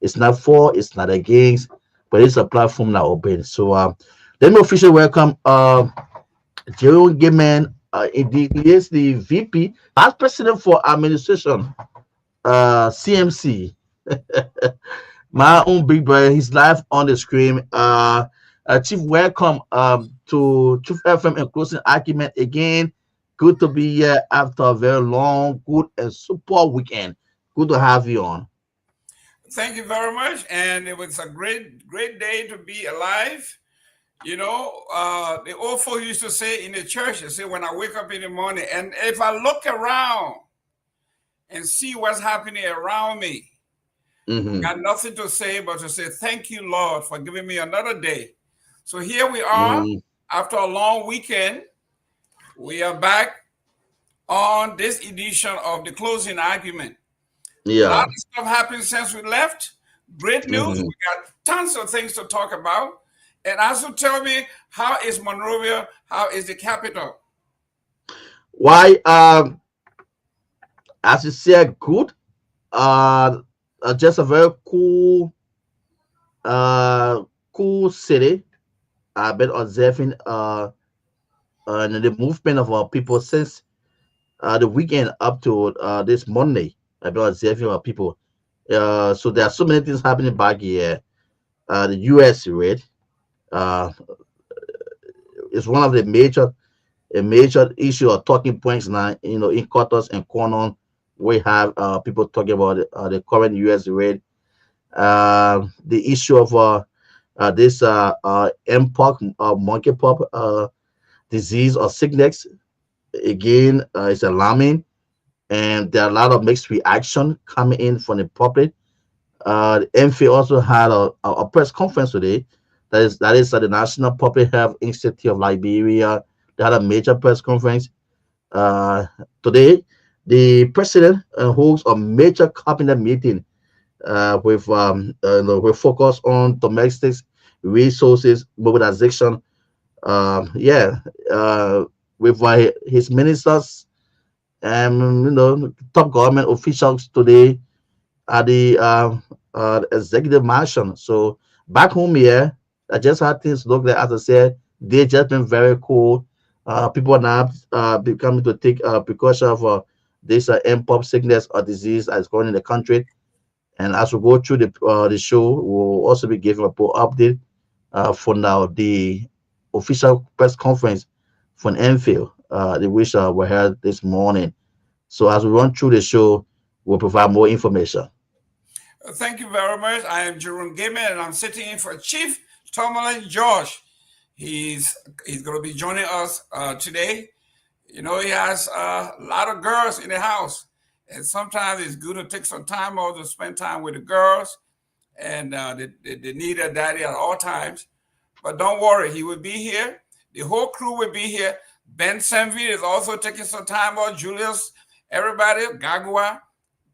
It's not for, it's not against, but it's a platform now open. So let me officially welcome Jerome Gayman. Indeed, he is the VP, Vice President for Administration, CMC. My own big brother, he's live on the screen. Chief, welcome to Truth FM and Closing Argument again. Good to be here after a very long, good and super weekend. Good to have you on. Thank you very much. And it was a great day to be alive. You know, the old folks used to say in the church, they say, when I wake up in the morning, and if I look around and see what's happening around me, I got nothing to say but to say, thank you, Lord, for giving me another day. So here we are, after a long weekend. We are back on this edition of the Closing Argument. A lot of stuff happened since we left. Great news. We got tons of things to talk about. And also tell me, how is Monrovia? How is the capital? Why, as you said, good. Just a very cool, cool city. I've been observing the movement of our people since the weekend up to this Monday. I've been observing our people. So there are so many things happening back here. The U.S. rate is one of the major issue or talking points now. You know, in quarters and corner, we have people talking about the current U.S. rate. The issue of this mpox, monkeypox disease or sickness, again, is alarming, and there are a lot of mixed reaction coming in from the public. The MFA also had a press conference today. That is the National Public Health Institute of Liberia. They had a major press conference today. The president holds a major cabinet meeting with focus on domestic resources mobilization. With his ministers and top government officials today at the executive mansion. So back home here, I just had things look like, as I said, they just been very cool. People now becoming to take precaution of this mpox sickness or disease that's going in the country. And as we go through the show, we'll also be giving a update for now the official press conference from Enfield, which we held this morning. So as we run through the show, we'll provide more information. Thank you very much. I am Jerome Gayman, and I'm sitting in for Chief Tomalin George. He's going to be joining us today. You know, he has a lot of girls in the house, and sometimes it's good to take some time off to spend time with the girls, and they need a daddy at all times. But don't worry, he will be here. The whole crew will be here. Ben Sanvee is also taking some time off. Julius, everybody, Garguah,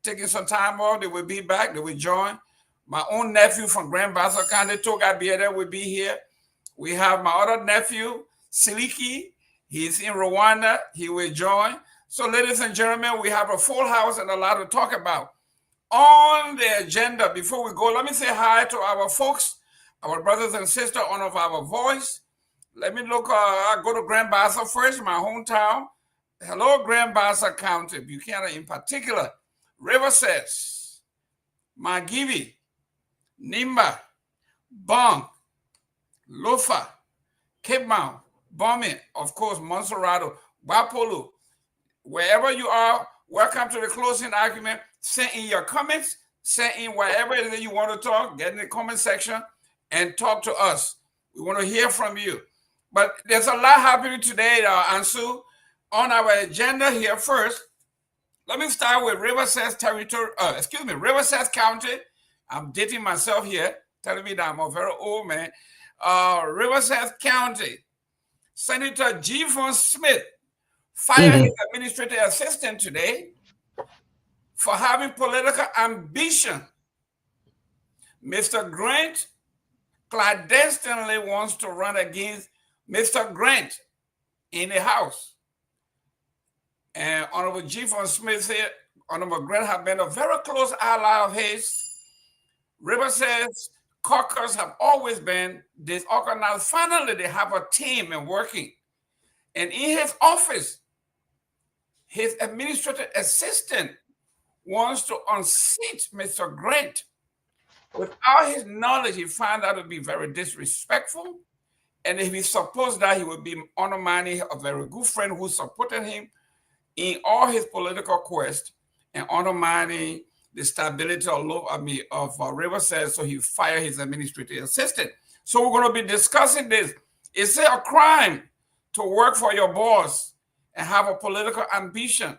taking some time off. They will be back. They will join. My own nephew from Grand Bassa County, Torgbean, will be here. We have my other nephew, Siliki. He's in Rwanda. He will join. So, ladies and gentlemen, we have a full house and a lot to talk about. On the agenda, before we go, let me say hi to our folks, our brothers and sisters on of our voice. Let me look, I go to Grand Bassa first, my hometown. Hello, Grand Bassa County, Buchanan in particular. River says, Magivi, Nimba, Bong, Lofa, Cape Mount, Bombing, of course, Monserrato, Wapolu. Wherever you are, welcome to the Closing Argument. Send in your comments, send in whatever it is you want to talk, get in the comment section and talk to us. We want to hear from you. But there's a lot happening today, Ansu, on our agenda here. First, let me start with Riverside territory. Riverside County. I'm dating myself here, telling me that I'm a very old man. Riverside County, Senator G. Von Smith fired his administrative assistant today for having political ambition. Mr. Grant clandestinely wants to run against Mr. Grant in the House. And Honorable G. Von Smith said Honorable Grant had been a very close ally of his. River says caucus have always been disorganized. Finally, they have a team and working. And in his office, his administrative assistant wants to unseat Mr. Grant. Without his knowledge, he found out to be very disrespectful. And if he supposed that, he would be undermining a very good friend who supported him in all his political quest and undermining the stability of River says, so he fired his administrative assistant. So we're going to be discussing this. Is it a crime to work for your boss and have a political ambition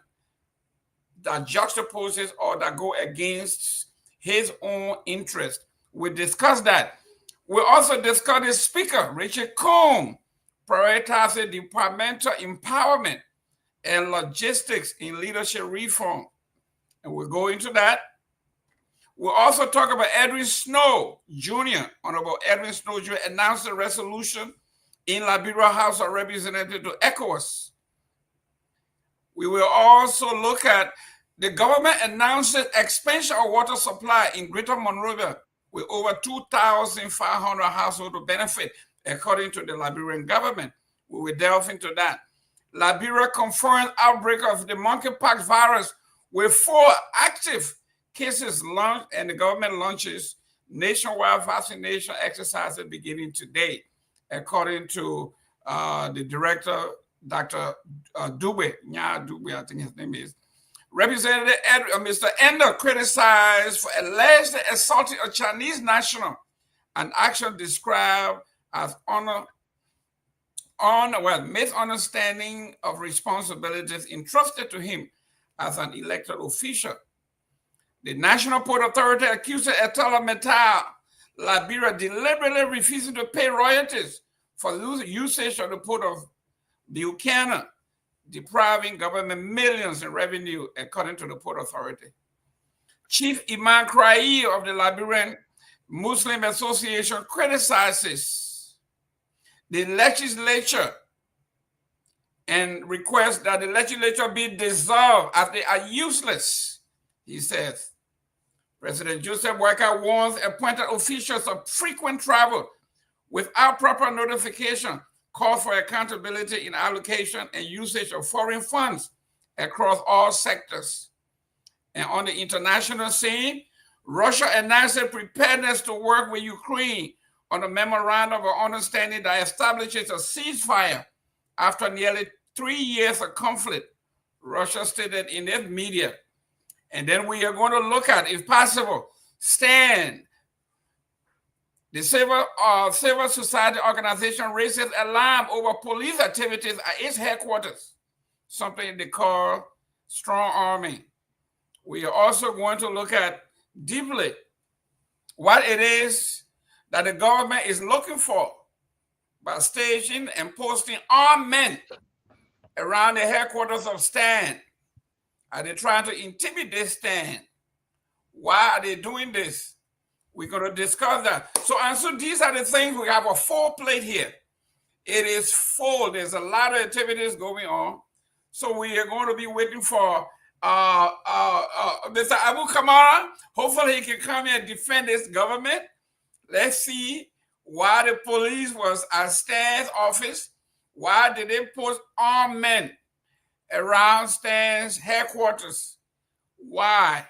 that juxtaposes or that go against his own interest? We discuss that. We also discuss the speaker, Richard Combs, prioritizing departmental empowerment and logistics in leadership reform. And we'll go into that. We'll also talk about Edwin Snow Jr., Honorable Edwin Snow Jr. announced a resolution in Liberia House of Representatives to ECOWAS. We will also look at the government announcing expansion of water supply in Greater Monrovia with over 2,500 households to benefit, according to the Liberian government. We will delve into that. Liberia confirms outbreak of the monkeypox virus with 4 active cases launched, and the government launches nationwide vaccination exercises beginning today, according to the director, Dr. Dube, I think his name is. Representative Mr. Ender criticized for alleged assaulting a Chinese national, an action described as misunderstanding of responsibilities entrusted to him as an elected official. The National Port Authority accused Etela Metal, Liberia, deliberately refusing to pay royalties for usage of the port of Buchanan, depriving government millions in revenue, according to the Port Authority. Chief Imam Krai of the Liberian Muslim Association criticizes the legislature and requests that the legislature be dissolved as they are useless. He says, President Joseph Boakai warns appointed officials of frequent travel without proper notification, calls for accountability in allocation and usage of foreign funds across all sectors. And on the international scene, Russia announced its preparedness to work with Ukraine on a memorandum of understanding that establishes a ceasefire after nearly 3 years of conflict, Russia stated in its media. And then we are going to look at, if possible, STAND. The civil society organization raises alarm over police activities at its headquarters, something they call strong arming. We are also going to look at deeply what it is that the government is looking for by staging and posting armed men around the headquarters of STAND. Are they trying to intimidate STAND? Why are they doing this? We're going to discuss that. So these are the things. We have a full plate here. It is full. There's a lot of activities going on. So we are going to be waiting for Mr. Abu Kamara. Hopefully he can come here and defend his government. Let's see why the police was at STAN's office. Why did they post armed men around STAN's headquarters? Why?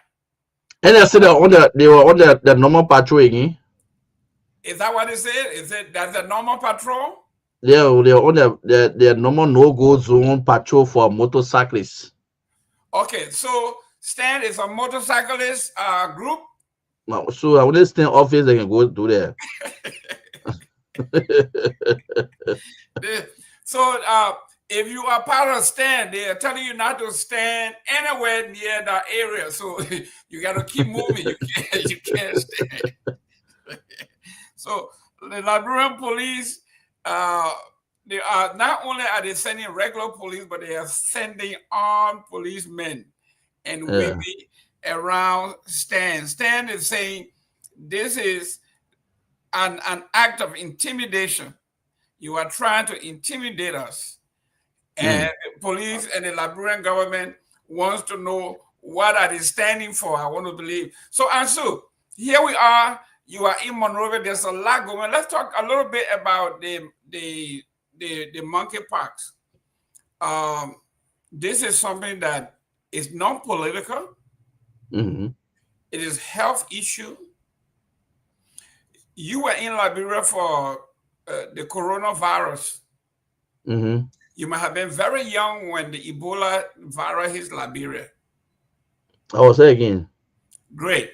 And they said they were on the normal patrolling. Is that what they said? Is it that's a normal patrol? Yeah, they were on the normal no-go zone patrol for motorcyclists. Okay, so STAN is a motorcyclist group. So I want STAN office, they can go do there. So if you are part of STAN, they are telling you not to stand anywhere near that area. So you got to keep moving. You can't stand. So the Liberian police, they are not only are they sending regular police, but they are sending armed policemen and women around STAN. STAN is saying this is an act of intimidation. You are trying to intimidate us. And the police and the Liberian government wants to know what are they standing for. I want to believe. So Ansu, here we are. You are in Monrovia. There's a lot going. Let's talk a little bit about the monkeypox. Um, this is something that is non-political. Mm-hmm. It is health issue. You were in Liberia for the coronavirus. Mm-hmm. You might have been very young when the Ebola virus hit Liberia. I will say again. Great.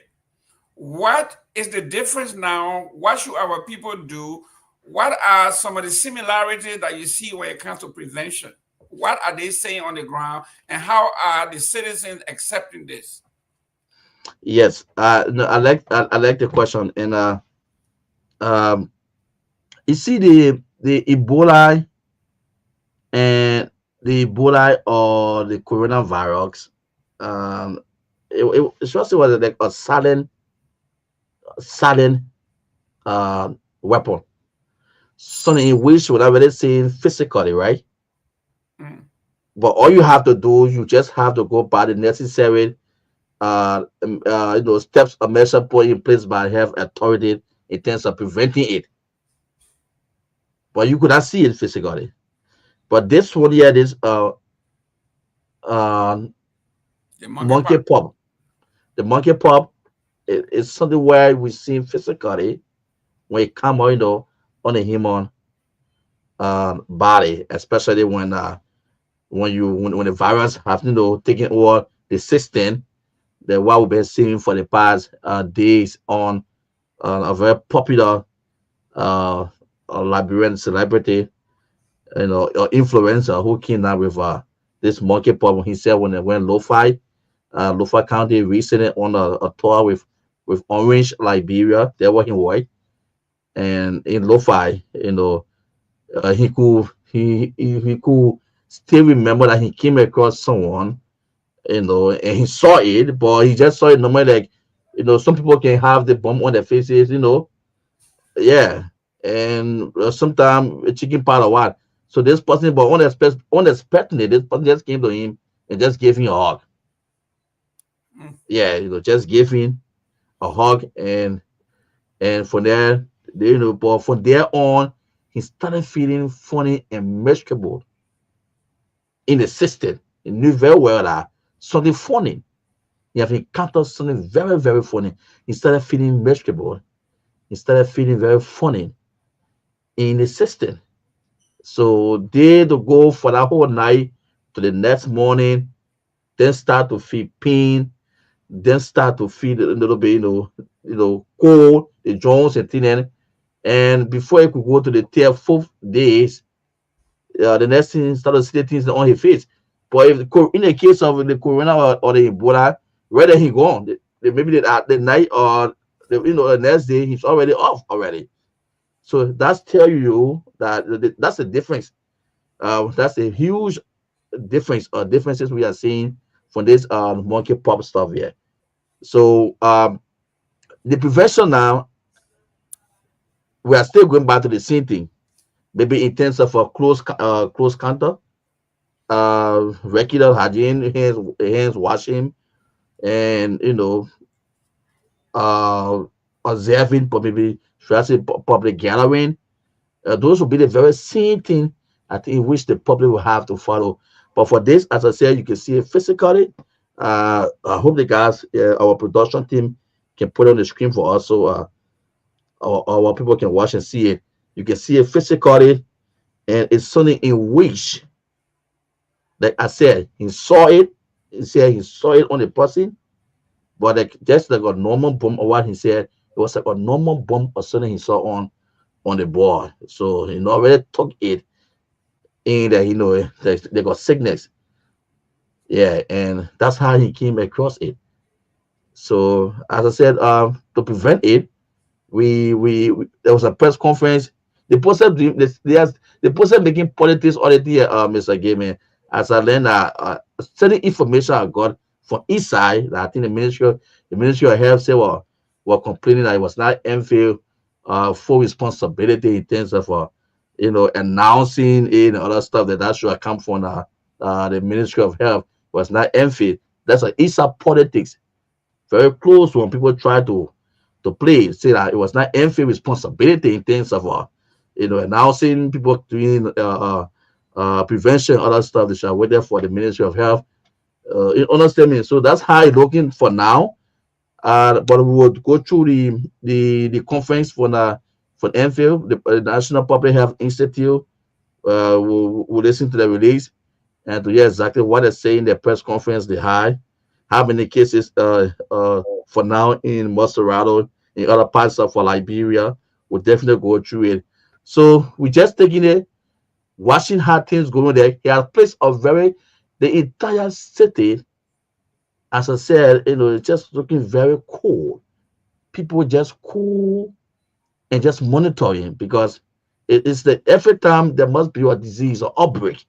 What is the difference now? What should our people do? What are some of the similarities that you see when it comes to prevention? What are they saying on the ground, and how are the citizens accepting this? Yes. No, I like the question, and um, you see the Ebola and the Ebola or the coronavirus. Um, it just was like a silent weapon, something in which we're not really seeing physically, right? Mm. But all you have to do, you just have to go by the necessary steps or measure put in place by health authority in terms of preventing it. But you could not see it physically. But this one here, this uh The monkeypox. monkey pop, the monkey pop is something where we see physically when it come out, on a human body, especially when the virus have taken over the system. The what we've been seeing for the past days on a very popular uh, Liberian celebrity, influencer who came out with this monkeypox. He said when they went Lofa County recently on a tour with Orange Liberia, they were in white, and in Lofi, he could still remember that he came across someone, and he saw it, but he just saw it normally like, some people can have the bump on their faces, yeah, and sometimes a chicken part of what. So this person, but unexpectedly, this person just came to him and just gave him a hug. Mm. Yeah, just gave him a hug, and from there, but from there on, he started feeling funny and miserable in the system. He knew very well that something funny. He have encountered something very, very funny. He started feeling miserable. He started feeling very funny in the system. So they to go for that whole night to the next morning, then start to feel pain, then start to feel a little bit, cold, the joints and thing. And before he could go to the third, fourth days, the next thing started to see the things on his face. But if in the case of the corona or the Ebola, where did he go? Maybe the night or the next day he's already off already. So that's tell you that that's the difference. That's a huge difference or differences we are seeing from this monkey pop stuff here. So the prevention now, we are still going back to the same thing. Maybe in terms of a close contact, regular hygiene, hands washing, and uh, observing probably should I say public gathering. Those will be the very same thing I think in which the public will have to follow. But for this, as I said, you can see it physically. I hope the guys, our production team, can put it on the screen for us so our people can watch and see it. You can see it physically, and it's something in which, like I said, he saw it. He said he saw it on the person, but like just like a normal bump or what he said, it was like a normal bump or something he saw on the board. So he already took it in that they got sickness. Yeah, and that's how he came across it. So as I said, to prevent it, we there was a press conference. The person making politics already, Mr. Gaiman, as I learned certain information I got from each side that I think the Ministry of Health said were complaining that it was not MPhil full responsibility in terms of announcing it and other stuff that should have come from the Ministry of Health. Was not MPhil. That's a ISA politics. Very close when people try to to play. Say that it was not MFA responsibility in terms of announcing people doing prevention, other stuff. They shall wait there for the Ministry of Health. You understand me? So that's how it's looking for now. But we would go through the conference for MFA, the National Public Health Institute. We'll listen to the release and to hear exactly what they say in the press conference they had. How many cases for now in Macerado, in other parts of Liberia. We'll definitely go through it. So we just taking it, watching how things going there. He has placed a the entire city, as I said, it's just looking very cool. People just cool and just monitoring because it is the every time there must be a disease or outbreak.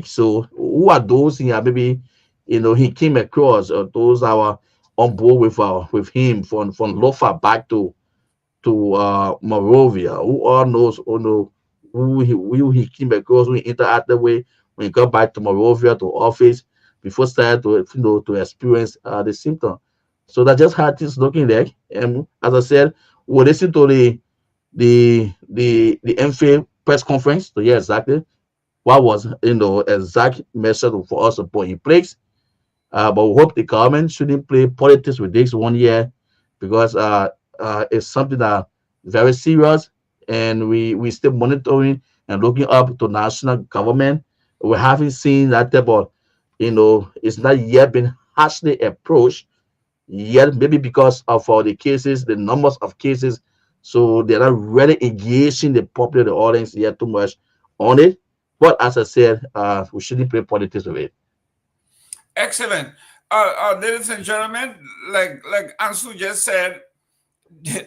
So who are those here? Maybe he came across, or those are on board with him from Lofa back to Morovia. Who all knows who he came across, who he interacted with when he got back to Morovia to office before started to experience the symptom. So that's just how things looking like. And as I said, we'll listen to the MFA press conference to hear exactly what was exact message for us to put in place. But we hope the government shouldn't play politics with this 1 year because it's something that very serious, and we still monitoring and looking up to national government. We haven't seen that type of, it's not yet been harshly approached yet, maybe because of the cases, the numbers of cases. So they're not really engaging the public, the audience yet too much on it. But as I said, we shouldn't play politics with it. Excellent. Ladies and gentlemen, like Ansu just said,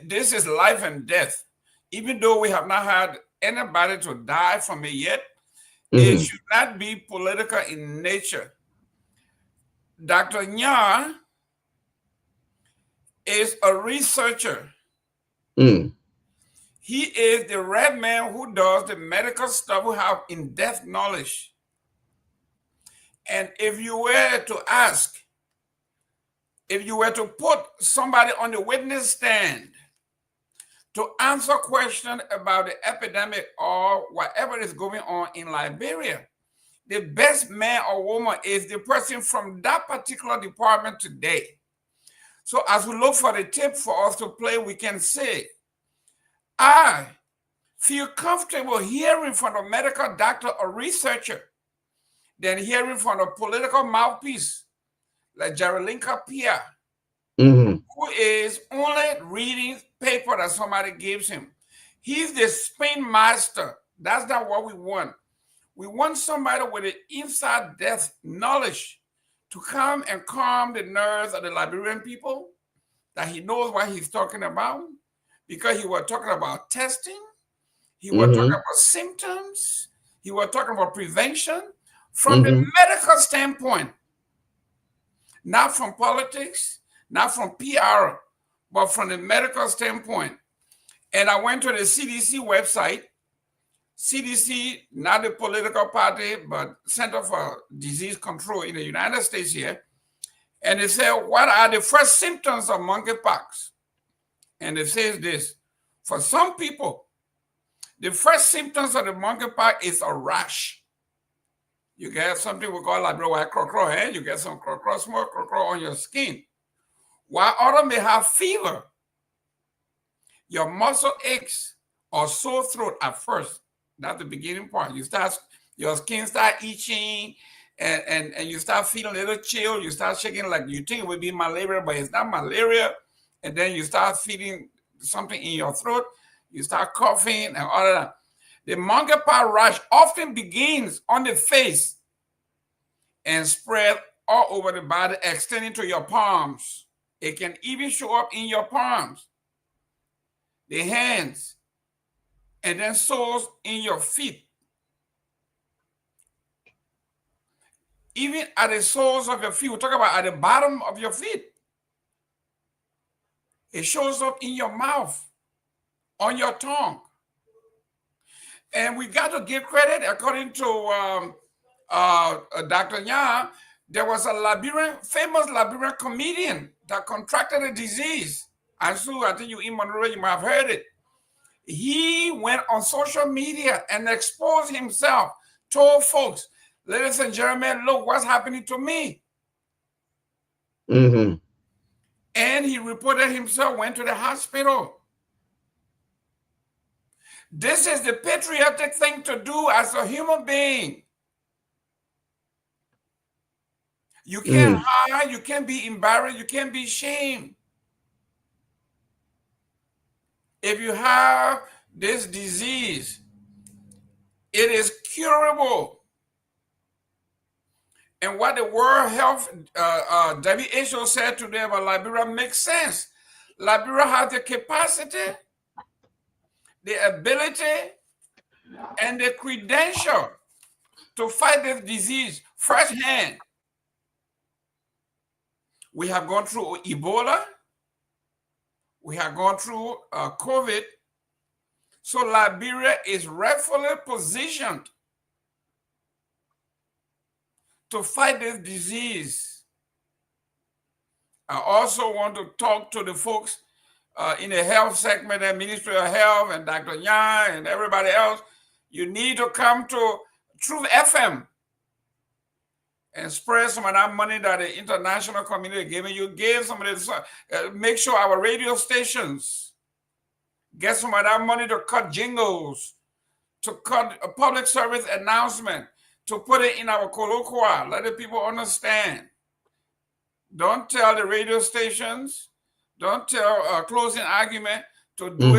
this is life and death. Even though we have not had anybody to die from it yet, it should not be political in nature. Dr. Nya is a researcher. He is the red man who does the medical stuff, who have in-depth knowledge. And if you were to ask, if you were to put somebody on the witness stand to answer questions about the epidemic or whatever is going on in Liberia, the best man or woman is the person from that particular department today. So as we look for the tip for us to play, we can say, I feel comfortable hearing from a medical doctor or researcher than hearing from a political mouthpiece like Jaralinka Pia, who is only reading paper that somebody gives him. He's the spin master. That's not what we want. We want somebody with an inside depth knowledge to come and calm the nerves of the Liberian people, that he knows what he's talking about, because he was talking about testing, he was talking about symptoms, he was talking about prevention from the medical standpoint, not from politics, not from PR, but from the medical standpoint. And I went to the CDC website. CDC, not the political party, but Center for Disease Control in the United States here. And it said, what are the first symptoms of monkeypox? And it says this: for some people, the first symptoms of the monkeypox is a rash. You get something we call like white crow, eh? You get some crow, small crow on your skin. While others may have fever, your muscle aches or sore throat at first. That's the beginning part. Your skin start itching, and you start feeling a little chill. You start shaking like you think it would be malaria, but it's not malaria. And then you start feeling something in your throat. You start coughing and all of that. The monkeypox rash often begins on the face and spread all over the body, extending to your palms. It can even show up in your palms, the hands, and then sores in your feet. Even at the soles of your feet, we talk about at the bottom of your feet. It shows up in your mouth, on your tongue. And we got to give credit, according to Dr. Nya, there was a famous Liberian comedian that contracted a disease. Ansu, I think you in Monroe, you might have heard it. He went on social media and exposed himself, told folks, ladies and gentlemen, look what's happening to me. Mm-hmm. And he reported himself, went to the hospital. This is the patriotic thing to do as a human being. You can't hide, you can't be embarrassed, you can't be shamed. If you have this disease, it is curable. And what the World Health WHO said today about Liberia makes sense. Liberia has the capacity, the ability, and the credential to fight this disease firsthand. We have gone through Ebola. We have gone through COVID. So Liberia is rightfully positioned to fight this disease. I also want to talk to the folks in the health segment and Ministry of Health and Dr. Myean and everybody else. You need to come to Truth FM and spread some of that money that the international community giving you. Give some of this, make sure our radio stations get some of that money to cut jingles, to cut a public service announcement, to put it in our colloquia, let the people understand. Don't tell the radio stations, don't tell closing argument to do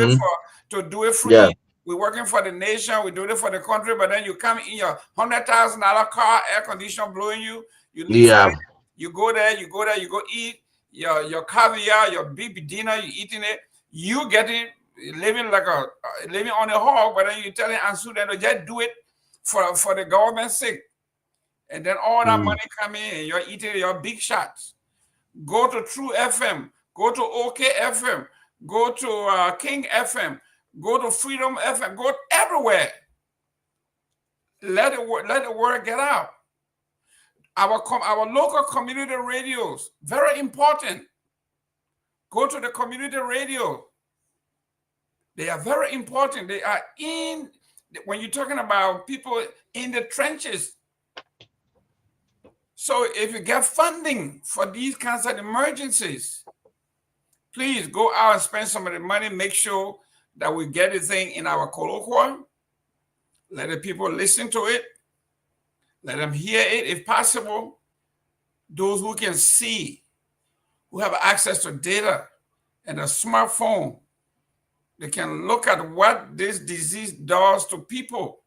it free. Yeah. We're working for the nation, we do it for the country, but then you come in your $100,000 car, air conditioner blowing you. You go there, you go eat your caviar, your big dinner, you eating it, you getting living on a hog, but then you telling Ansu that just do it for the government's sake. And then all that money come in and you're eating your big shots. Go to True FM, go to OK FM, go to King FM, go to Freedom FM, go everywhere. Let the word get out. Our local community radios, very important. Go to the community radio. They are very important. They are when you're talking about people in the trenches. So if you get funding for these kinds of emergencies, please go out and spend some of the money. Make sure that we get the thing in our colloquia. Let the people listen to it. Let them hear it if possible. Those who can see, who have access to data and a smartphone, they can look at what this disease does to people.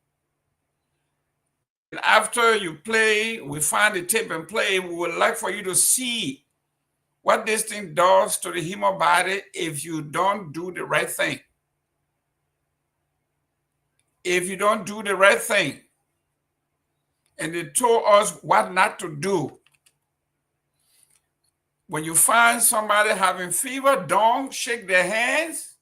And after you play, we find the tape and play, we would like for you to see what this thing does to the human body if you don't do the right thing. If you don't do the right thing, and they told us what not to do. When you find somebody having fever, don't shake their hands.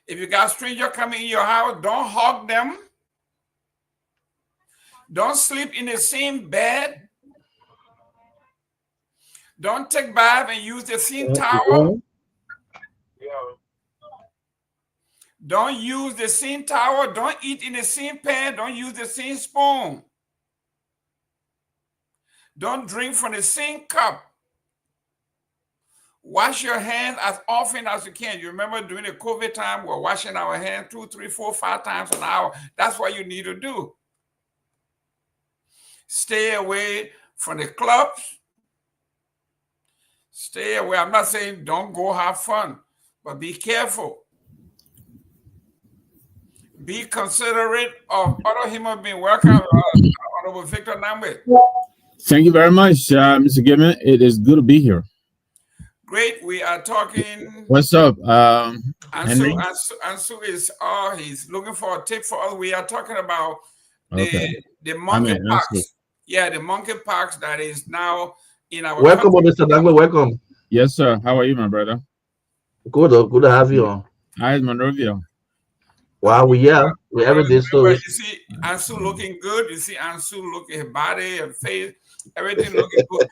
If you got a stranger coming in your house, don't hug them. Don't sleep in the same bed. Don't take bath and use the same towel. Don't use the same towel. Don't eat in the same pan. Don't use the same spoon. Don't drink from the same cup. Wash your hands as often as you can. You remember during the COVID time, we're washing our hands 2, 3, 4, 5 times an hour. That's what you need to do. Stay away from the clubs. Stay away. I'm not saying don't go have fun, but be careful. Be considerate of other human beings. Welcome, Honorable Victor Namwe. Thank you very much, Mr. Gibbon. It is good to be here. Great. We are talking. What's up? Ansu is he's looking for a tip for us. We are talking about the monkeypox. Yeah, the monkeypox that is now in our Welcome, Mr. Namwe. Welcome. Yes, sir. How are you, my brother? Good. Good to have you on. Hi, Monrovia. Wow, we every day. So you see Ansu looking good. You see Ansu looking his body and face. Everything looking good.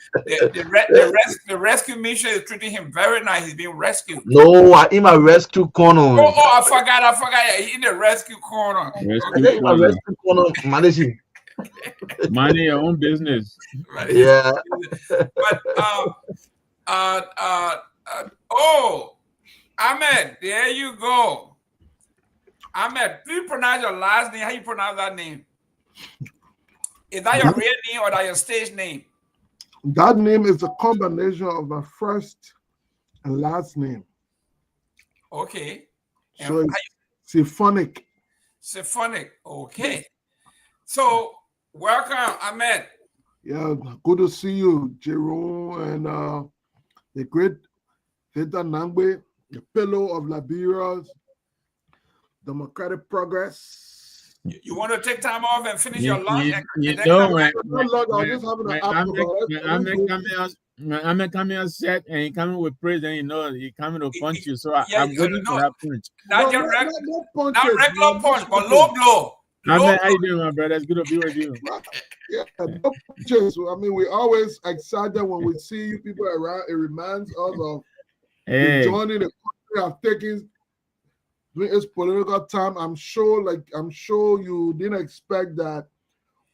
The rescue mission is treating him very nice. He's being rescued. No, I'm in my rescue corner. I forgot. He's in the rescue corner. Rescue My rescue corner managing. Mind your own business. Yeah. But oh, Ahmed, there you go. Ahmed, please pronounce your last name. How you pronounce that name? Is that your real name or that your stage name? That name is a combination of my first and last name. Okay. So it's symphonic. Symphonic. Okay. So welcome, Ahmed. Yeah, good to see you, Jerome, and the great Victor Nangbe, the pillow of Liberia's democratic progress. You want to take time off and finish your lunch? I'm coming on set and he coming with praise, and he coming to punch you. So I'm waiting for that punch. Not regular punch, but low blow. How you doing, my brother? It's good to be with you. Yeah, no punches. I mean, we're always excited when we see you people around. It reminds us of the journey the country have taken during its political time. I'm sure you didn't expect that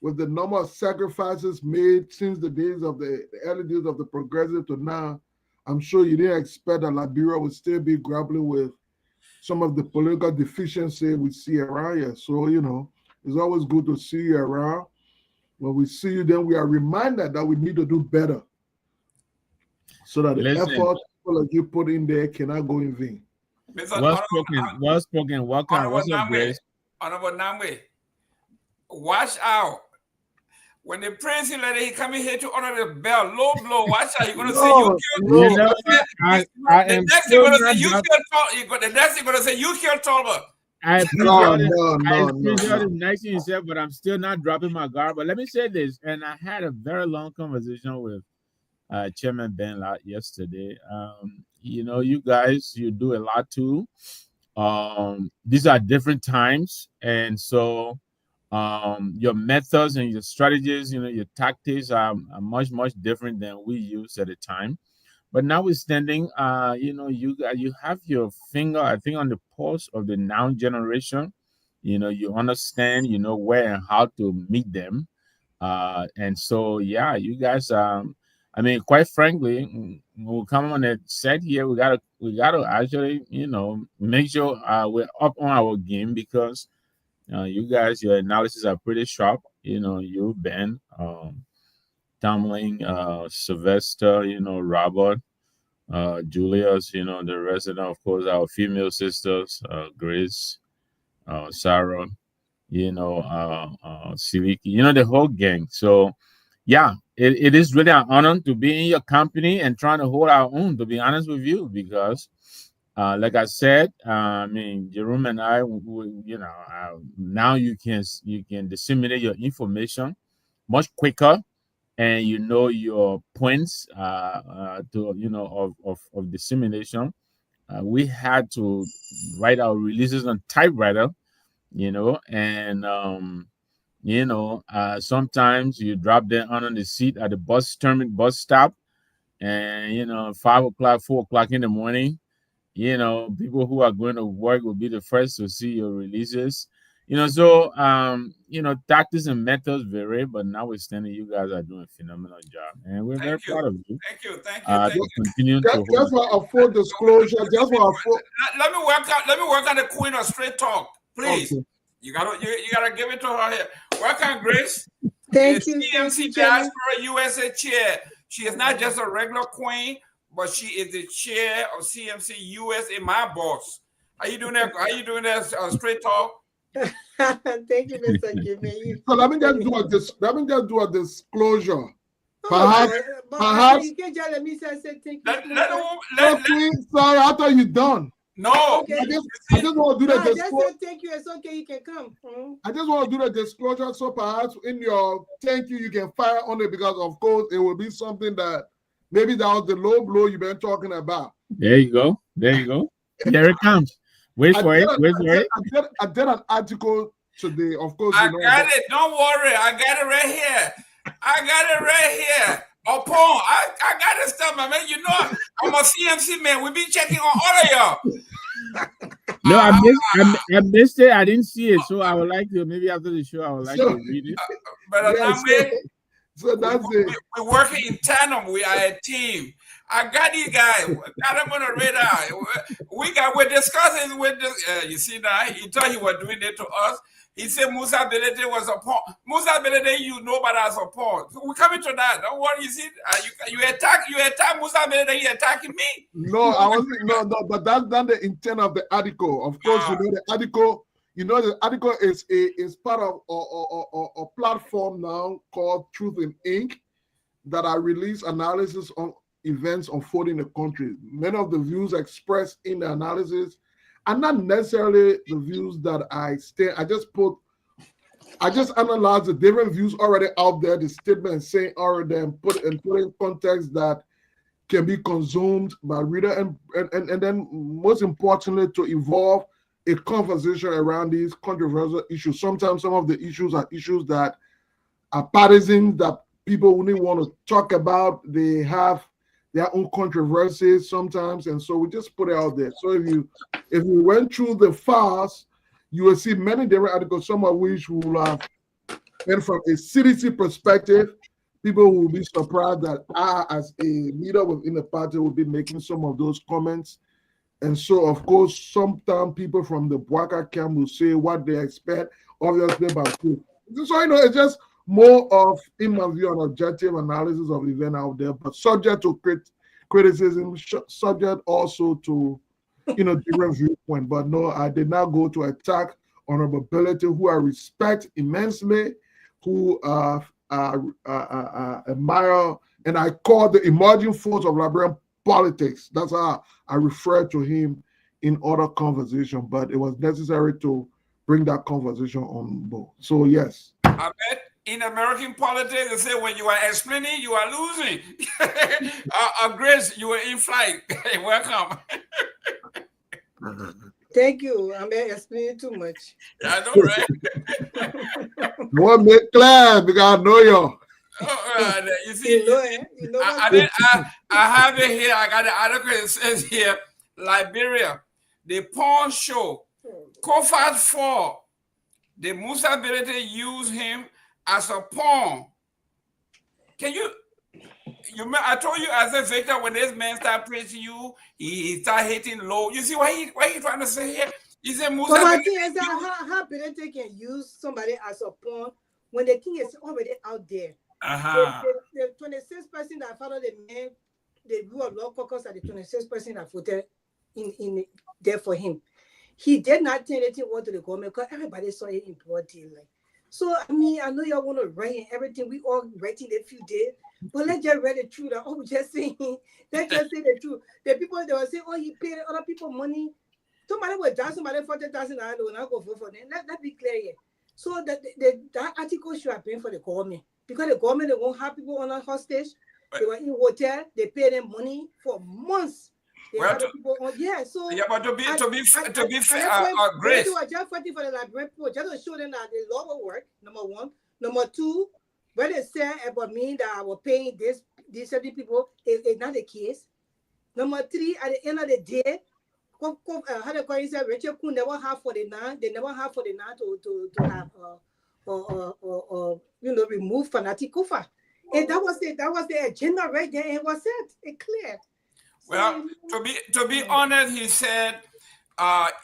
with the number of sacrifices made since the early days of the progressive to now. I'm sure you didn't expect that Liberia would still be grappling with some of the political deficiency we see around here. So, it's always good to see you around. When we see you, then we are reminded that we need to do better so that the effort like you put in there cannot go in vain. Well spoken. Welcome. What's up, Grace? Honorable Namwe, watch out. When they praise him like he coming here to honor the bell, low blow, watch out. You're going to say you killed Torgbean. The next you're going to say you killed Torgbean. I appreciate it nicely himself, but I'm still not dropping my guard. But let me say this, and I had a very long conversation with Chairman Ben yesterday. You guys, you do a lot too. These are different times, and so your methods and your strategies, your tactics are much, much different than we used at the time. But notwithstanding, you have your finger, I think, on the pulse of the now generation. You understand, where and how to meet them. And so, yeah, you guys, quite frankly, when we come on the set here, we gotta actually, make sure we're up on our game, because you guys, your analysis are pretty sharp. You, Ben, Tomalin, Sylvester, Robert, Julius, the resident, of course, our female sisters, Grace, Sarah, Siliki, the whole gang. So, yeah, it is really an honor to be in your company and trying to hold our own, to be honest with you, because like I said, Jerome and I, now you can disseminate your information much quicker, and your points of dissemination. We had to write our releases on typewriter, and sometimes you drop them on the seat at the bus stop, and 5 o'clock, 4 o'clock in the morning. People who are going to work will be the first to see your releases. Tactics and methods vary, but notwithstanding, you guys are doing a phenomenal job, and we're very proud of you. Thank you. Continue to just for a full disclosure, let me work on the queen of straight talk, please. Okay. You gotta give it to her here. Welcome, Grace. Thank you. CMC Diaspora USA chair. She is not just a regular queen, but she is the chair of CMC USA, my boss. How you doing that straight talk? Thank you, Mr. Jimmy. So let me just do a disclosure. Perhaps you can't just let me say thank you. Sorry, I thought you're done. No, okay. I just want to do the disclosure. Just thank you. It's okay. You can come. I just want to do the disclosure, so perhaps in your thank you can fire on it, because of course it will be something that maybe that was the low blow you've been talking about. There you go. Here it comes. Wait for it. I did an article today. Of course, I got it. Don't worry. I got it right here. I got it right here. Oh, Paul, I got this stuff, my man. You know, I'm a CMC man. We be checking on all of y'all. No, I missed it. I didn't see it, so I would like to, maybe after the show, I would like to read it. But so that's it. We're working in tandem. We are a team. I got these guys. Got them on the radar. We're discussing with this. You see now, he thought he was doing it to us. He said Musa Belete was a pawn. Musa Belete, you know, but as a pawn. So we're coming to that. Don't worry. You see, you attack Musa Belete. You attacking me? No, I wasn't. No. But that's not the intent of the article. Of course, you know the article. You know the article is part of a platform now called Truth in Ink that I release analysis on events unfolding in the country. Many of the views expressed in the analysis are not necessarily the views that I stand. I just analyze the different views already out there, the statements saying already, and put in context that can be consumed by reader, and then most importantly to evolve a conversation around these controversial issues. Sometimes some of the issues are issues that are partisan, that people wouldn't want to talk about. They have their own controversies sometimes, and so we just put it out there. So if you went through the files, you will see many different articles, some of which will have been from a CDC perspective. People will be surprised that I, as a leader within the party, will be making some of those comments. And so, of course, sometimes people from the Bwaka camp will say what they expect, obviously, about truth. So, it's just more of, in my view, an objective analysis of the event out there, but subject to criticism, subject also to, different viewpoint. But no, I did not go to attack Honorable Belete, who I respect immensely, who admire, and I call the emerging force of Liberian politics. That's how I refer to him in other conversation, but it was necessary to bring that conversation on board. So, yes. I bet in American politics, they say when you are explaining, you are losing. Grace, you were in flight. Welcome. Thank you. I'm explaining too much. I know, right? What make clear because I know you. You see, I have it here. I got the article. It says here, Liberia, the pawn show, Kofat 4. The Musa Belete used him as a pawn. Can you? I told you as a victor, when this man started praising you, he started hitting low. You see what he trying to say here? He said Musa Belete. How Belete can use somebody as a pawn when the thing is already out there? The 26 person that followed the man, the rule of law caucus, are the 26 person that voted in there for him. He did not tell anything to the government because everybody saw it in broad daylight. So, I know y'all want to write and everything. We all writing a few days, but let's just read the truth. Just saying, let's just say the truth. The people that were saying, he paid other people money. Somebody will down somebody $40,000 and I go vote for them. Let's be clear here. So that article should have been for the government. Because the government, they won't have people on a hostage. They were in hotel. They pay them money for months. But to be fair, Grace. I just fighting for the Liberian people just to show them that the law will work. Number one. Number two, when they say about me that I was paying these 70 people, it's not the case. Number three, at the end of the day, how the coin said, Richard could never have 49. They never have 49 to have remove fanatic Kufa. And that was the agenda right there. It was it clear. Well, to be honest, he said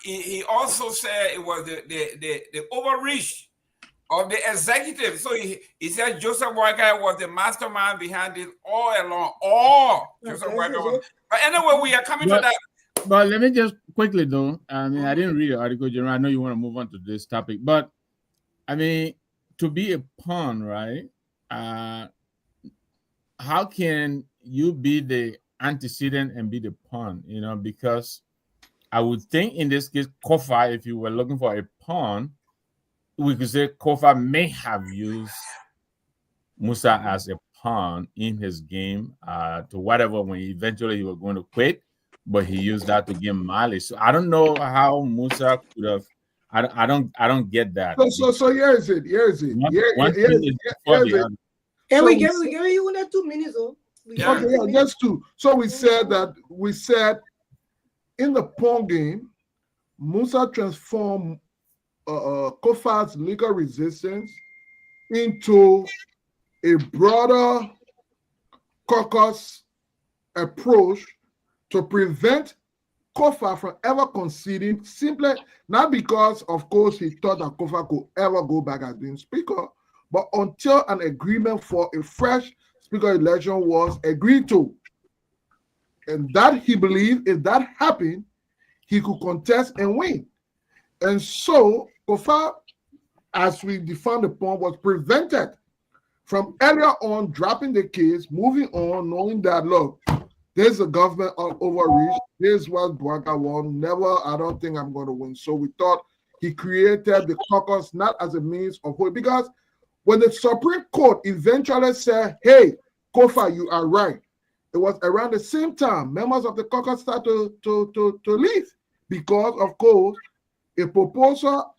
he also said it was the overreach of the executive. So he said Joseph Boyka was the mastermind behind it all along. Joseph Boyka was. But anyway, we are coming to that. But let me just quickly though. I didn't read the article, General. I know you want to move on to this topic, but to be a pawn, right? How can you be the antecedent and be the pawn? Because I would think in this case, Kofa, if you were looking for a pawn, we could say Kofa may have used Musa as a pawn in his game to whatever when eventually he was going to quit, but he used that to gain mileage. So I don't know how Musa could have. I don't get that. So here is it. And so we gave you only 2 minutes, oh. Okay, yeah, just 2. So we said in the pawn game, Musa transformed Kofa's legal resistance into a broader caucus approach to prevent Kofa from ever conceding, simply not because, of course, he thought that Kofa could ever go back as being speaker, but until an agreement for a fresh speaker election was agreed to. And that he believed if that happened, he could contest and win. And so Kofa, as we defined the point, was prevented from earlier on dropping the case, moving on, knowing that, look, there's a government overreach. This was Garguah won. Never, I don't think I'm going to win. So we thought he created the caucus not as a means of hope, because when the Supreme Court eventually said, hey, Kofa, you are right, it was around the same time members of the caucus started to leave, because, of course, a proposal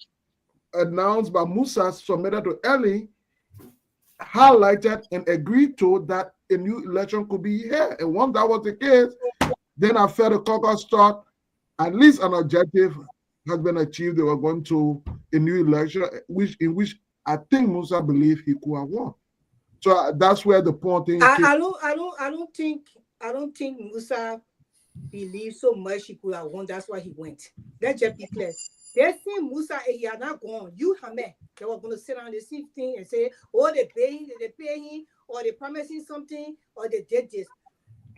announced by Musa submitted to Ellie highlighted and agreed to that a new election could be here. And once that was the case, then I felt the caucus thought at least an objective has been achieved. They were going to a new election, in which I think Musa believed he could have won. So that's where the point thing. I don't think Musa believed so much he could have won. That's why he went. Let's just be clear. They see Musa and he had not gone. You Hamed, they were going to sit on the same thing and say, oh, they pay him, or they promising something, or they did this.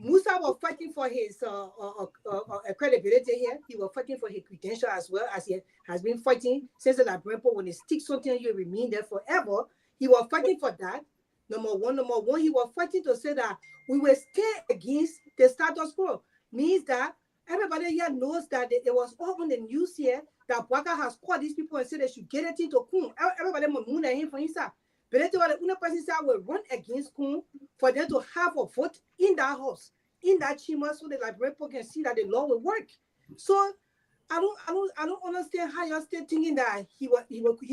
Musa was fighting for his credibility here. He was fighting for his credential as well, as he has been fighting since the Liberia. When they stick something, you remain there forever. He was fighting for that. Number one, he was fighting to say that we will stay against the status quo. Means that everybody here knows that it was all on the news here that Garguah has called these people and said they should get it into Kun. Everybody moon him for himself. But that's why the only person will run against Kun for them to have a vote in that house, in that chamber, so the Liberia can see that the law will work. So I don't understand how you're still thinking that he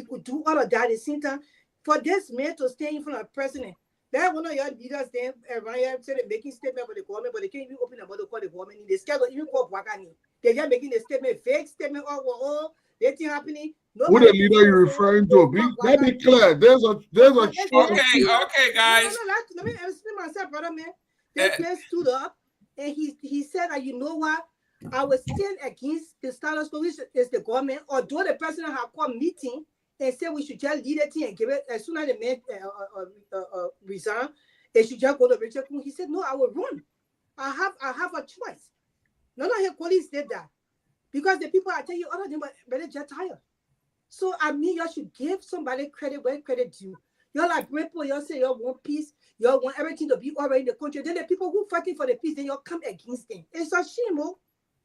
could do all of that at the same time. For this man to stay in front of the president, that one of your leaders there around here said they're making statement for the government, but they can't even open the mouth to call the government. They scared to even call Garguah. They're just making a statement, fake statement. Oh, that thing happening. Who the leader you're referring to? Let me clear. There's a okay, guys. Let me explain myself, brother man. This man stood up and he said that, you know what? I will stand against the status quo, which is the government, although the president have called meeting and said we should just lead it and give it as soon as the man resign, they should just go to Richard Kun. He said, no, I will run. I have a choice. None of his colleagues did that. Because the people I tell you, all of them were just tired. So I mean, you should give somebody credit where credit due. You're like people, you say you want peace, you want everything to be all right in the country. Then the people who fighting for the peace, then you come against them. It's a shame, oh.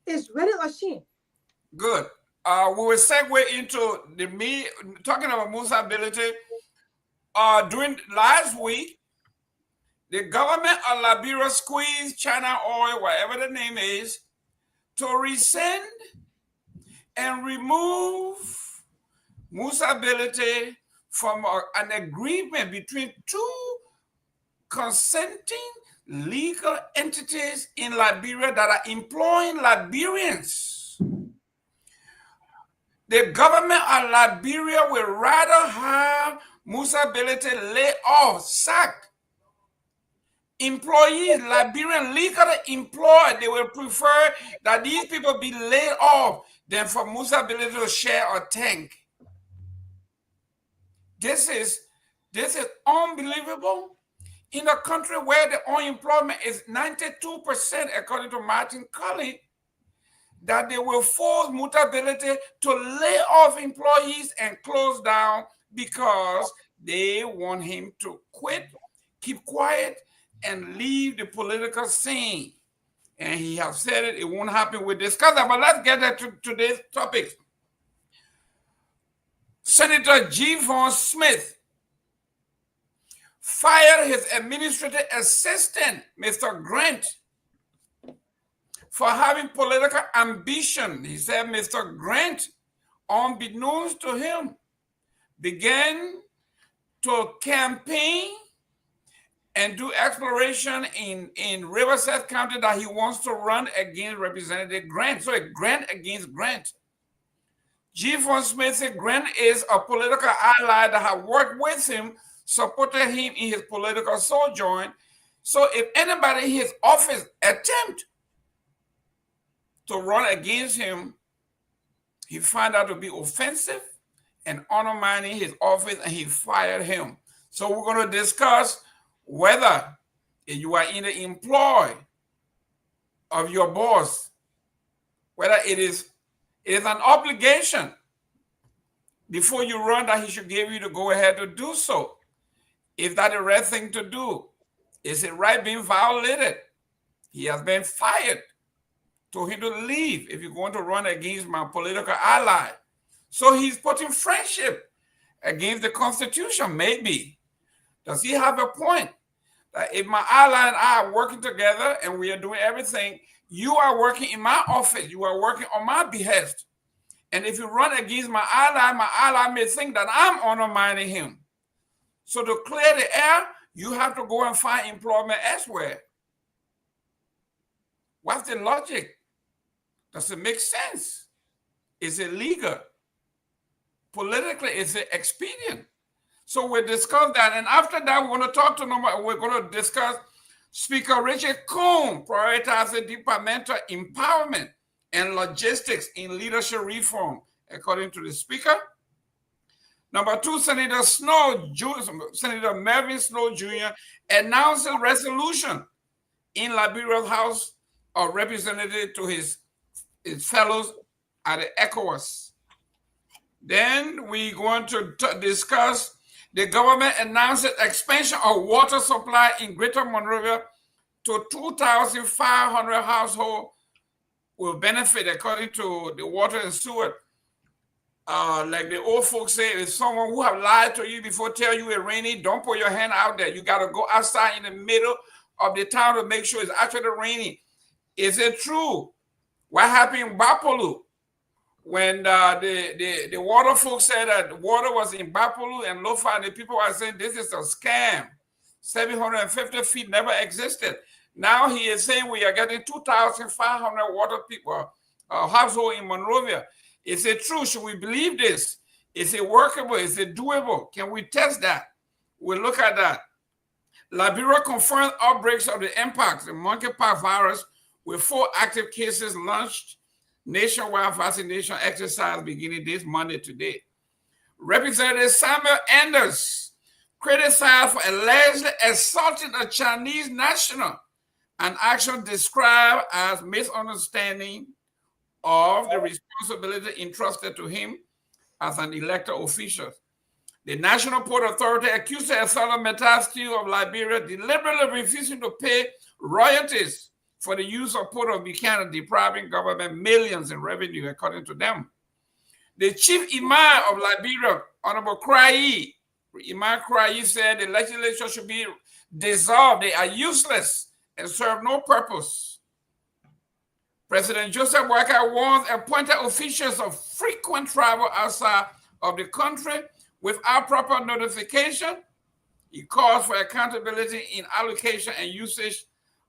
It's really a shame. Good. We will segue into me talking about Musa ability. During last week, the government of Liberia squeezed China Oil, whatever the name is, to rescind and remove Musa ability from an agreement between two consenting legal entities in Liberia that are employing Liberians. The government of Liberia would rather have Musa ability laid off, sacked. Employees, Liberian legally employed, they will prefer that these people be laid off than for Musa ability to share a tank. This is unbelievable. In a country where the unemployment is 92%, according to Martin Colley, that they will force Mutability to lay off employees and close down because they want him to quit, keep quiet, and leave the political scene. And he has said it won't happen. We'll discuss that, but let's get to today's topic. Senator G. Von Smith fired his administrative assistant, Mr. Grant, for having political ambition. He said Mr. Grant, unbeknownst to him, began to campaign and do exploration in Riverside County that he wants to run against Representative Grant. So Grant against Grant. G. Von Smith said Grant is a political ally that have worked with him, supported him in his political sojourn. So if anybody in his office attempt to run against him, he found out to be offensive and undermining his office, and he fired him. So we're going to discuss whether you are in the employ of your boss, whether it is an obligation before you run that he should give you to go ahead to do so. Is that the right thing to do? Is it right being violated? He has been fired. Told him to leave if you're going to run against my political ally. So he's putting friendship against the Constitution, maybe. Does he have a point? That if my ally and I are working together and we are doing everything, you are working in my office, you are working on my behest. And if you run against my ally may think that I'm undermining him. So to clear the air, you have to go and find employment elsewhere. What's the logic? Does it make sense? Is it legal? Politically, is it expedient? So we'll discuss that. And after that, we're going to talk to we're going to discuss Speaker Richard Combs prioritizing departmental empowerment and logistics in leadership reform, according to the Speaker. Number two, Senator Melvin Snow Jr. announced a resolution in Liberia's House of Representatives to his fellows at the ECOWAS. Then we're going to discuss the government announced expansion of water supply in Greater Monrovia to 2,500 households will benefit, according to the Water and Sewer. Like the old folks say, if someone who have lied to you before tell you it's raining, don't put your hand out there. You got to go outside in the middle of the town to make sure it's actually raining. Is it true? What happened in Bapolu when the water folks said that water was in Bapolu and Lofa, and the people are saying this is a scam. 750 feet never existed. Now he is saying we are getting 2,500 water people, household in Monrovia. Is it true? Should we believe this? Is it workable? Is it doable? Can we test that? We'll look at that. Liberia confirmed outbreaks of the mpox, the monkeypox virus, with 4 active cases launched nationwide vaccination exercise beginning this Monday today. Representative Samuel Anders criticized for allegedly assaulting a Chinese national, an action described as misunderstanding of the responsibility entrusted to him as an elected official. The National Port Authority accused the Southern Metal Steel of Liberia deliberately refusing to pay royalties for the use of Port of Buchanan, depriving government millions in revenue, according to them. The chief imam of Liberia, Honorable Kwayi, Imam Kwayi, said the legislature should be dissolved. They are useless and serve no purpose. President Joseph Boakai warns appointed officials of frequent travel outside of the country without proper notification. He calls for accountability in allocation and usage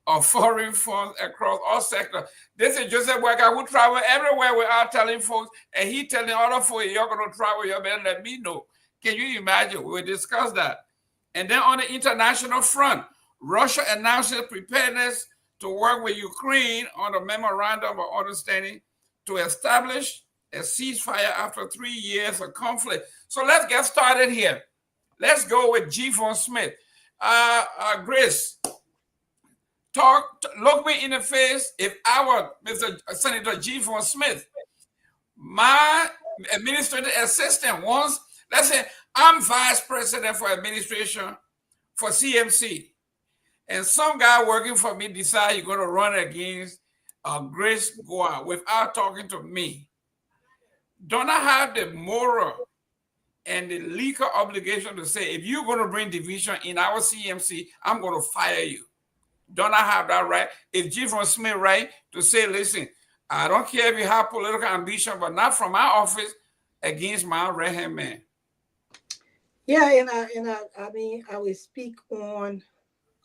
of foreign funds across all sectors. This is Joseph Boakai, who travel everywhere without telling folks, and he telling other folks, you're going to travel, you better let me know. Can you imagine? We'll discuss that. And then on the international front, Russia announces preparedness to work with Ukraine on a memorandum of understanding to establish a ceasefire after 3 years of conflict. So let's get started here. Let's go with G. Von Smith. Grace, look me in the face. If I were Mr. Senator G. Von Smith, my administrative assistant wants, let's say I'm vice president for administration for CMC, and some guy working for me decide you're going to run against Grace Guar without talking to me. Don't I have the moral and the legal obligation to say, if you're going to bring division in our CMC, I'm going to fire you? Don't I have that right? If G. Von Smith right to say, listen, I don't care if you have political ambition, but not from my office against my right-hand man. Yeah, and I mean, I will speak on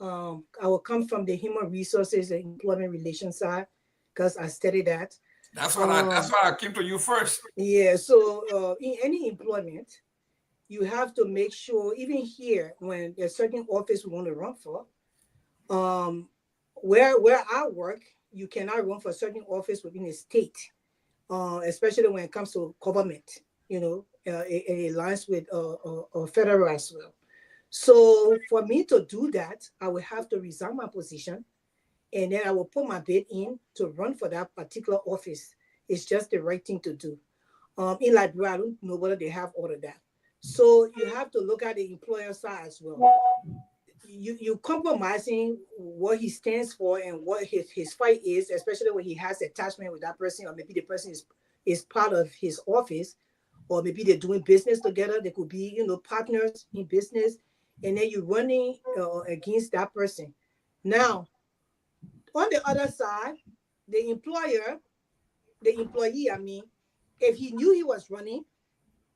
I will come from the human resources and employment relations side because I studied that. That's why I came to you first. Yeah. So in any employment, you have to make sure, even here, when there's certain office we want to run for, where I work, you cannot run for certain office within a state, especially when it comes to government. You know, it aligns with federal as well. So for me to do that, I will have to resign my position, and then I will put my bid in to run for that particular office. It's just the right thing to do. In Liberia, I don't know whether they have all of that. So you have to look at the employer side as well. You compromising what he stands for and what his fight is, especially when he has attachment with that person, or maybe the person is part of his office, or maybe they're doing business together. They could be, you know, partners in business, and then you're running against that person. Now, on the other side, the employee, I mean, if he knew he was running,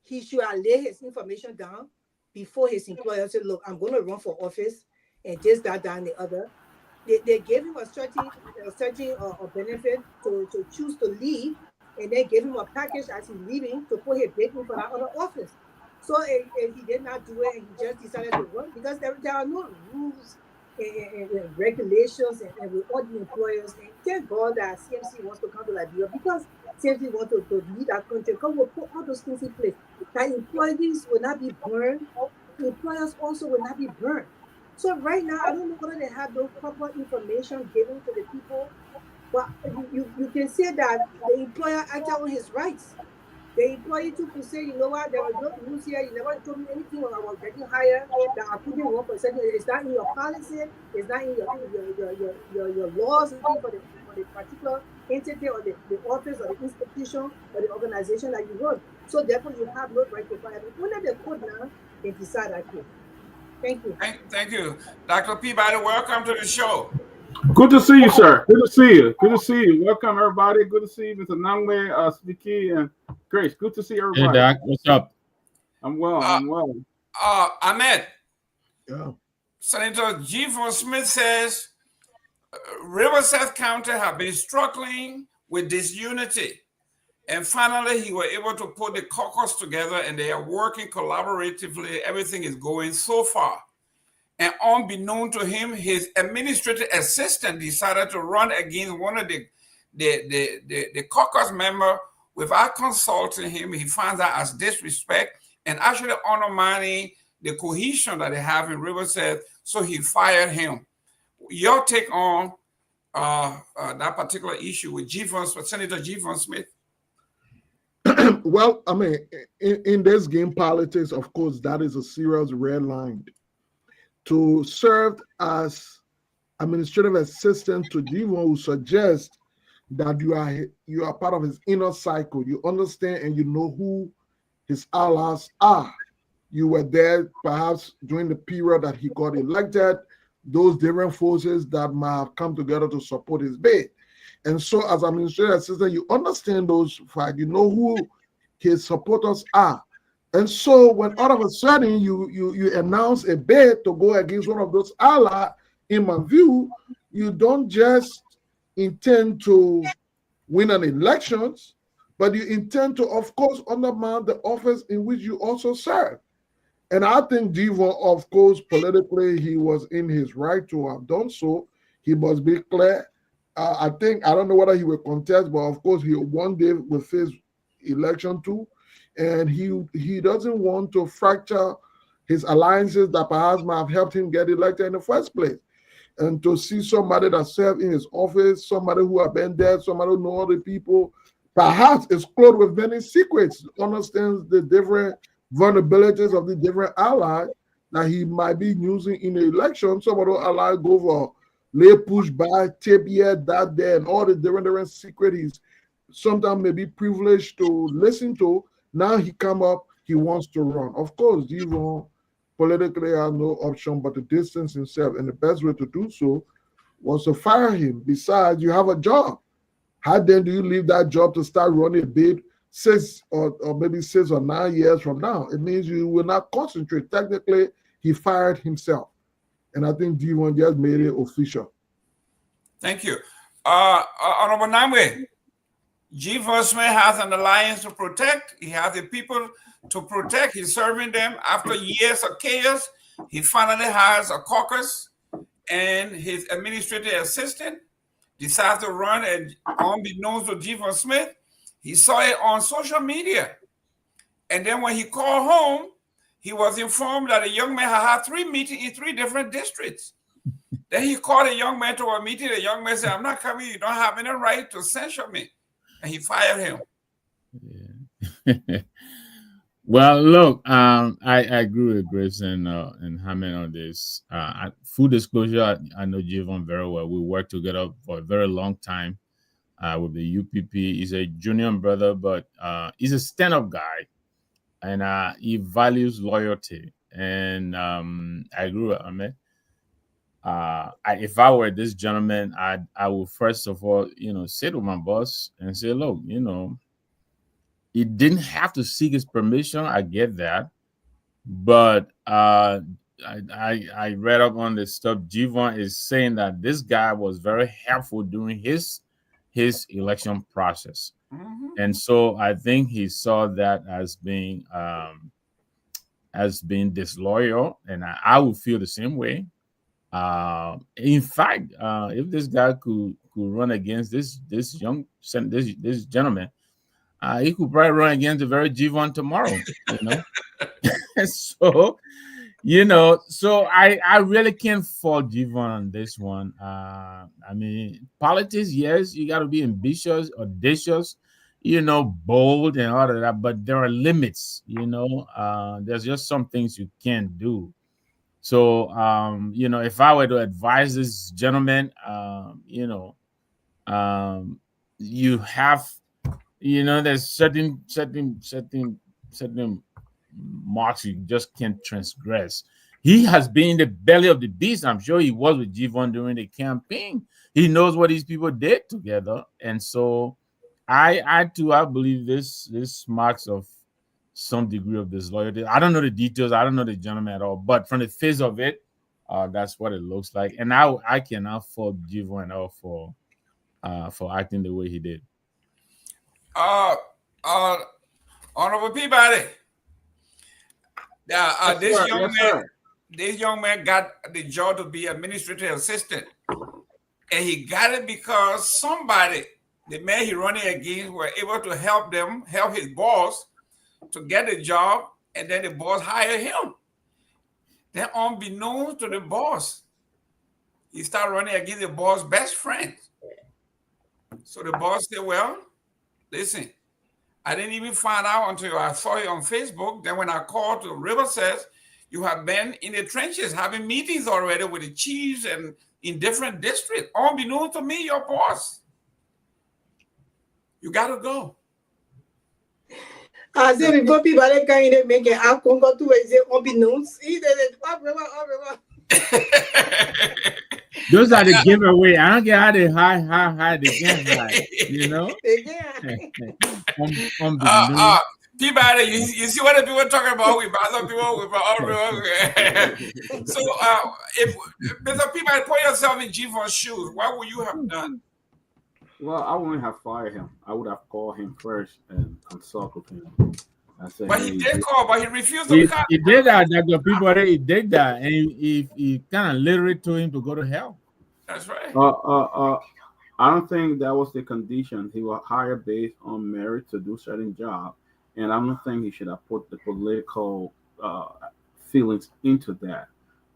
he should have laid his information down before his employer said, look, I'm going to run for office and this, that, and the other. They gave him a certain benefit to choose to leave, and they gave him a package as he's leaving to put his bid in for that other office. So if he did not do it and he just decided to run, because there are no rules and regulations and with all the employers, and thank God that CMC wants to come to Liberia, because CMC wants to lead our country, because we'll put all those things in place. That employees will not be burned, employers also will not be burned. So right now, I don't know whether they have no proper information given to the people, but you can say that the employer acted on his rights. The employee took to say, you know what, there was no rules here, you never told me anything when I was getting hired, that I couldn't work for a second. It's not in your policy, it's not in your laws for the particular entity or the office or the institution or the organization that you run. So therefore you have no right to fire. Only the court now can decide that case. Thank you. Thank you. Dr. Peabody, welcome to the show. Good to see you, sir. Good to see you. Good to see you. Welcome, everybody. Good to see you, Mr. Nangwe, Sticky, and Grace. Good to see everybody. Hey, Doc. What's up? I'm well. I'm well. Ahmed. Yeah. Senator G. Von Smith says Riverside County have been struggling with disunity. And finally, he was able to put the caucus together, and they are working collaboratively. Everything is going so far. And unbeknown to him, his administrative assistant decided to run against one of the caucus member without consulting him. He finds that as disrespect and actually undermining the cohesion that they have in Riverside. So he fired him. Your take on that particular issue with Senator G. Von Smith? Well, I mean, in this game politics, of course, that is a serious red line. To serve as administrative assistant to G1 who suggests that you are part of his inner cycle. You understand and you know who his allies are. You were there perhaps during the period that he got elected, those different forces that might have come together to support his bid. And so as administrative assistant, you understand those facts. You know who his supporters are. And so when all of a sudden you announce a bid to go against one of those allies, in my view, you don't just intend to win an elections, but you intend to, of course, undermine the office in which you also serve. And I think Devon, of course, politically, he was in his right to have done so. He must be clear. I don't know whether he will contest, but of course, he one day will face election too. And he doesn't want to fracture his alliances that perhaps might have helped him get elected in the first place. And to see somebody that served in his office, somebody who have been there, somebody who knows other people, perhaps is clothed with many secrets, understands the different vulnerabilities of the different allies that he might be using in the election. Some of those allies go for lay push by, tape here, that there, and all the different secrets he's sometimes may be privileged to listen to. Now he come up, he wants to run. Of course, Devon politically has no option but to distance himself, and the best way to do so was to fire him. Besides, you have a job. How then do you leave that job to start running a bid 6 or maybe 6 or 9 years from now? It means you will not concentrate. Technically, he fired himself. and I think G1 just made it official. Thank you. Honorable Nyenwolo, G1 Smith has an alliance to protect. He has the people to protect. He's serving them. After years of chaos, he finally has a caucus, and his administrative assistant decided to run, and unbeknownst to G1 Smith, he saw it on social media. And then when he called home, he was informed that a young man had 3 meetings in 3 different districts. Then he called a young man to a meeting. The young man said, "I'm not coming. You don't have any right to censure me." And he fired him. Yeah. Well, look, I agree with Grace and Hammond on this. Full disclosure, I know Javon very well. We worked together for a very long time with the UPP. He's a junior brother, but he's a stand-up guy, and he values loyalty. And I agree with Ahmed. If I were this gentleman, I would first of all, sit with my boss and say, look, he didn't have to seek his permission. I get that, but I read up on this stuff. G1 is saying that this guy was very helpful during his election process, and so I think he saw that as being disloyal, and I would feel the same way. In fact, if this guy could run against this gentleman, he could probably run against the very G1 tomorrow, So, I really can't fault G1 on this one. I mean, politics, yes, you got to be ambitious, audacious, bold and all of that, but there are limits, there's just some things you can't do. So, if I were to advise this gentleman, you have, there's certain marks you just can't transgress. He has been in the belly of the beast. I'm sure he was with G1 during the campaign. He knows what these people did together. And so I believe this marks of some degree of disloyalty. I don't know the details. I don't know the gentleman at all. But from the face of it, that's what it looks like. And I cannot fault G1 at all for acting the way he did. Honorable Peabody. This young man got the job to be administrative assistant, and he got it because somebody, the man he running against, were able to help his boss to get the job, and then the boss hired him. Then, unbeknownst to the boss, he started running against the boss' best friend. So the boss said, "Well, listen, I didn't even find out until I saw you on Facebook. Then when I called to River says, you have been in the trenches having meetings already with the chiefs and in different districts. Unbeknownst to me, your boss. You got to go." So before people are kind of make it out, go to unbeknownst. Those are the giveaway. I don't get how they hide the game, Peabody, you see what the people are talking about with other people with So if Mr. Peabody, put yourself in G4's shoes, what would you have done? Well, I wouldn't have fired him. I would have called him first and consult with him. But he did call, but he refused to come. He did that. Dr. Peabody, he did that, and he kind of literally told him to go to hell. That's right. I don't think that was the condition. He was hired based on merit to do certain job, and I don't think he should have put the political feelings into that.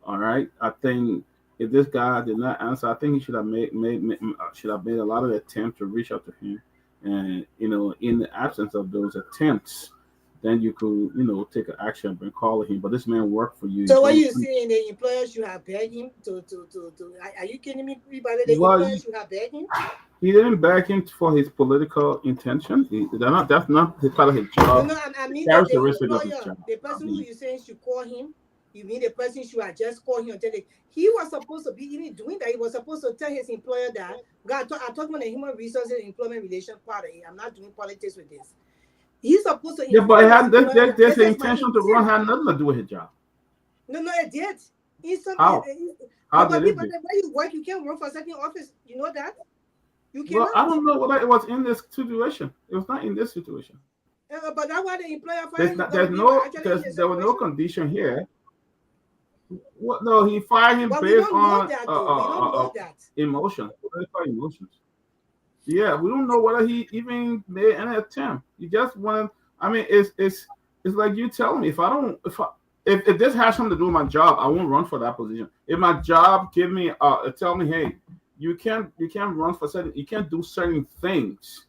All right, I think if this guy did not answer, I think he should have made a lot of attempts to reach out to him, and in the absence of those attempts, then you could take an action and call him. But this man worked for you. So what you saying, the employers should have begged him to are you kidding me? The employers should have begged him? He didn't beg him for his political intention. That's not part of his job. No, I mean the person who you saying should call him. You mean the person should have just called him and tell him he was supposed to be even doing that. He was supposed to tell his employer that I talk about the human resources and employment relation part of it. I'm not doing politics with this. He's supposed to. Yeah, but there's the intention to run had nothing to do with his job. No, it did. How did it But be? where you work, you can't run for a certain office. You know that? You Well, cannot. I don't know what it was in this situation. It was not in this situation. But that's why the employer There was no condition here. What? No, he fired him based on emotion, political emotions. Yeah, we don't know whether he even made any attempt. He just wanted. I mean, it's like you telling me if this has something to do with my job, I won't run for that position. If my job tell me, hey, you can't run for you can't do certain things,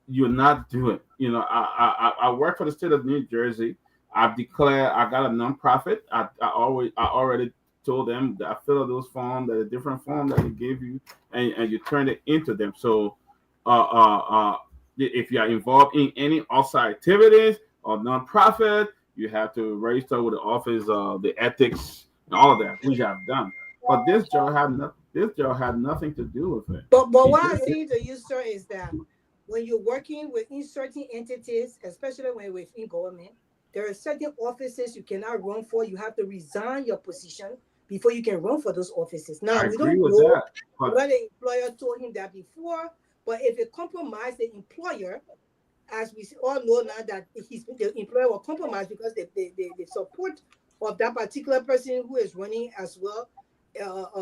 you're not doing. You know, I work for the state of New Jersey. I've declared I got a nonprofit. I already told them that I fill out those forms, that a different form that they gave you, and you turn it into them. So, if you are involved in any outside activities or nonprofit, you have to register with the office, the ethics, and all of that, which I've done. But this job had nothing to do with it. But what I'm saying to you, sir, is that when you're working within certain entities, especially when you're within government, there are certain offices you cannot run for. You have to resign your position before you can run for those offices. Now, we don't know whether the employer told him that before, but if it compromised the employer, as we all know now that the employer will compromise because the support of that particular person who is running as well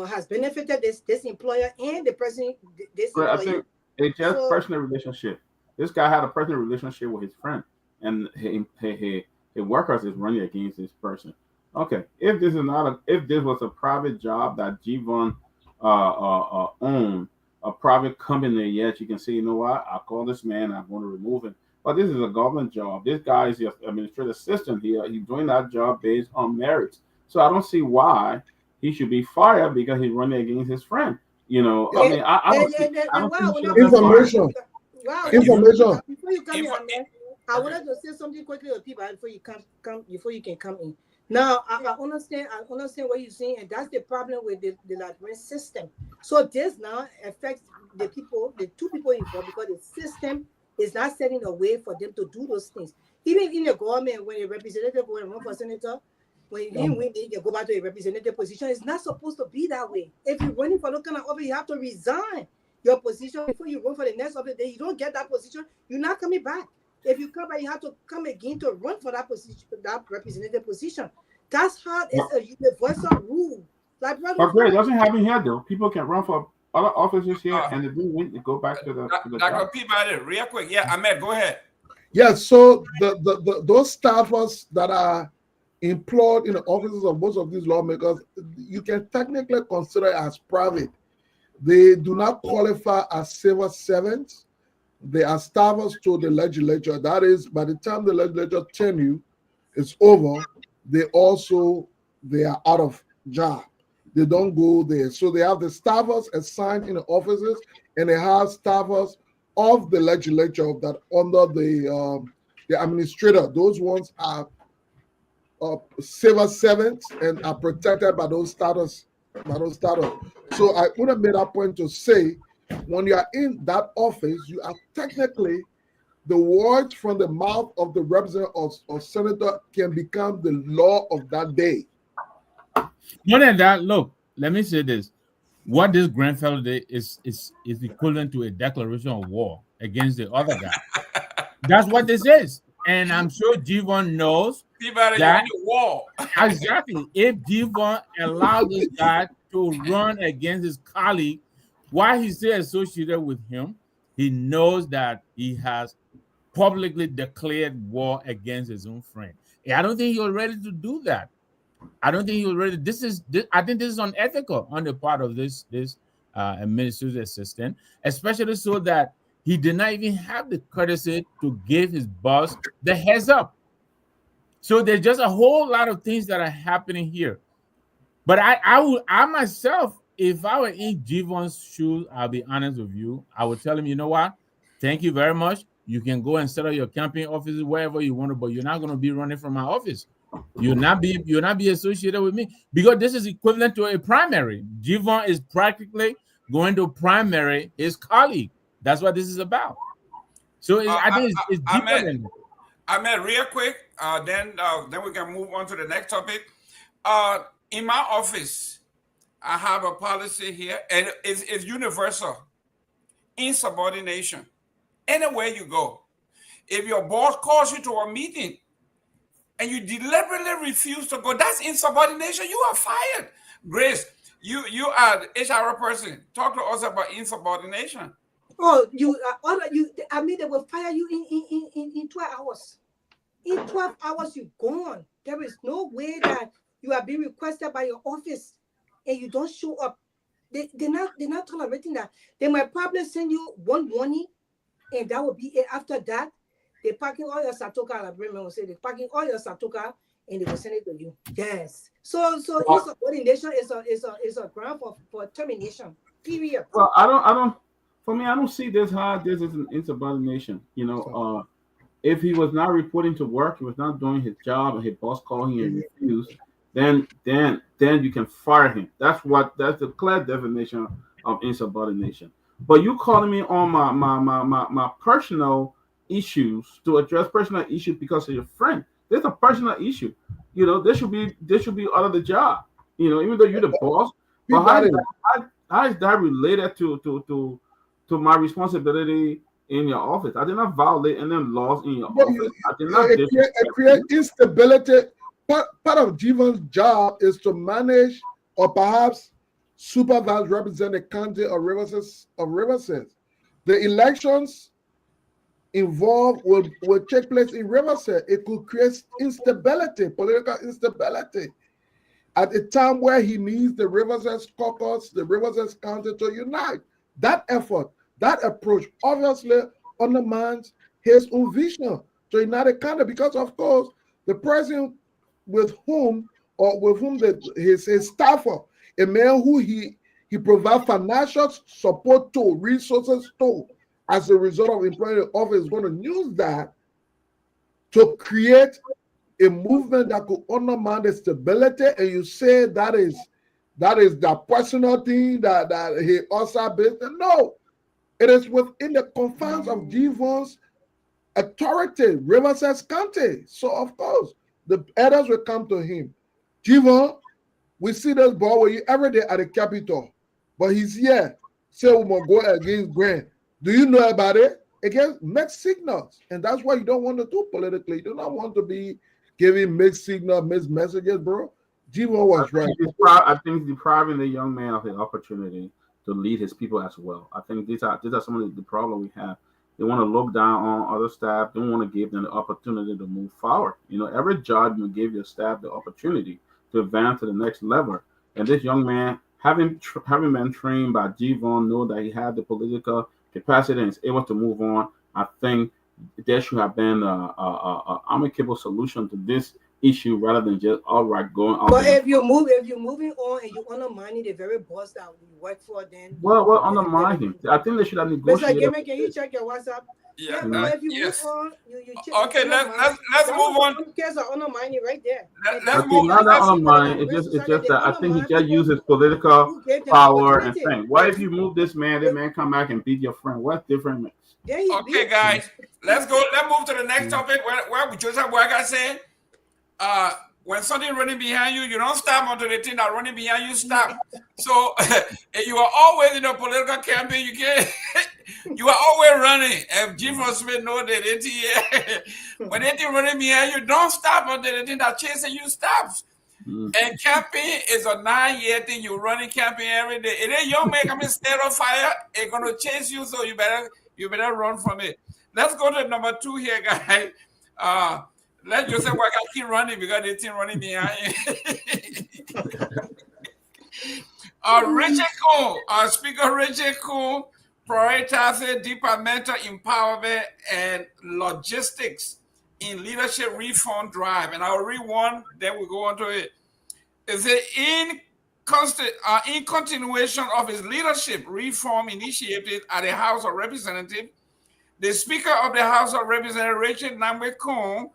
has benefited this employer and the person, this employer. I think it's just personal relationship. This guy had a personal relationship with his friend, and his workers is running against this person. Okay, if this was a private job that Jevon owned, a private company, yes, you can say, you know what, I call this man, I'm going to remove him. But this is a government job. This guy is your administrative assistant here. He's doing that job based on merits. So I don't see why he should be fired because he's running against his friend. You know, I mean, I don't see information. Information. Before you come in, I wanted to say something quickly with people before you can come in. Now, I understand what you're saying, and that's the problem with the Liberian system. So this now affects the two people involved, because the system is not setting a way for them to do those things. Even in the government, when a representative go and run for senator, when they go back to a representative position, it's not supposed to be that way. If you're running for that kind of office, you have to resign your position before you run for the next office. Then you don't get that position, you're not coming back. If you come back, you have to come again to run for that position, that representative position. That's how it's a universal rule. Like, okay, it doesn't happen here though. People can run for other offices here, and they do win. They go back to the Dr. Peabody, real quick. Yeah, Ahmed, go ahead. Yeah, so those staffers that are employed in the offices of most of these lawmakers, you can technically consider it as private. They do not qualify as civil servants. They are staffers to the legislature. That is, by the time the legislature tenure is over, they are out of job. They don't go there. So they have the staffers assigned in the offices, and they have staffers of the legislature that under the administrator. Those ones are civil servants and are protected by those status. So I would have made a point to say, when you are in that office, you are technically, the words from the mouth of the representative or senator can become the law of that day. More than that, look, let me say this. What this Grenfell did is equivalent to a declaration of war against the other guy. That's what this is. And I'm sure Jevon knows that war. Exactly. If Jevon allowed this guy to run against his colleague, while he's still associated with him, he knows that he has publicly declared war against his own friend. I don't think he was ready to do that. I don't think he was ready. I think this is unethical on the part of this administrative assistant, especially so that he did not even have the courtesy to give his boss the heads up. So there's just a whole lot of things that are happening here. But I myself, if I were in Jevon's shoes, I'll be honest with you, I would tell him, you know what? Thank you very much. You can go and set up your campaign offices wherever you want to, but you're not going to be running from my office. You'll not be associated with me, because this is equivalent to a primary. Jevon is practically going to primary his colleague. That's what this is about. So I think it's deeper than that. Ahmed, real quick, then we can move on to the next topic. in my office, I have a policy here, and it's universal. Insubordination. Anywhere you go. If your boss calls you to a meeting and you deliberately refuse to go, that's insubordination. You are fired. Grace, you are the HR person. Talk to us about insubordination. Oh, I mean, they will fire you in 12 hours. In 12 hours, you're gone. There is no way that you are being requested by your office and you don't show up. They're not tolerating that. They might probably send you one warning, and that will be it. After that, they're packing all your satoka, like Bremen will say, they're packing all your satoka and they will send it to you. Yes. So insubordination is a ground for termination. Period. Well, I don't. For me, I don't see this as an insubordination. You know, if he was not reporting to work, he was not doing his job, and his boss called him and refused, then you can fire him. That's the clear definition of insubordination. But you calling me on my personal issues to address personal issues because of your friend. There's a personal issue. You know, this should be out of the job. You know, even though you're the boss, but how is that related to my responsibility in your office? I did not violate any laws in your office. I did not create instability. Part of Jivan's job is to manage or perhaps supervise, represent the county of Riverside. The elections involved will take place in Riverside. It could create instability, political instability, at a time where he needs the Riverside caucus, the Riverside county to unite. That effort, that approach obviously undermines his own vision to unite the county, because of course the person with whom his staffer, a man who he provides financial support to, resources to, as a result of employing the office, is going to use that to create a movement that could undermine the stability. And you say that is the personal thing that he also business. No, it is within the confines of Jivan's authority, Riverside County. So of course the others will come to him. Jivan, we see this boy with you every day at the Capitol, but he's here. Say we must go against Grant. Do you know about it? Against mixed signals, and that's what you don't want to do politically. You do not want to be giving mixed signals, mixed messages, bro. Jivan was right. I think depriving the young man of the opportunity to lead his people as well. I think these are some of the problem we have. They want to look down on other staff. They don't want to give them the opportunity to move forward. You know, every job will give your staff the opportunity to advance to the next level. And this young man, having been trained by Jivan, know that he had the political capacity and is able to move on. I think there should have been a amicable solution to this issue rather than just outright going on. But if you're moving on and you undermining the very boss that we work for, then undermining. I think they should have negotiated. Mr. Gamer, can you check your WhatsApp? Yeah. If you move on, you check. Okay, let's move on. In case of undermining right there. Let's move on. Not undermining. It's just that I think he just uses political power and thing. What if you move this man come back and beat your friend? What's different? Okay, guys, let's go. Let's move to the next topic. Where Joseph Boyka said, when something running behind you, you don't stop until the thing that running behind you stop. So you are always in a political campaign. You are always running. And Jivan Smith know that when anything running behind you, don't stop until the thing that chasing you stops. And camping is a 9-year thing. You're running camping every day. If a young man coming stand on fire, it's gonna chase you. So you better run from it. Let's go to number 2 here, guys. Let Joseph Boyka keep running because they team running behind Richard Kuhn, Speaker Richard Kuhn, prioritizing departmental empowerment and logistics in leadership reform drive. And I'll read one, then we'll go on to it. Is it in continuation of his leadership reform initiative at the House of Representatives, the Speaker of the House of Representatives, Richard Nyenwolo Kuhn,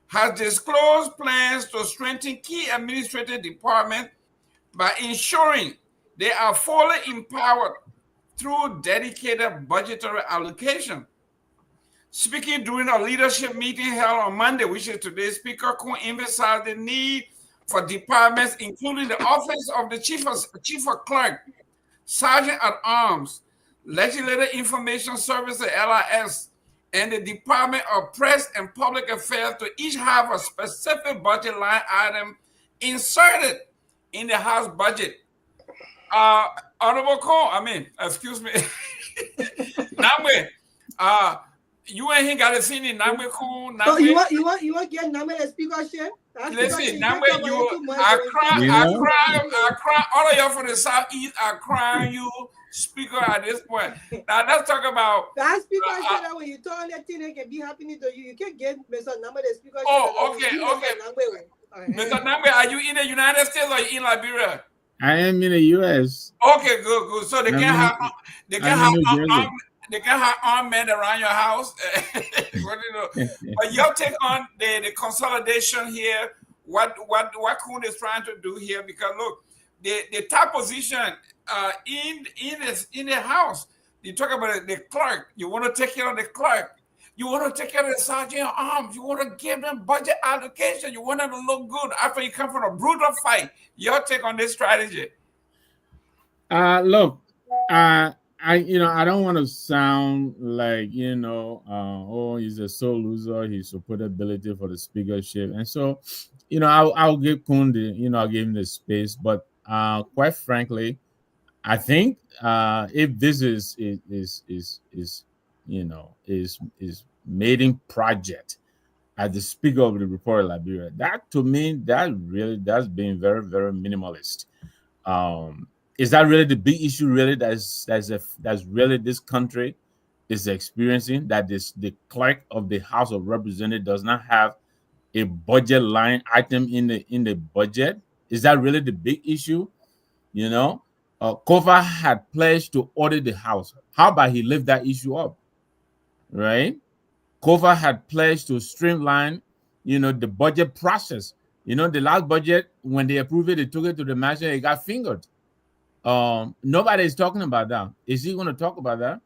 has disclosed plans to strengthen key administrative departments by ensuring they are fully empowered through dedicated budgetary allocation. Speaking during a leadership meeting held on Monday, which is today, Speaker Kuhn emphasized the need for departments, including the Office of the Chief of Clerk, Sergeant at Arms, Legislative Information Service, LIS, and the Department of Press and Public Affairs to each have a specific budget line item inserted in the House budget. Honorable excuse me, Namwe, you ain't got to see any Namwe Kun. So you want get Namwe the speakership? Listen, Namwe, I cry. All of y'all from the Southeast are crying you speaker at this point. Now let's talk about that speaker said that when you turn that thing, it can be happening to you. You can get Mr. Namwe the speaker. Oh, okay. Mr. Namwe, are you in the United States or in Liberia? I am in the U.S. Okay, good. So they can have armed men around your house. But your take on the consolidation here, what Kuhn is trying to do here, because look, the top position in the house, you talk about the clerk, you want to take care of the clerk, you want to take care of the sergeant at arms, you want to give them budget allocation, you want them to look good after you come from a brutal fight. Your take on this strategy? Look, I don't want to sound like, he's a sole loser, he's supportability for the speakership. And so, I'll give Kundi, I'll give him the space. But quite frankly, I think if this is maiden project as the speaker of the Republic of Liberia, that to me, that's being very, very minimalist. Is that really the big issue? Really, that's really this country is experiencing, that the clerk of the House of Representatives does not have a budget line item in the budget? Is that really the big issue? Kofa had pledged to audit the House. How about he lift that issue up, right? Kofa had pledged to streamline, the budget process. The last budget, when they approved it, they took it to the national, it got fingered. Nobody is talking about that. Is he going to talk about that?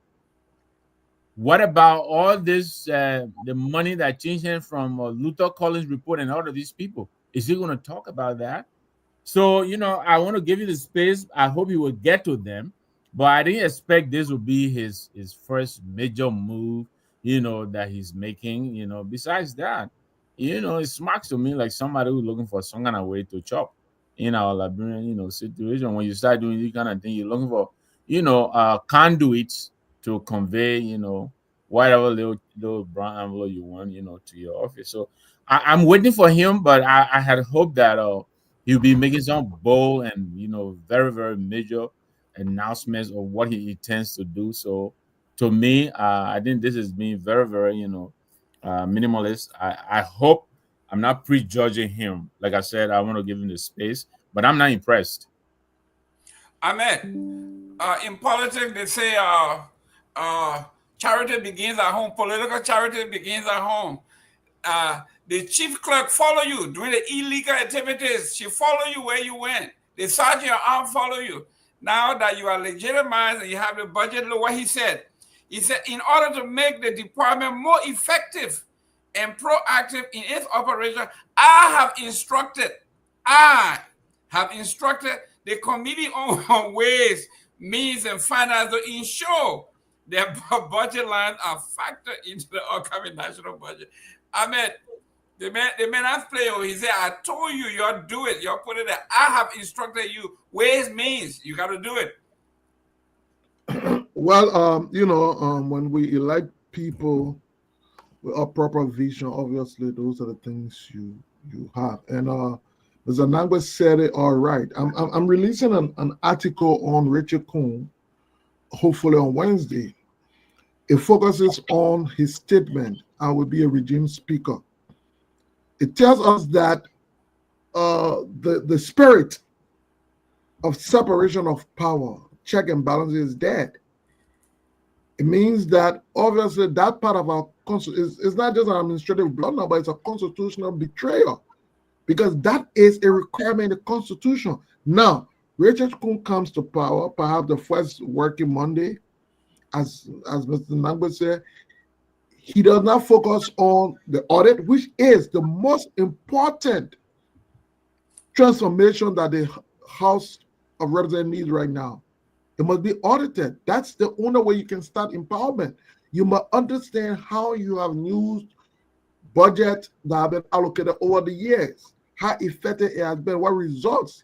What about all this, the money that changed him from Luther Collins report and all of these people? Is he going to talk about that? So, I want to give you the space. I hope he will get to them, but I didn't expect this would be his first major move, that he's making. Besides that, it smacks to me like somebody who's looking for some kind of way to chop in our Liberian, situation. When you start doing this kind of thing, you're looking for, conduits to convey, whatever little brown envelope you want, to your office. So I'm waiting for him, but I had hoped that he'll be making some bold and, very, very major announcements of what he intends to do. So to me, I think this is being very, very, minimalist. I hope I'm not prejudging him. Like I said, I want to give him the space, but I'm not impressed. In politics, they say charity begins at home. Political charity begins at home. The chief clerk follow you during the illegal activities. She follow you where you went. The sergeant at arms follow you. Now that you are legitimized and you have the budget, look what he said. He said, in order to make the department more effective and proactive in its operation, I have instructed the Committee on Ways, Means, and Finance to ensure that budget lines are factored into the upcoming national budget. The man has played. He said, I told you, y'all do it. Y'all put it there. I have instructed you. Ways, Means, you got to do it. Well, when we elect people with a proper vision, obviously those are the things you have. And as Anangwe said it all right. I'm releasing an article on Richard Kuhn, hopefully on Wednesday. It focuses on his statement, I will be a regime speaker. It tells us that the spirit of separation of power, check and balance is dead. It means that obviously that part of our constitution is not just an administrative blunder, but it's a constitutional betrayal, because that is a requirement in the Constitution. Now, Richard Kuhn comes to power, perhaps the first working Monday, as Mr. Nangwe said. He does not focus on the audit, which is the most important transformation that the House of Representatives needs right now. It must be audited. That's the only way you can start empowerment. You must understand how you have used budget that have been allocated over the years, how effective it has been, what results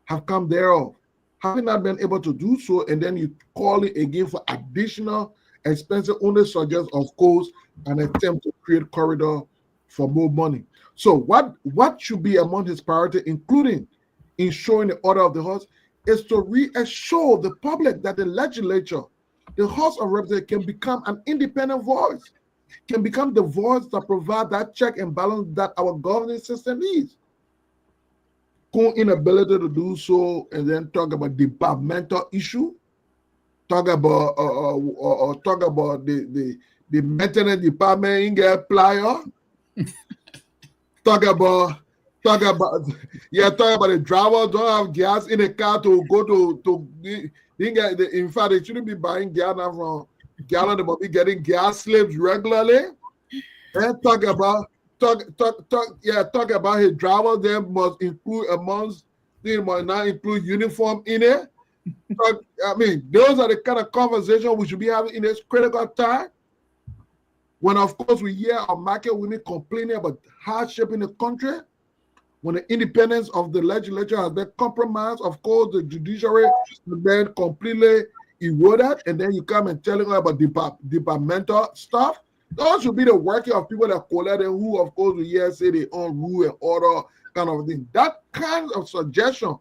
have come thereof. Having not been able to do so, and then you call it again for additional expenses, only suggests, of course, an attempt to create corridor for more money. So what should be among his priority, including ensuring the order of the House, is to reassure the public that the legislature, the House of Representatives, can become an independent voice, can become the voice that provides that check and balance that our governing system needs. Inability to do so, and then talk about departmental issue, talk about the maintenance department in get plier, talk about the drivers don't have gas in the car to go to in fact they shouldn't be buying gas now from gallon, they must be getting gas slips regularly. And talk about his drivers. They must include amongst, they must not include uniform in it. I mean, those are the kind of conversation we should be having in this critical time. When, of course, we hear our market women complaining about hardship in the country, when the independence of the legislature has been compromised, of course, the judiciary has been completely eroded, and then you come and telling us about departmental stuff. Those should be the working of people that collect and who, of course, we hear say they own rule and order kind of thing. That kind of suggestion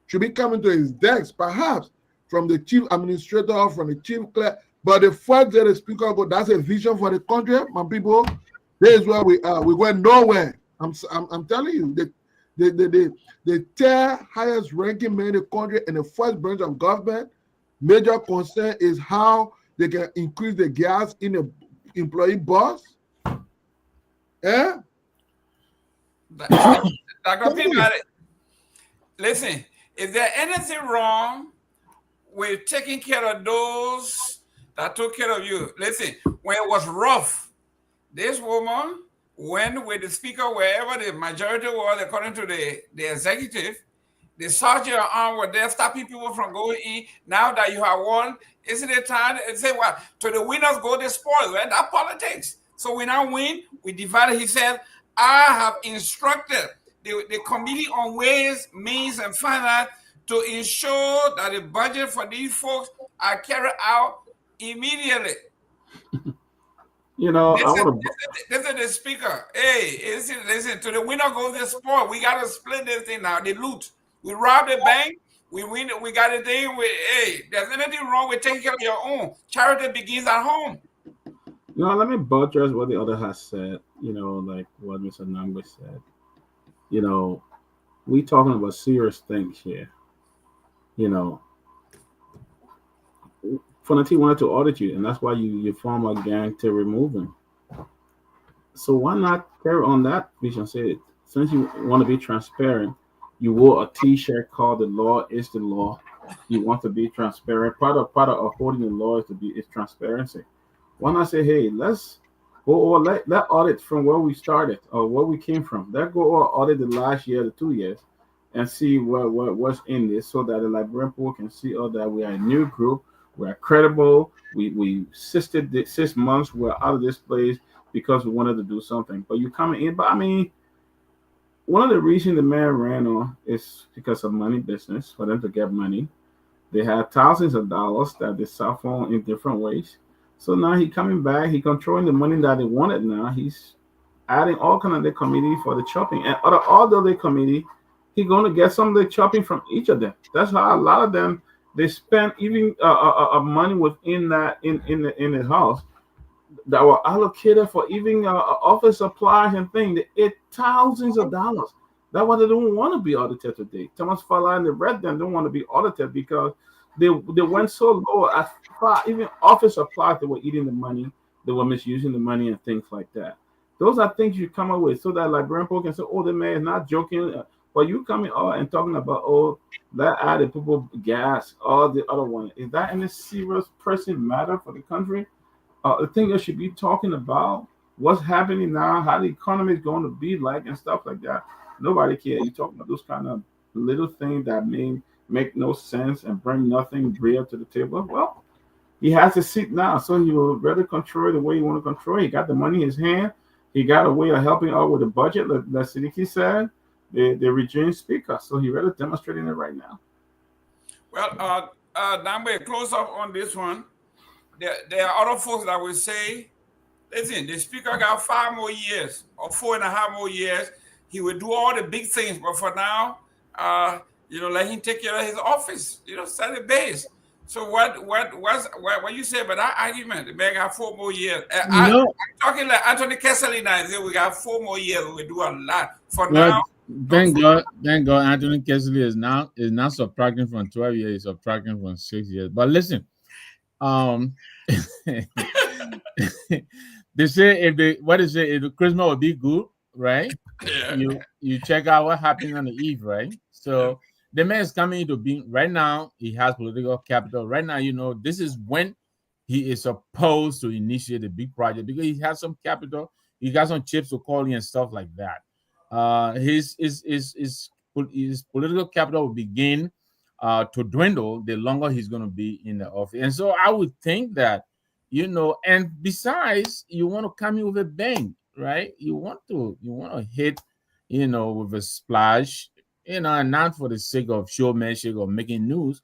should be coming to his desk, perhaps from the chief administrator, from the chief clerk. But the fact that the speaker go, that's a vision for the country, my people. This is where we are. We went nowhere. I'm telling you, the 10 highest ranking men in the country and the first branch of government, major concern is how they can increase the gas in the employee boss. Yeah. Dr. Peabody, listen, is there anything wrong with taking care of those that took care of you? Listen, when it was rough, this woman went with the speaker wherever the majority was, according to the executive. The sergeant arm were there stopping people from going in. Now that you have won, isn't it time to say, well, to the winners go the spoils, right? That's politics. So we now win, we divided. He said, I have instructed the Committee on Ways, Means, and Finance to ensure that the budget for these folks are carried out immediately. You know, this is the speaker. Hey, listen, to the winner goes the spoil. We got to split this thing now, the loot. We robbed the bank. We win. We got a thing with. Hey, there's anything wrong with taking care of your own. Charity begins at home. You know, let me buttress what the other has said. You know, like what Mr. Nangwe said. You know, we talking about serious things here. You know, Fonati wanted to audit you, and that's why you form a gang to remove him. So why not carry on that vision? Say, since you want to be transparent, you wore a T-shirt called "The Law Is the Law." You want to be transparent. Part of upholding the law is transparency. Why not say, hey, let's go over let audit from where we started or where we came from. Let's go over audit the last year, the 2 years, and see what's in this, so that the Liberian people can see that we are a new group, we are credible. We assisted 6 months. We're out of this place because we wanted to do something. But you coming in, but I mean, one of the reasons the man ran on is because of money business, for them to get money. They had thousands of dollars that they siphoned in different ways. So now he coming back, he controlling the money that they wanted now. He's adding all kind of the committee for the chopping. And out of all the other committee, he's going to get some of the chopping from each of them. That's how a lot of them, they spend even money within that in the house that were allocated for even office supplies and things. They ate thousands of dollars. That's why they don't want to be audited today. Thomas Fala and the Red them don't want to be audited because they went so low as far, even office supplies, they were eating the money, they were misusing the money and things like that. Those are things you come up with so that Liberian people can say, oh, the man is not joking. But you coming out and talking about, oh, that added people gas, all the other one. Is that any serious pressing matter for the country? I think they should be talking about what's happening now, how the economy is going to be like and stuff like that. Nobody cares. You talking about those kind of little things that make no sense and bring nothing real to the table. Well, he has a seat now, so he will rather control the way he want to control. He got the money in his hand. He got a way of helping out with the budget. Like Siddiqui said, the regime speaker. So he rather demonstrating it right now. Well, now we close up on this one. There are other folks that will say, listen, the speaker got 5 more years or 4.5 more years. He will do all the big things, but for now, let him take care of his office. Set the base. So what you say about that argument? The man got 4 more years. I'm talking like Anthony Kessler now. We got 4 more years. We do a lot for now. Thank God, Anthony Kessler is now subtracting from 12 years, he's subtracting from 6 years. But listen, they say if the Christmas will be good, right? Yeah. You check out what happened on the eve, right? So the man is coming into being right now. He has political capital right now. This is when he is supposed to initiate a big project because he has some capital. He got some chips to call in and stuff like that. His political capital will begin to dwindle the longer he's going to be in the office. And so I would think that, and besides, you want to come in with a bang, right? You want to hit, with a splash, and not for the sake of showmanship or making news,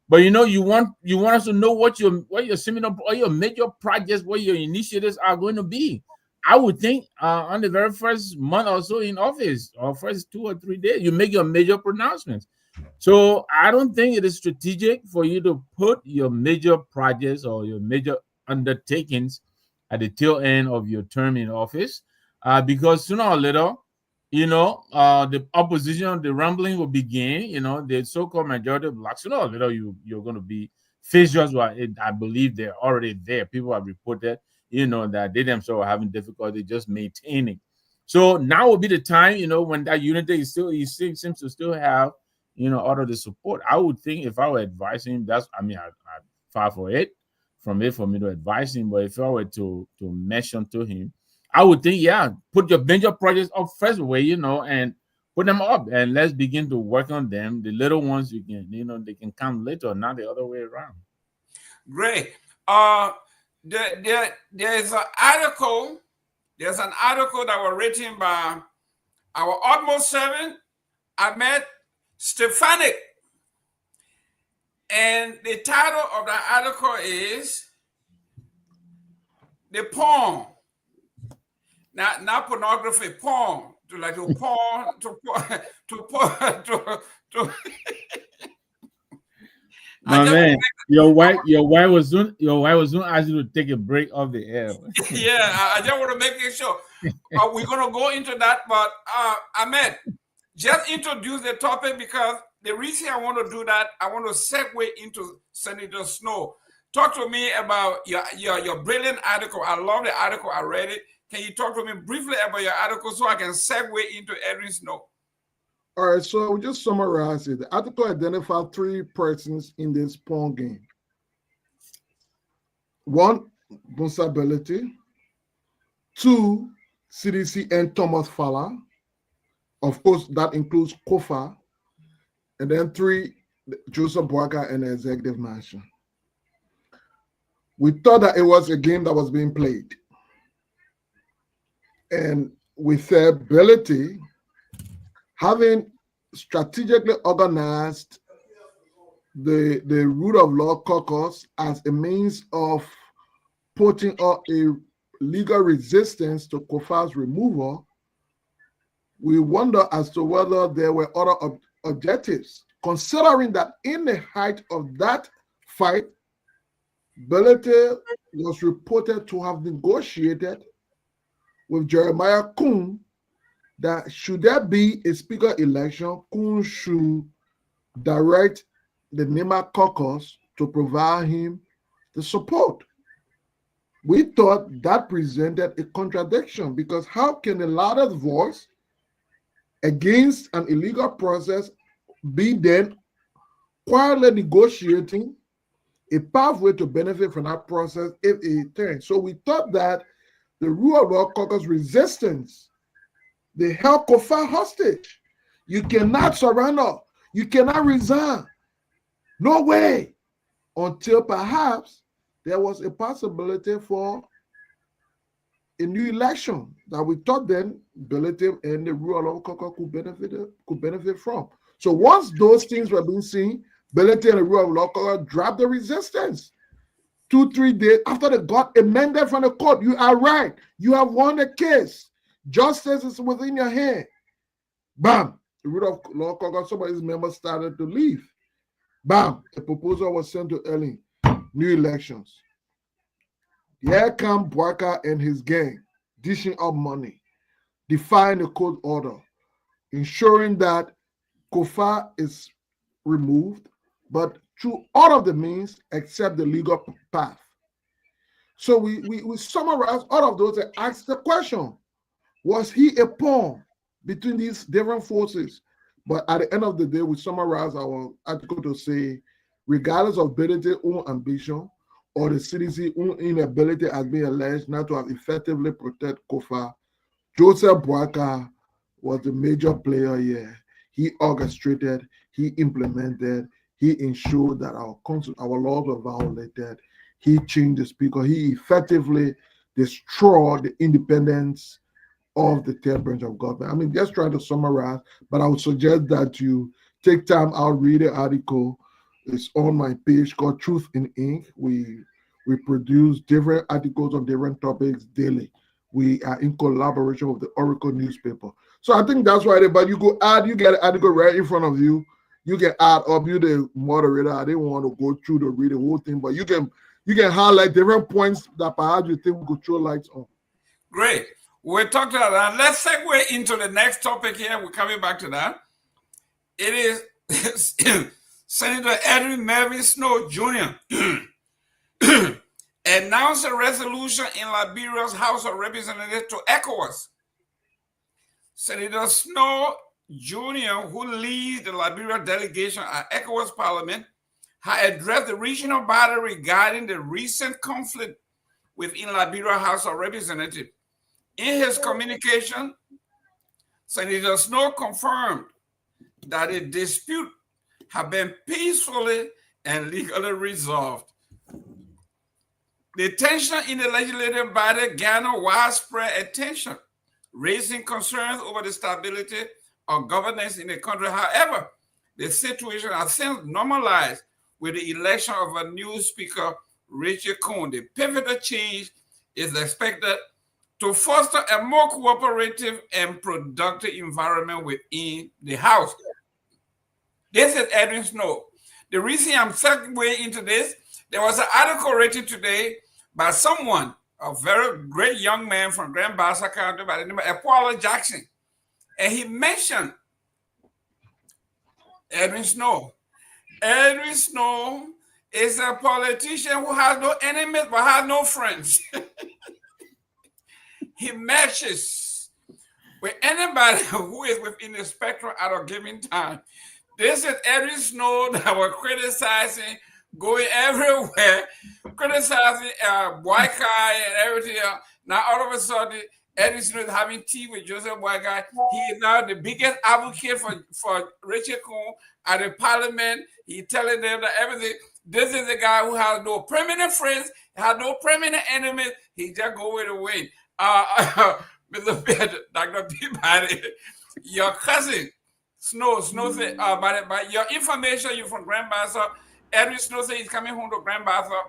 but you want us to know what your seminar or your major projects, what your initiatives are going to be. I would think on the very first month or so in office, or first 2 or 3 days, you make your major pronouncements. So I don't think it is strategic for you to put your major projects or your major undertakings at the tail end of your term in office, because sooner or later, the opposition, the rumbling will begin. The so-called majority of blacks, sooner or later, you're going to be faced. I believe they're already there. People have reported, that they themselves are having difficulty just maintaining. So now will be the time, when that unity seems to still have, all of the support. I would think if I were advising him, I far for it for me to advise him. But if I were to mention to him, I would think, put your major projects up first away, and put them up, and let's begin to work on them. The little ones they can come later, not the other way around. Great. There's an article that was written by our utmost servant, Ahmed Stefanik. And the title of the article is The Porn. Not pornography, porn. Man, your wife was soon ask you to take a break off the air. Yeah, I just want to make it sure. We're gonna go into that, but Ahmed, just introduce the topic, because the reason I want to do that, I want to segue into Senator Snow. Talk to me about your brilliant article. I love the article. I read it. Can you talk to me briefly about your article so I can segue into Edwin Snow? All right, so we just summarize it. The article identified 3 persons in this porn game. 1, Bonsability. 2, CDC and Thomas Fowler. Of course, that includes Kofa. And then 3, Joseph Boakai and the Executive Mansion. We thought that it was a game that was being played. And with their ability, having strategically organized the Rule of Law Caucus as a means of putting up a legal resistance to Kofa's removal, we wonder as to whether there were other objectives, considering that in the height of that fight, Belete was reported to have negotiated with Jeremiah Kuhn that should there be a speaker election, Kuhn should direct the NEMA caucus to provide him the support. We thought that presented a contradiction, because how can the loudest voice against an illegal process be then quietly negotiating a pathway to benefit from that process if it turns? So we thought that the Rule of Law Caucus resistance, they held Kofa hostage. You cannot surrender. You cannot resign. No way. Until perhaps there was a possibility for a new election that we thought then Beletim and the rural of Koko could benefit from. So once those things were being seen, Beletim and the rural of Koko dropped the resistance. 2-3 days after they got amended from the court, you are right. You have won the case. Justice is within your hand. Bam! The root of law Koko, some of his members started to leave. Bam! A proposal was sent to Ellen. New elections. Here come Bwaka and his gang dishing up money, defying the court order, ensuring that Kofa is removed, but through all of the means except the legal path. So we summarize all of those and ask the question, was he a pawn between these different forces? But at the end of the day, we summarize our article to say, regardless of Belette's own ambition or the CDC's own inability as being alleged not to have effectively protected Kofa, Joseph Bwaka was the major player here. He orchestrated, he implemented, he ensured that our laws were violated. He changed the speaker. He effectively destroyed the independence of the third branch of government. I mean, just trying to summarize, but I would suggest that you take time out, read the article. It's on my page called Truth in Ink. We produce different articles on different topics daily. We are in collaboration with the Oracle newspaper. So I think that's right. But you go add, you get an article right in front of you. You can add up, you the moderator. I didn't want to go through to read the whole thing, but you can highlight different points that perhaps you think we could throw lights on. Great. We'll talk to that. Let's segue into the next topic here. We're coming back to that. It is Senator Edwin Melvin Snow Jr. announced a resolution in Liberia's House of Representatives to ECOWAS. Senator Snow Jr., who leads the Liberia delegation at ECOWAS Parliament, has addressed the regional body regarding the recent conflict within Liberia House of Representatives. In his communication, Senator Snow confirmed that the dispute had been peacefully and legally resolved. The tension in the legislative body garnered widespread attention, raising concerns over the stability of governance in the country. However, the situation has since normalized with the election of a new speaker, Richard Cohn. The pivotal change is expected to foster a more cooperative and productive environment within the House. This is Edwin Snow. The reason I'm segueing into this, there was an article written today by someone, a very great young man from Grand Bassa County by the name of Apollo Jackson. And he mentioned Edwin Snow. Edwin Snow is a politician who has no enemies but has no friends. He matches with anybody who is within the spectrum at a given time. This is Edwin Snow that was criticizing, going everywhere, criticizing Boykai and everything else. Now, all of a sudden, Edwin Snow is having tea with Joseph Boykai. He is now the biggest advocate for Richard Cohn at the parliament. He's telling them that everything. This is a guy who has no permanent friends, has no permanent enemies. He just go with the wind. Mr. Dr. Peabody, your cousin, Snow said, by your information, you're from Grand Bassa. Edwin Snow said he's coming home to Grand Bassa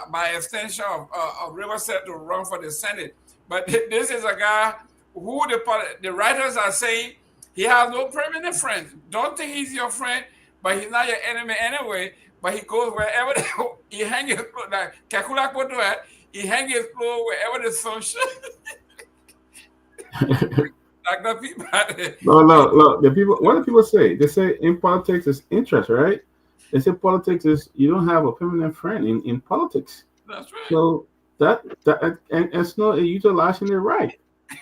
by extension of Riverside to run for the Senate. But this is a guy who the writers are saying he has no permanent friends. Don't think he's your friend, but he's not your enemy anyway. But he goes wherever he hangs his clothes. Like Kakula Kotoa, he hangs his clothes wherever the sun shines. Like the people. Look. The people. What do people say? They say in politics is interest, right? They say politics is you don't have a permanent friend in politics. That's right. So that and Snow is utilizing it right.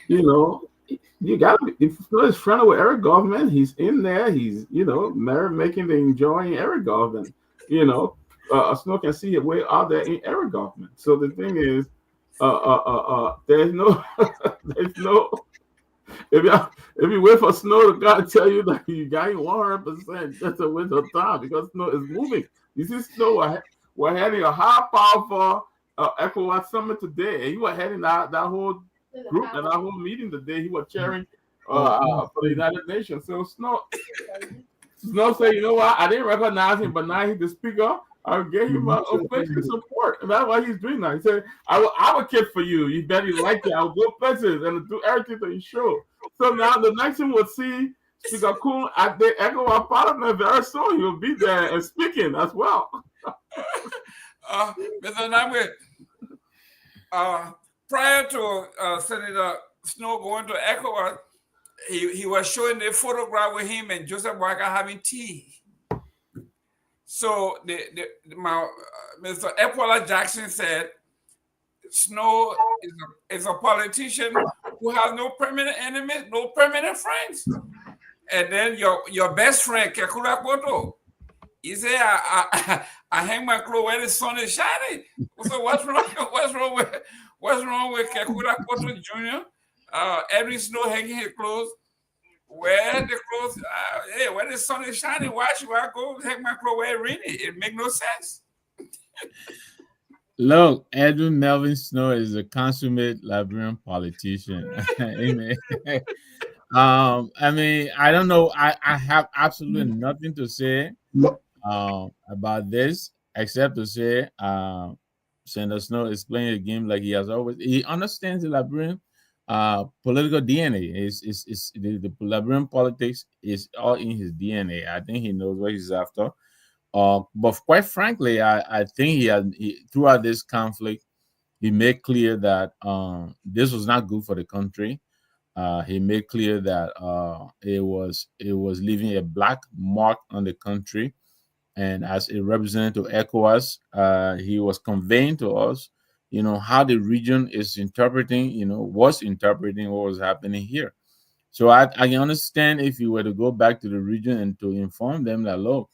You know, you got to. If Snow is friendly with every government, he's in there. He's making the enjoying every government. Snow can see a way out there in every government. So the thing is, there's no. If if you wait for Snow to God tell you that you got 100%, that's a waste of time because Snow is moving. You see, Snow we're having a high powerful ECOWAS summit today, and he was heading that whole group and that whole meeting today. He was chairing for the United Nations. So Snow said, you know what? I didn't recognize him, but now he's the speaker. I gave him official support, and that's what he's doing now. He said, I will advocate for you. You better like it. I'll go places and do everything to ensure. So now the next thing we'll see Speaker Kun at the ECOWAS Parliament very soon. He'll be there and speaking as well. Mr. Namwe, prior to Senator Snow going to ECOWAS, he was showing the photograph with him and Joseph Boakai having tea. So Mr. Epwala Jackson said, Snow is a politician who has no permanent enemies, no permanent friends. And then your best friend, Kekula Koto, he said, I hang my clothes where the sun is shining. So what's wrong with Kekula Koto Jr.? Edwin Snow hanging his clothes where the clothes, where the sun is shining. Why should I go hang my clothes where it's raining? It makes no sense. Look, Edwin Melvin Snow is a consummate Liberian politician. I mean, I don't know. I have absolutely nothing to say about this except to say Senator Snow is playing a game like he has always. He understands the Liberian political DNA. Is the Liberian politics is all in his DNA. I think he knows what he's after. But quite frankly, I think he throughout this conflict, he made clear that this was not good for the country. He made clear that it was leaving a black mark on the country. And as a representative of ECOWAS, he was conveying to us, how the region is interpreting, was interpreting what was happening here. So I can understand if you were to go back to the region and to inform them that, look,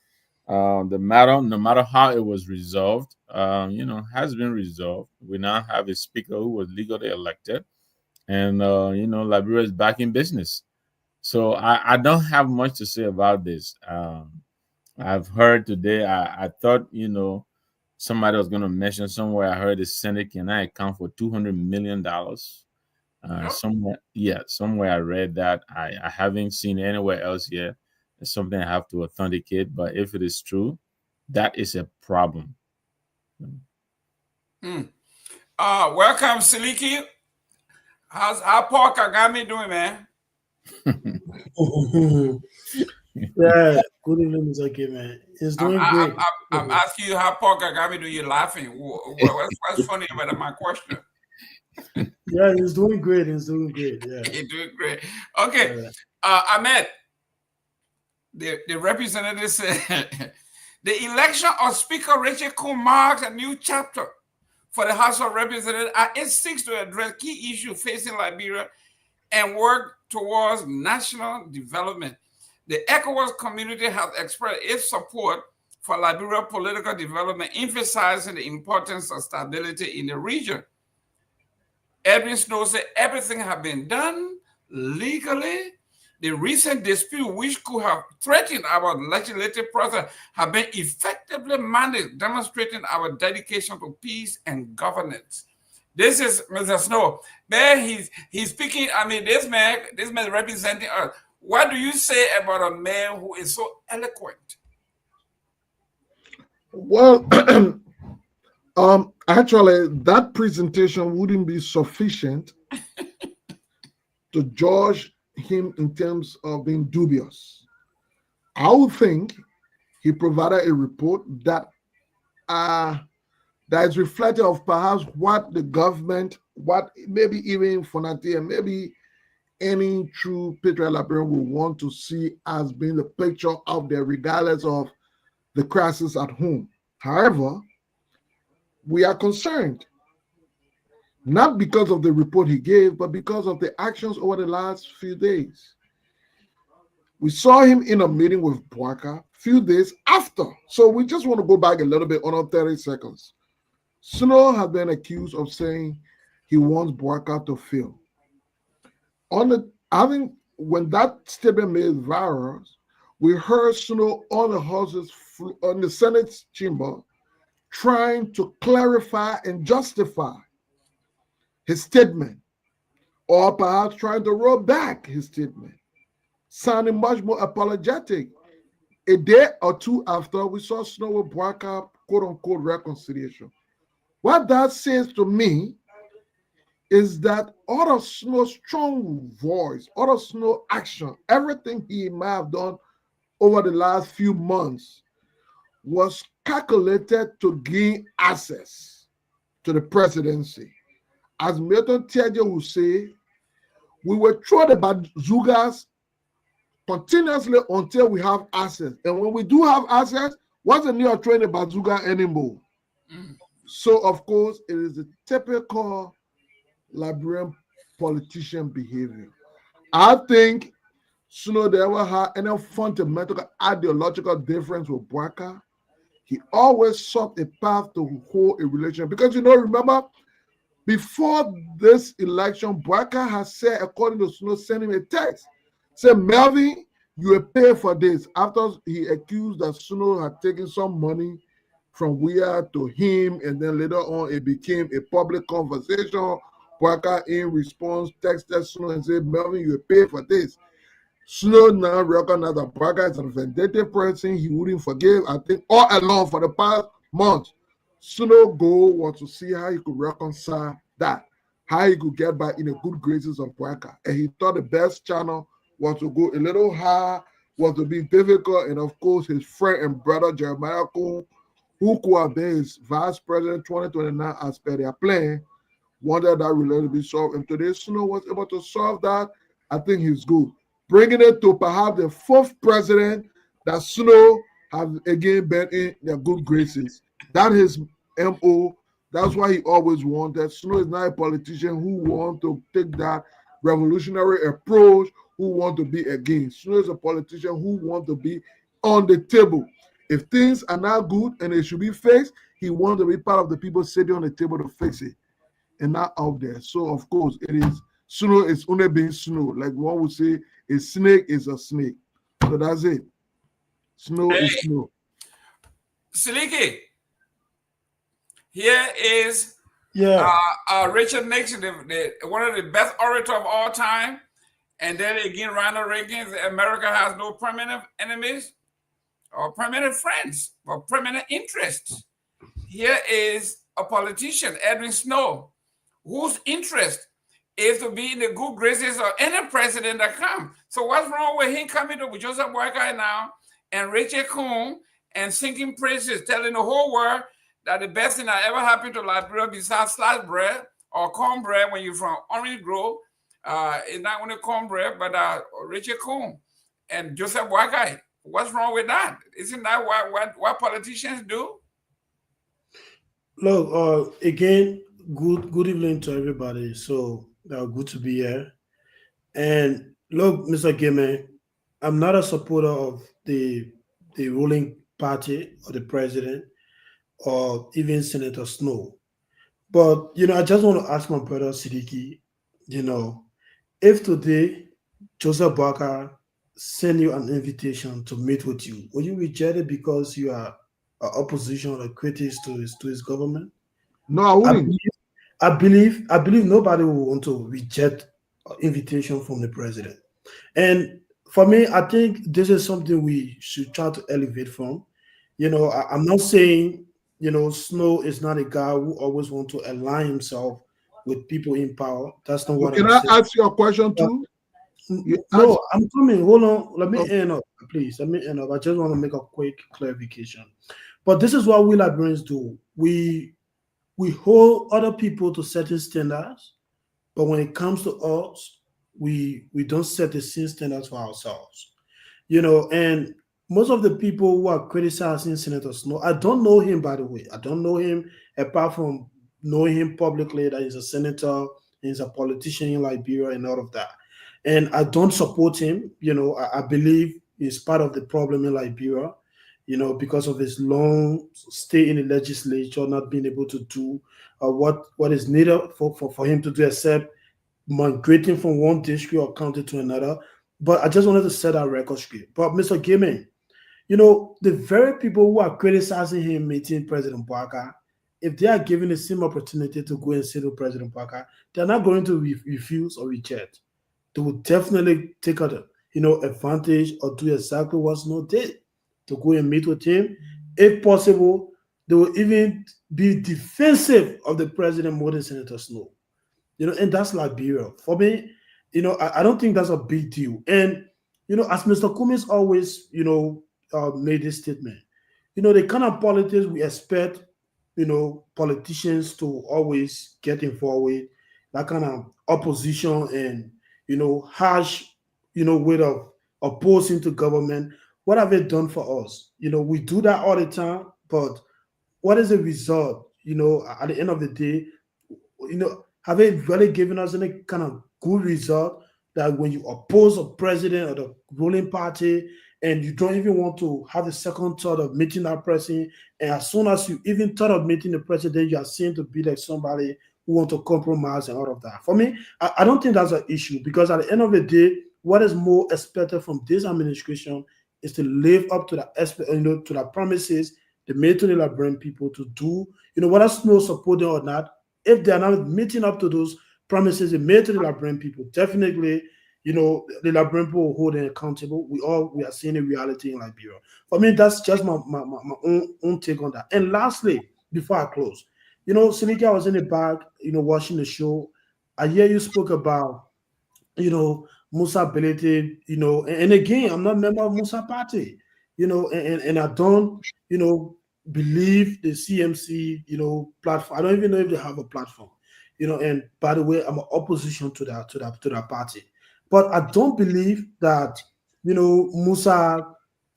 the matter, no matter how it was resolved, has been resolved. We now have a speaker who was legally elected, and Liberia is back in business. So I don't have much to say about this. I've heard today. I thought somebody was going to mention somewhere. I heard the Senate cannot account for $200 million. Somewhere I read that. I haven't seen it anywhere else yet. It's something I have to authenticate, but if it is true, that is a problem. Welcome, Siliki. How Paul Kagame doing, man? Yeah, good evening, Mr. K, man. It's doing great. I'm asking you how Paul Kagame do. You laughing? What's funny about my question? Yeah, he's doing great. He's doing great. Yeah, he's doing great. Okay, Ahmed. The representative said the election of Speaker Rachel Kun marks a new chapter for the House of Representatives as it seeks to address key issues facing Liberia and work towards national development. The ECOWAS community has expressed its support for Liberia political development, emphasizing the importance of stability in the region. Edwin Snow said everything has been done legally. The recent dispute, which could have threatened our legislative process, have been effectively managed, demonstrating our dedication to peace and governance. This is Mr. Snow. Man, he's speaking. I mean, this man is representing us. What do you say about a man who is so eloquent? Well, actually, that presentation wouldn't be sufficient to judge him in terms of being dubious. I would think he provided a report that is reflective of perhaps what the government, what maybe even Fonati and maybe any true patriot Liberian will want to see as being the picture out there, regardless of the crisis at home. However, we are concerned, not because of the report he gave, but because of the actions over the last few days. We saw him in a meeting with Boakai a few days after. So we just want to go back a little bit on 30 seconds. Snow has been accused of saying he wants Boakai to fail. Having when that statement made viral, we heard Snow on the houses on the Senate chamber trying to clarify and justify his statement, or perhaps trying to roll back his statement, sounding much more apologetic. A day or two after, we saw Snow with Bwaka, quote-unquote, reconciliation. What that says to me is that all of Snow's strong voice, all of Snow's action, everything he might have done over the last few months was calculated to gain access to the presidency. As Milton Tiaje would say, we will throw the bazookas continuously until we have access. And when we do have access, what's the need of throwing the bazooka anymore? So, of course, it is the typical Liberian politician behavior. I think Snow never had any fundamental ideological difference with Bwaka. He always sought a path to hold a relationship. Because, remember, before this election, Bwaka has said, according to Snow, sent him a text, said, Melvin, you will pay for this. After he accused that Snow had taken some money from Wea to him, and then later on it became a public conversation. Bwaka, in response, texted Snow and said, Melvin, you will pay for this. Snow now recognized that Bwaka is a vindictive person. He wouldn't forgive. I think all along for the past month, Snow's goal was to see how he could reconcile that, how he could get back in the good graces of Bwaka. And he thought the best channel was to go a little high, was to be difficult. And of course, his friend and brother Jeremiah Kuhn, who could have been his vice president 2029 as per their plan, wanted that relationship to be solved. And today, Snow was able to solve that. I think he's good. Bringing it to perhaps the fourth president that Snow has again been in their good graces. That is MO. That's why he always wanted. Snow is not a politician who wants to take that revolutionary approach, who want to be against. Snow is a politician who wants to be on the table. If things are not good and they should be fixed, he wants to be part of the people sitting on the table to fix it and not out there. So, of course, it is Snow is only being Snow. Like one would say, a snake is a snake. So that's it. Snow is Snow. Siliki, here is Richard Nixon, one of the best orators of all time. And then again, Ronald Reagan, America has no permanent enemies or permanent friends or permanent interests. Here is a politician, Edwin Snow, whose interest is to be in the good graces of any president that comes. So what's wrong with him coming to Joseph Boakai now and Richard Coon and singing praises, telling the whole world that the best thing that ever happened to Liberia besides sliced bread or cornbread when you're from Orange Grove, it's not only cornbread, but Richard Coon and Joseph Boakai. What's wrong with that? Isn't that what politicians do? Look, again, good evening to everybody. So good to be here. And look, Mr. Game, I'm not a supporter of the ruling party or the president or even Senator Snow. But, I just want to ask my brother Sidiki, if today Joseph Boakai send you an invitation to meet with you, will you reject it because you are an opposition or critics to his government? No, I wouldn't. I believe nobody will want to reject an invitation from the president. And for me, I think this is something we should try to elevate from. I'm not saying, Snow is not a guy who always wants to align himself with people in power. That's not what I'm saying. Can I ask you a question too? No, I'm coming. Hold on. Let me end up, please. Let me end up. I just want to make a quick clarification. But this is what we Liberians do. We hold other people to certain standards, but when it comes to us, we don't set the same standards for ourselves. And most of the people who are criticizing Senator Snow, I don't know him, by the way. I don't know him apart from knowing him publicly that he's a senator, he's a politician in Liberia and all of that. And I don't support him. I believe he's part of the problem in Liberia, because of his long stay in the legislature, not being able to do what is needed for him to do, except migrating from one district or county to another. But I just wanted to set that record straight. But Mr. Gaming, you know, the very people who are criticizing him meeting President Parker, if they are given the same opportunity to go and sit with President Parker, they're not going to refuse or reject. They will definitely take advantage or do exactly what's not did to go and meet with him. If possible, they will even be defensive of the president more than Senator Snow. You know, and that's Liberia. For me, you know, I don't think that's a big deal. And, you know, as Mr. Kumis always, made this statement, you know, the kind of politics we expect, you know, politicians to always get involved with, that kind of opposition and, you know, harsh, you know, way of opposing to government. What have they done for us? You know, we do that all the time, but what is the result? You know, at the end of the day, you know, have they really given us any kind of good result that when you oppose a president or the ruling party and you don't even want to have a second thought of meeting that person, and as soon as you even thought of meeting the president, you are seen to be like somebody who want to compromise and all of that. For me, I don't think that's an issue, because at the end of the day, what is more expected from this administration is to live up to the promises they made to the Liberian people to do, you know, whether Snow supporting or not. If they are not meeting up to those promises they made to the Liberian people, definitely, you know, the Liberian people will hold them accountable. We are seeing a reality in Liberia. For me, that's just my own take on that. And lastly, before I close, you know, Silika was in the back, you know, watching the show. I hear you spoke about, you know, Musa ability, you know, and again, I'm not a member of Musa Party, you know, and I don't, you know, believe the CMC, you know, platform. I don't even know if they have a platform, you know, and by the way, I'm an opposition to that party. But I don't believe that, you know, Musa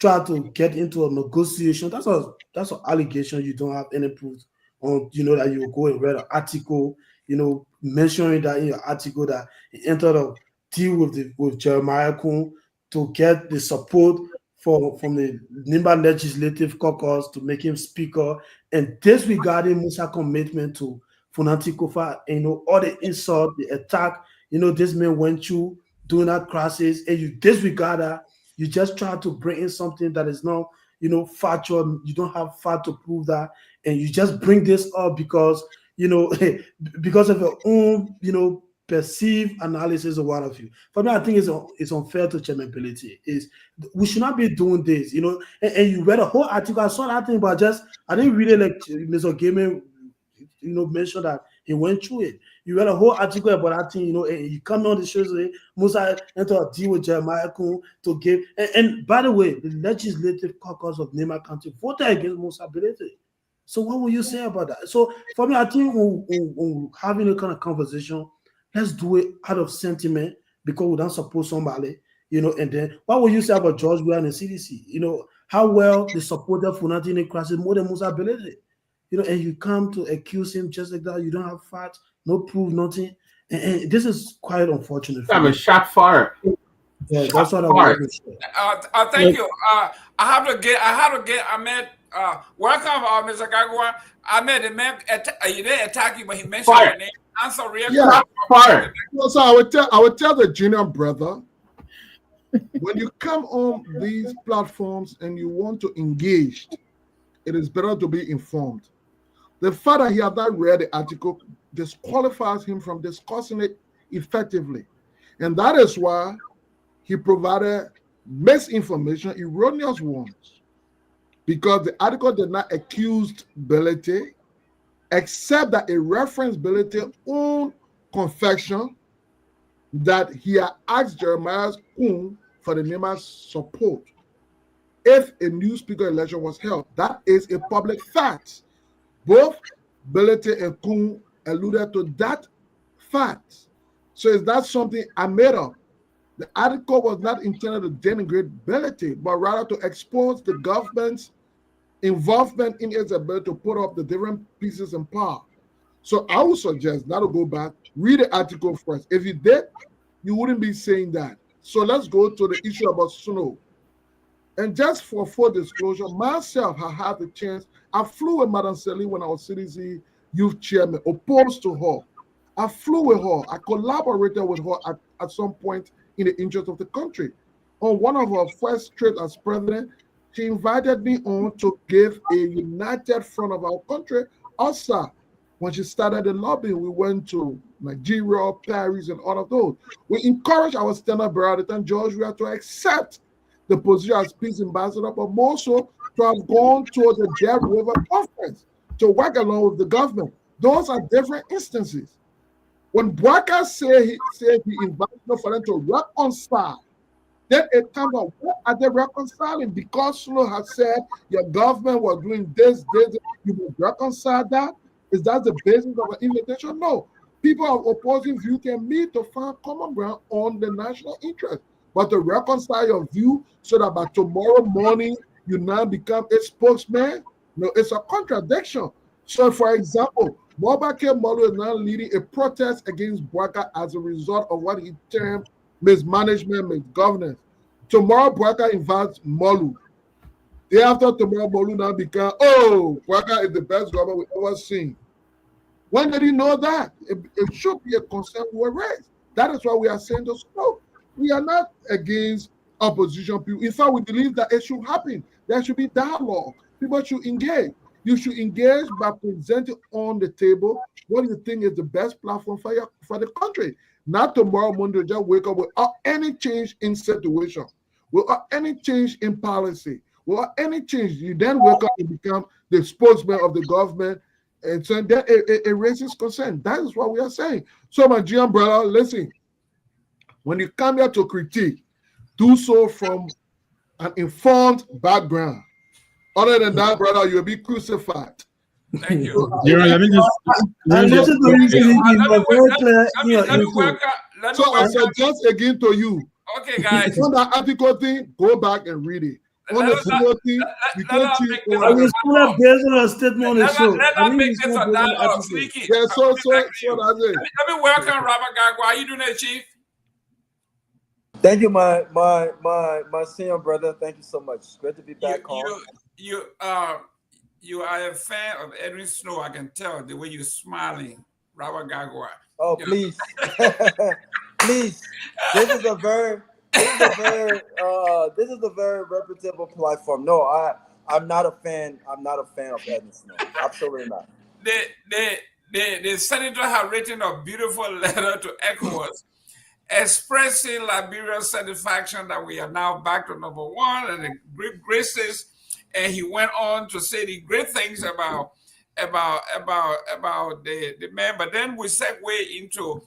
tried to get into a negotiation. That's an allegation. You don't have any proof on, you know, that you go and read an article, you know, mentioning that in your article that he entered a deal with Jeremiah Kun to get the support from the Nimba Legislative Caucus to make him speaker, and disregarding Musa's commitment to Funanti Kofa, you know, all the insult, the attack, you know, this man went through doing that crisis, and you disregard that. You just try to bring in something that is not, you know, factual. You don't have fact to prove that, and you just bring this up because, you know, because of your own, you know, perceived analysis of what of you. For me, I think it's unfair to Chairman Peletier. We should not be doing this, you know. And you read a whole article. I saw that thing, but I didn't read it like Mr. Gaiman, you know, mentioned that he went through it. You read a whole article about that thing, you know, and you come on the show say Musa entered a deal with Jeremiah Kun to give. And by the way, the Legislative Caucus of Nema County voted against Musa ability. So what will you say about that? So for me, I think when having a kind of conversation, let's do it out of sentiment because we don't support somebody, you know. And then what will you say about George Weah and the CDC? You know, how well they supported Funanti in the crisis more than Musa ability. You know, and you come to accuse him just like that. You don't have facts, no proof, nothing. And this is quite unfortunate. I'm a shot fire. Yeah, that's what I want to say. Thank you. I have to get Ahmed. Welcome, Mr. Garguah. Ahmed, the man, he didn't attack you, but he mentioned your name. Answer real fire. So I would tell the junior brother, when you come on these platforms and you want to engage, it is better to be informed. The fact that he had not read the article disqualifies him from discussing it effectively. And that is why he provided misinformation, erroneous ones, because the article did not accuse Belete, except that it referenced Belete's own confession that he had asked Jeremiah Kun for the Nema's support if a new speaker election was held. That is a public fact. Both Belete and Kun alluded to that fact. So is that something I made up? The article was not intended to denigrate Belete, but rather to expose the government's involvement in its ability to put up the different pieces in power. So I would suggest not to go back, read the article first. If you did, you wouldn't be saying that. So let's go to the issue about Snow. And just for full disclosure, myself, I had the chance. I flew with Madam Celine when I was CDC youth chairman, opposed to her. I flew with her. I collaborated with her at at some point in the interest of the country. On one of our first trips as president, she invited me on to give a united front of our country outside. When she started the lobby, we went to Nigeria, Paris, and all of those. We encouraged our standard bearer at the time, George, we have to accept the position as peace ambassador, but more so to have gone to the Dead River Conference to work along with the government. Those are different instances. When Bwaka said he invited for them to reconcile, then it comes out, what are they reconciling? Because Snow has said your government was doing this, you will reconcile that? Is that the basis of an invitation? No. People of opposing view can meet to find common ground on the national interest. But to reconcile your view so that by tomorrow morning you now become a spokesman, no, it's a contradiction. So, for example, Mobake Molu is now leading a protest against Bwaka as a result of what he termed mismanagement, misgovernance. Tomorrow, Bwaka invites Molu. Day after tomorrow, Molu now become, Bwaka is the best government we've ever seen. When did he know that? It should be a concern we were raised. That is why we are saying this. No, we are not against opposition people. In fact, we believe that it should happen. There should be dialogue. People should engage. You should engage by presenting on the table what you think is the best platform for the country. Not tomorrow morning, just wake up without any change in situation, without any change in policy, without any change. You then wake up and become the spokesman of the government. And so then it raises concern. That is what we are saying. So, my GM brother, listen, when you come here to critique, do so from an informed background. Other than that, brother, you'll be crucified. Thank you. Let me just So I suggest again to you. Okay, guys. On that article thing, go back and read it. On the single thing, you can't cheat. I was going to based on a statement on the show. Let me make this a dialogue, Sneaky. Yeah, so that's it. Let me welcome Robert Garguah. How you doing there, Chief? Thank you, my senior brother. Thank you so much. Great to be back home. You are a fan of Edwin Snow. I can tell the way you're smiling, Robert Garguah. Oh, please, please. This is a very reputable platform. No, I'm not a fan. I'm not a fan of Edwin Snow. Absolutely not. The senator have written a beautiful letter to ECOWAS expressing Liberia's satisfaction that we are now back to number one and the great graces. And he went on to say the great things about the man. But then we segue into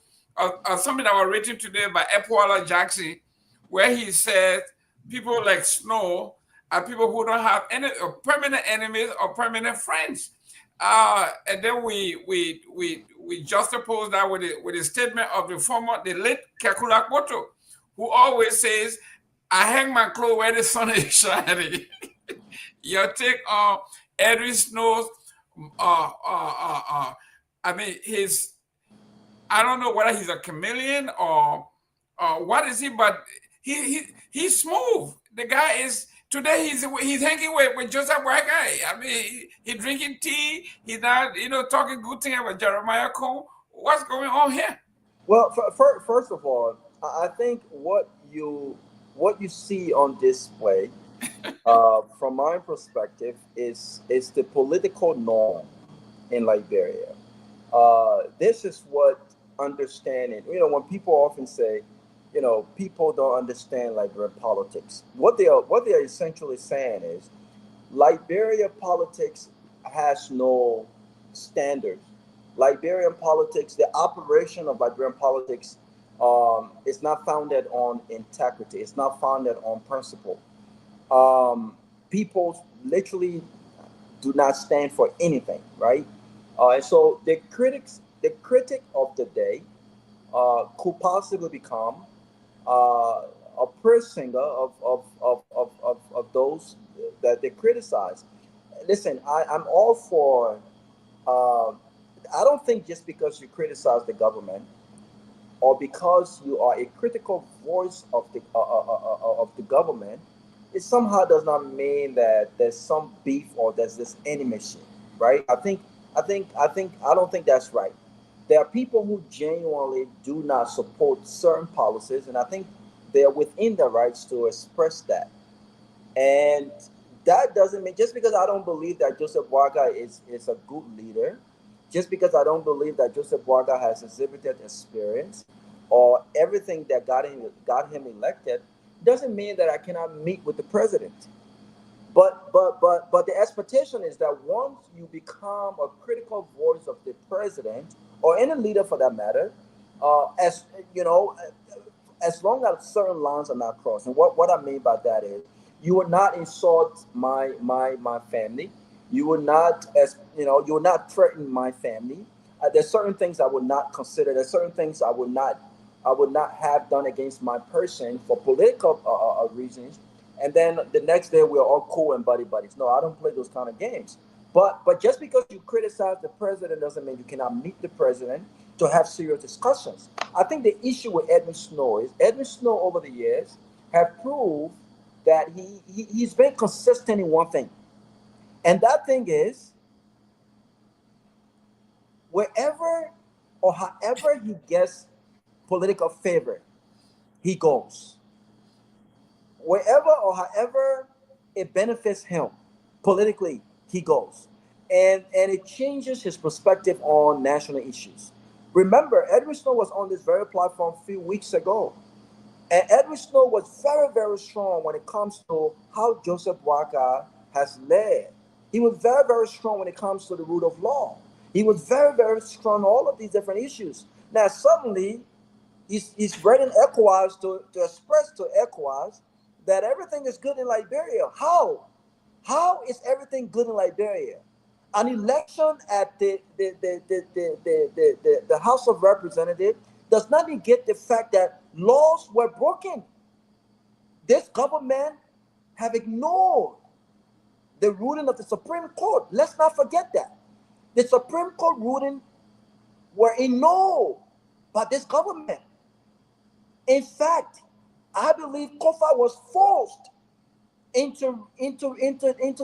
something that was written today by Epwala Jackson, where he said people like Snow are people who don't have any permanent enemies or permanent friends. And then we juxtapose that with a statement of the late Kekula Kwoto, who always says, "I hang my clothes where the sun is shining." Your take on Edwin Snow's, I mean, I don't know whether he's a chameleon or what is he, but he's smooth. The guy is, today he's hanging with Joseph White guy. I mean, he's drinking tea. He's not, talking good thing about Jeremiah Cone. What's going on here? Well, first of all, I think what you see on display, from my perspective, is the political norm in Liberia. This is what understanding. When people often say, people don't understand Liberian politics. What they are essentially saying is, Liberia politics has no standards. Liberian politics, the operation of Liberian politics, is not founded on integrity. It's not founded on principle. People literally do not stand for anything, right? And so the critic of the day could possibly become a praise singer of those that they criticize. Listen, I'm all for. I don't think just because you criticize the government or because you are a critical voice of the government, it somehow does not mean that there's some beef or there's this enmity, right? I don't think that's right. there are people who genuinely do not support certain policies, and I think they are within their rights to express that. And that doesn't mean, just because I don't believe that Joseph Boakai is a good leader, just because I don't believe that Joseph Boakai has exhibited experience or everything that got him elected, doesn't mean that I cannot meet with the president. But the expectation is that once you become a critical voice of the president or any leader for that matter, as you know, as long as certain lines are not crossed. And what I mean by that is, you will not insult my family. You will not, you will not threaten my family. There's certain things I would not consider. There's certain things I would not have done against my person for political reasons. And then the next day we're all cool and buddy buddies. No, I don't play those kind of games. But just because you criticize the president doesn't mean you cannot meet the president to have serious discussions. I think the issue with Edwin Snow is Edwin Snow over the years have proved that he's been consistent in one thing. And that thing is, wherever or however he gets political favor, he goes. Wherever or however it benefits him politically, he goes. And it changes his perspective on national issues. Remember, Edwin Snow was on this very platform a few weeks ago. And Edwin Snow was very, very strong when it comes to how Joseph Boakai has led. He was very, very strong when it comes to the rule of law. He was very, very strong on all of these different issues. Now, suddenly, he's writing ECOWAS to express to ECOWAS that everything is good in Liberia. How? How is everything good in Liberia? An election at the House of Representatives does not negate the fact that laws were broken. This government have ignored the ruling of the Supreme Court. Let's not forget that. The Supreme Court ruling were ignored by this government. In fact, I believe Kofa was forced into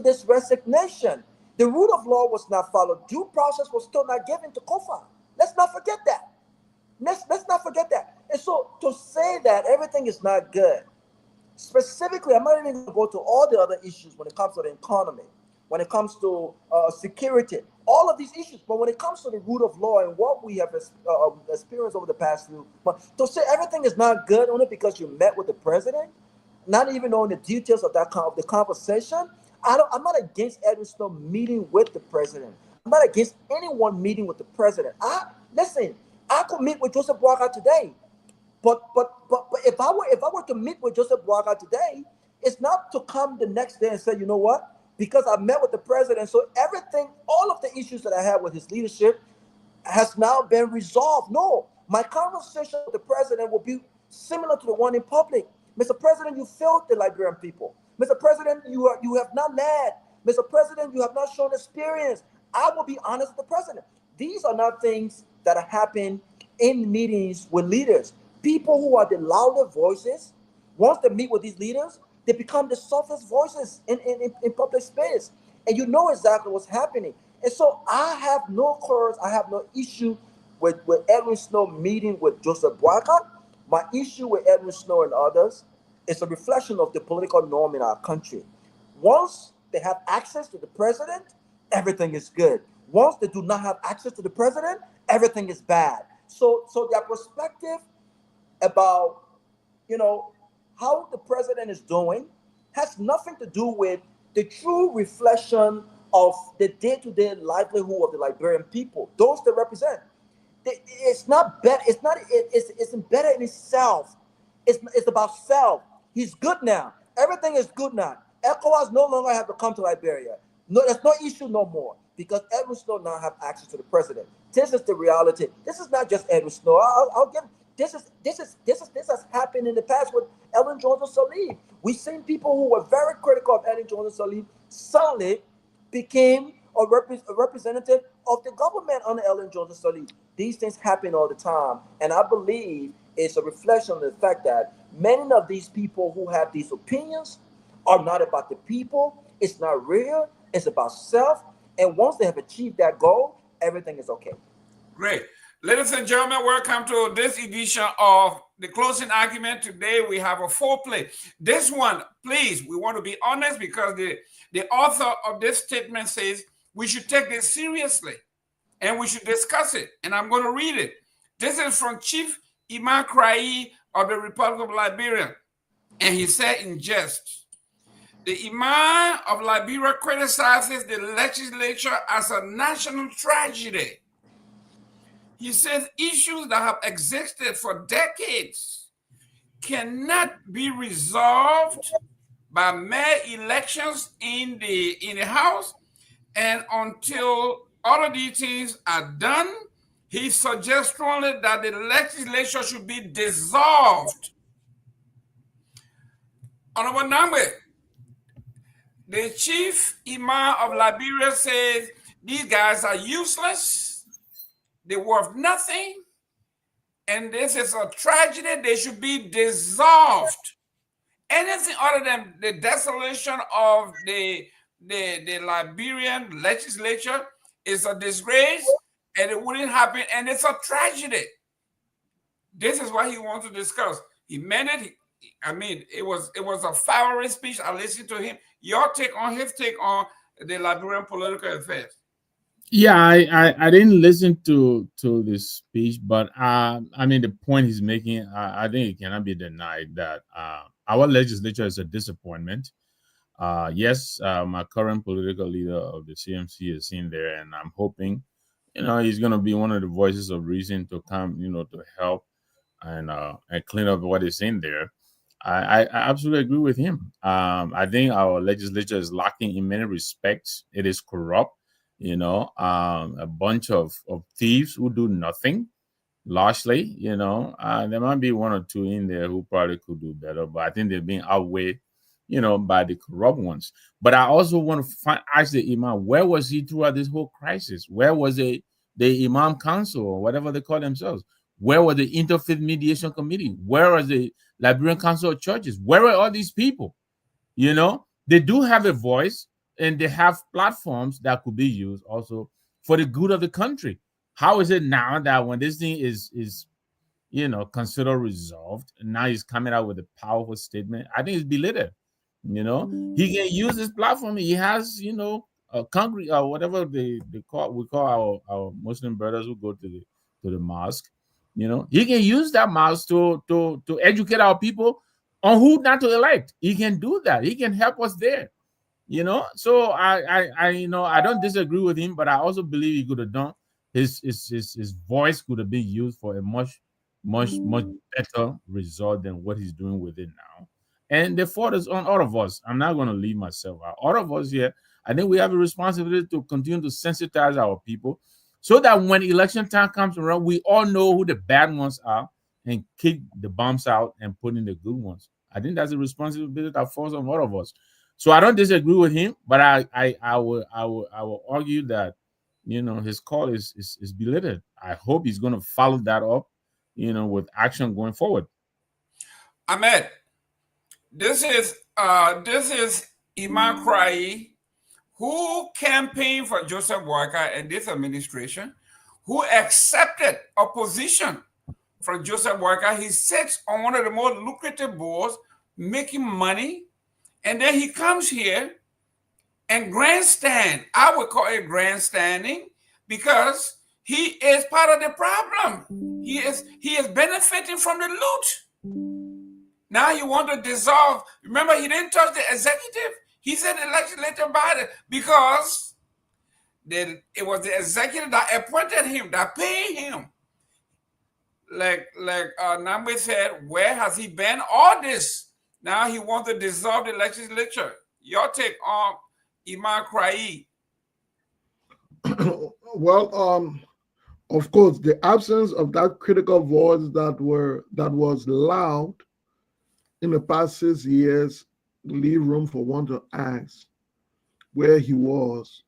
this resignation. The rule of law was not followed. Due process was still not given to Kofa. Let's not forget that. Let's not forget that. And so to say that everything is not good, specifically, I'm not even going to go to all the other issues when it comes to the economy, when it comes to security, all of these issues. But when it comes to the rule of law and what we have experienced over the past few months, to say everything is not good only because you met with the president, not even knowing the details of the conversation, I'm not against Edwin Snow meeting with the president. I'm not against anyone meeting with the president. Listen, I could meet with Joseph Boakai today. But if I were to meet with Joseph Boakai today, it's not to come the next day and say, you know what? Because I met with the president, so everything, all of the issues that I had with his leadership has now been resolved. No, my conversation with the president will be similar to the one in public. Mr. President, you failed the Liberian people. Mr. President, you have not led. Mr. President, you have not shown experience. I will be honest with the president. These are not things that happen in meetings with leaders. People who are the louder voices, once they meet with these leaders, they become the softest voices in public space. And you know exactly what's happening. And so I have no quarrels, I have no issue with Edwin Snow meeting with Joseph Boakai. My issue with Edwin Snow and others is a reflection of the political norm in our country. Once they have access to the president, everything is good. Once they do not have access to the president, everything is bad. So their perspective about, how the president is doing has nothing to do with the true reflection of the day-to-day livelihood of the Liberian people, those they represent. It's not better. It's better in itself. It's about self. He's good now. Everything is good now. ECOWAS no longer have to come to Liberia. No, there's no issue no more because Edwin Snow now have access to the president. This is the reality. This is not just Edwin Snow. I'll give. This has happened in the past with Ellen Johnson-Sirleaf. We've seen people who were very critical of Ellen Johnson-Sirleaf suddenly became a representative of the government under Ellen Johnson-Sirleaf. These things happen all the time, and I believe it's a reflection of the fact that many of these people who have these opinions are not about the people. It's not real. It's about self. And once they have achieved that goal, everything is okay. Great. Ladies and gentlemen, welcome to this edition of the closing argument. Today we have a foreplay. This one, please, we want to be honest because the author of this statement says we should take this seriously and we should discuss it. And I'm going to read it. This is from Chief Imam Krayi of the Republic of Liberia. And he said in jest, the Imam of Liberia criticizes the legislature as a national tragedy. He says issues that have existed for decades cannot be resolved by mere elections in the House, and until all of these things are done, he suggests strongly that the legislature should be dissolved. Honorable Namwe, the chief imam of Liberia says these guys are useless. They're worth nothing, and this is a tragedy. They should be dissolved. Anything other than the desolation of the Liberian legislature is a disgrace, and it wouldn't happen, and it's a tragedy. This is what he wants to discuss. He meant it. It was a fiery speech. I listened to him. Your take on his take on the Liberian political affairs. Yeah, I didn't listen to this speech, but the point he's making, I think it cannot be denied that our legislature is a disappointment. Yes, my current political leader of the CMC is in there, and I'm hoping, he's going to be one of the voices of reason to come, to help and clean up what is in there. I absolutely agree with him. I think our legislature is lacking in many respects. It is corrupt. A bunch of thieves who do nothing, largely, there might be one or two in there who probably could do better, but I think they're being outweighed, by the corrupt ones. But I also want to ask the imam, where was he throughout this whole crisis? Where was the Imam Council or whatever they call themselves? Where was the Interfaith Mediation Committee? Where was the Liberian Council of Churches? Where were all these people? They do have a voice, and they have platforms that could be used also for the good of the country. How is it now that when this thing is considered resolved, and now he's coming out with a powerful statement? I think it's belittled. He can use his platform. He has, a concrete or whatever we call our Muslim brothers who go to the mosque. He can use that mosque to educate our people on who not to elect. He can do that. He can help us there. So I don't disagree with him, but I also believe he could have done his voice could have been used for a much better result than what he's doing with it now. And the fault is on all of us. I'm not going to leave myself out. All of us here, I think we have a responsibility to continue to sensitize our people so that when election time comes around, we all know who the bad ones are and kick the bombs out and put in the good ones. I think that's a responsibility that falls on all of us. So I don't disagree with him, but I will argue that his call is belittled. I hope he's going to follow that up, with action going forward. Ahmed, this is Imam Krayi, who campaigned for Joseph Boakai and this administration, who accepted opposition from Joseph Boakai. He sits on one of the most lucrative boards, making money. And then he comes here and grandstand. I would call it grandstanding because he is part of the problem. He is benefiting from the loot. Now you want to dissolve. Remember, he didn't touch the executive. He said the legislative body because it was the executive that appointed him, that paid him. Like Namwe said, where has he been? All this. Now he wants to dissolve the legislature. Your take on Imam Krayi? Well, of course, the absence of that critical voice that was loud in the past 6 years leave room for one to ask where he was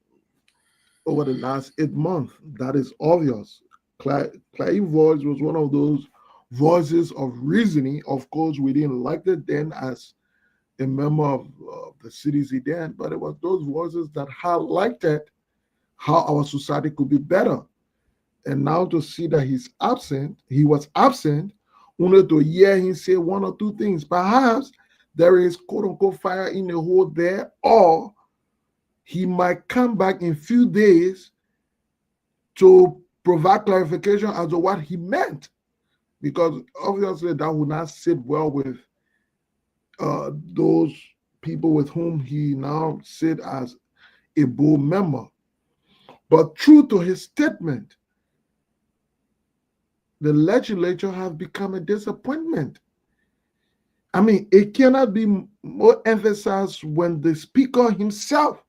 over the last 8 months. That is obvious. Krayi's voice was one of those voices of reasoning. Of course, we didn't like it then as a member of the CDC then, but it was those voices that highlighted how our society could be better. And now to see that he was absent, only to hear him say one or two things. Perhaps there is quote unquote fire in the hole there, or he might come back in a few days to provide clarification as to what he meant. Because obviously that would not sit well with those people with whom he now sit as a board member. But true to his statement, the legislature has become a disappointment. I mean, it cannot be more emphasized when the speaker himself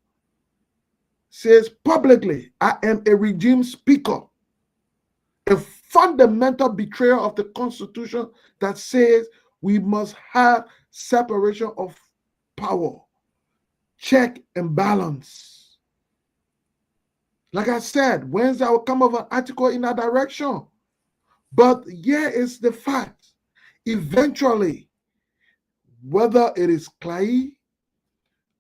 says publicly, I am a regime speaker, a fundamental betrayal of the Constitution that says we must have separation of power, check and balance. Like I said, Wednesday I will come up with an article in that direction. But here is the fact. Eventually, whether it is Clay,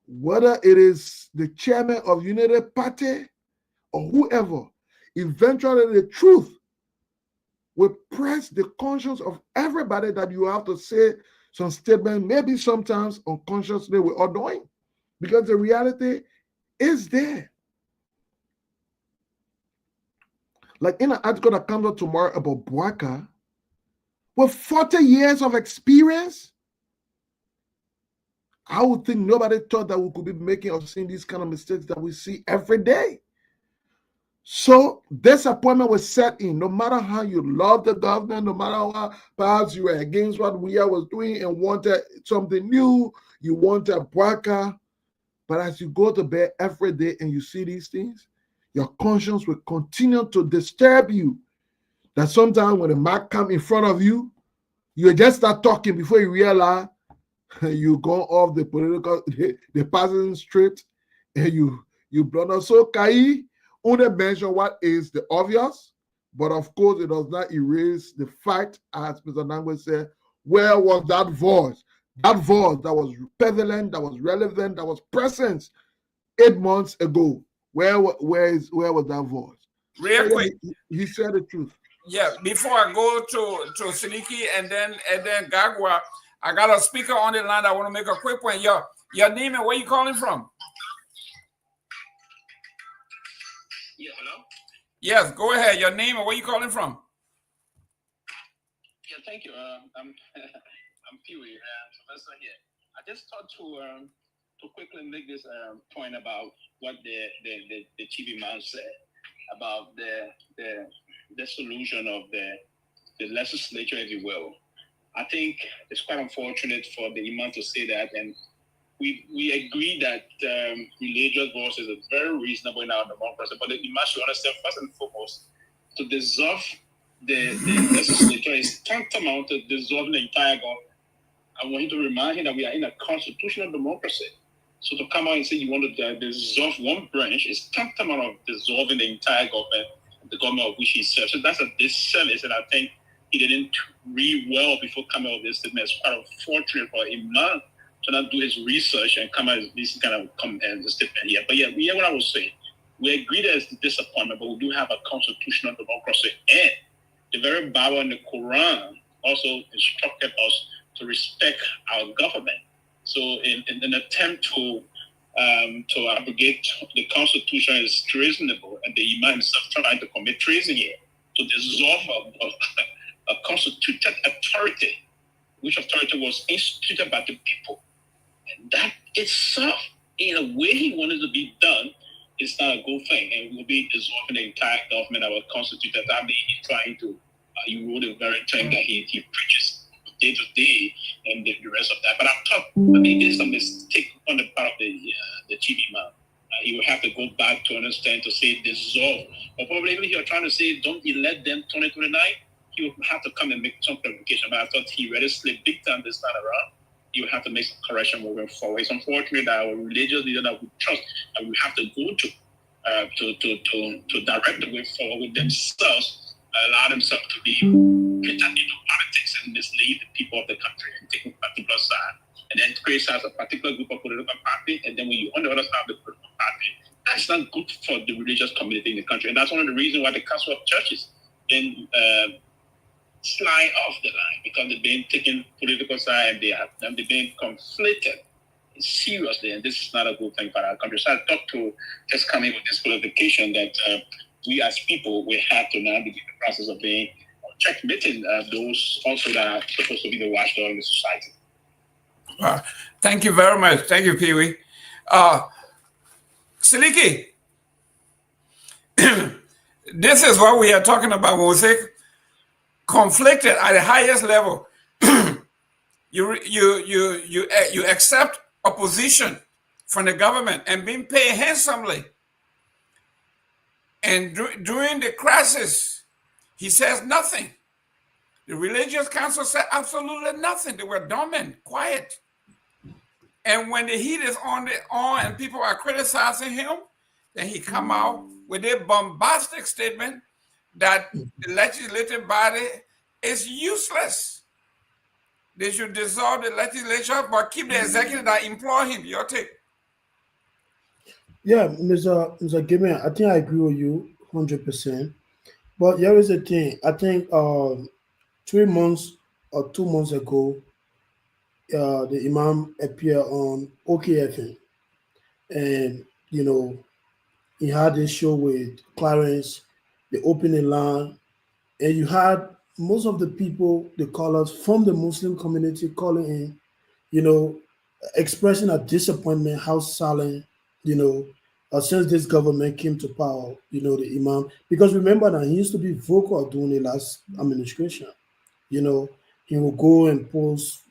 whether it is the chairman of United Party, or whoever, eventually the truth will press the conscience of everybody that you have to say some statement, maybe sometimes unconsciously we're all doing, because the reality is there. Like in an article that comes out tomorrow about Bouaka, with 40 years of experience, I would think nobody thought that we could be making or seeing these kind of mistakes that we see every day. So disappointment was set in. No matter how you love the government, no matter how perhaps you were against what we was doing and wanted something new, you wanted Bouaka, but as you go to bed every day and you see these things, your conscience will continue to disturb you. That sometimes when the mark come in front of you, you just start talking before you realize you go off the political, the passing straight, and you blunder. So Kai only mention what is the obvious, but of course it does not erase the fact, as Mr. Nangwe said, where was that voice? That voice that was prevalent, that was relevant, that was present 8 months ago. Where was that voice? Real quick. He said the truth. Yeah, before I go to Siliki and then Garguah, I got a speaker on the line. I want to make a quick point. Your name and where you calling from? Yeah, hello? Yes, go ahead. Your name and where you calling from? Yeah, thank you. I'm Pewee, Sylvester here. I just thought to quickly make this point about what the TV man said about the solution of the legislature, if you will. I think it's quite unfortunate for the imam to say that, and we agree that religious voices are very reasonable in our democracy, but the imam should understand first and foremost, to dissolve the legislature is tantamount to dissolving the entire government. I want you to remind him that we are in a constitutional democracy. So to come out and say you want to dissolve one branch is tantamount of dissolving the entire government, the government of which he serves. So that's a disservice, and I think he didn't read well before coming out with this statement. It's quite unfortunate for him not to not do his research and come out with this kind of statement here. But yeah, what I was saying, we agree that it's a disappointment, but we do have a constitutional democracy, and the very Bible and the Quran also instructed us to respect our government. So in an attempt to abrogate the Constitution is treasonable, and the Imam himself trying to commit treason here, to dissolve a constituted authority, which authority was instituted by the people. And that itself, in a way he wanted to be done, is not a good thing, and will be dissolving the entire government of our constituted. I mean, he's trying to, you wrote the very thing that he preaches day to day, and the rest of that. But I think there's a mistake on the part of the TV man. He will have to go back to understand, to say dissolve. Or probably even if you're trying to say don't elect them 2029, he will have to come and make some clarification. But I thought he already slipped big time this time around. He will have to make some correction moving forward. It's unfortunate that our religious leader that we trust and we have to go to direct the way forward with themselves, allow themselves to be pretend into politics and mislead the people of the country and take a particular side, and then criticize a particular group of political party, and then when you're on the other side of the political party, That's not good for the religious community in the country. And that's one of the reasons why the Council of Churches been sliding off the line, because they've been taking political side and they've been conflicted seriously. And this is not a good thing for our country. So I talked to just coming with this qualification that we as people, we have to now begin the process of being checkmating those also that are supposed to be the watchdog in the society. Thank you very much. Thank you, Pewee. Siliki, this is what we are talking about when we say conflicted at the highest level. You accept opposition from the government and being paid handsomely. And during the crisis, he says nothing. The religious council said absolutely nothing. They were dormant, quiet. And when the heat is on and people are criticizing him, then he come out with a bombastic statement that the legislative body is useless. They should dissolve the legislature, but keep the executive that employ him. Your take? Yeah, Mr. Gimel, I think I agree with you 100%. But here is the thing. I think 3 months or 2 months ago, the Imam appeared on OKFM, and he had a show with Clarence, the opening line, and you had most of the people, the callers from the Muslim community calling in, expressing a disappointment how silent, since this government came to power, the Imam, because remember that he used to be vocal during the last administration. He will go and post,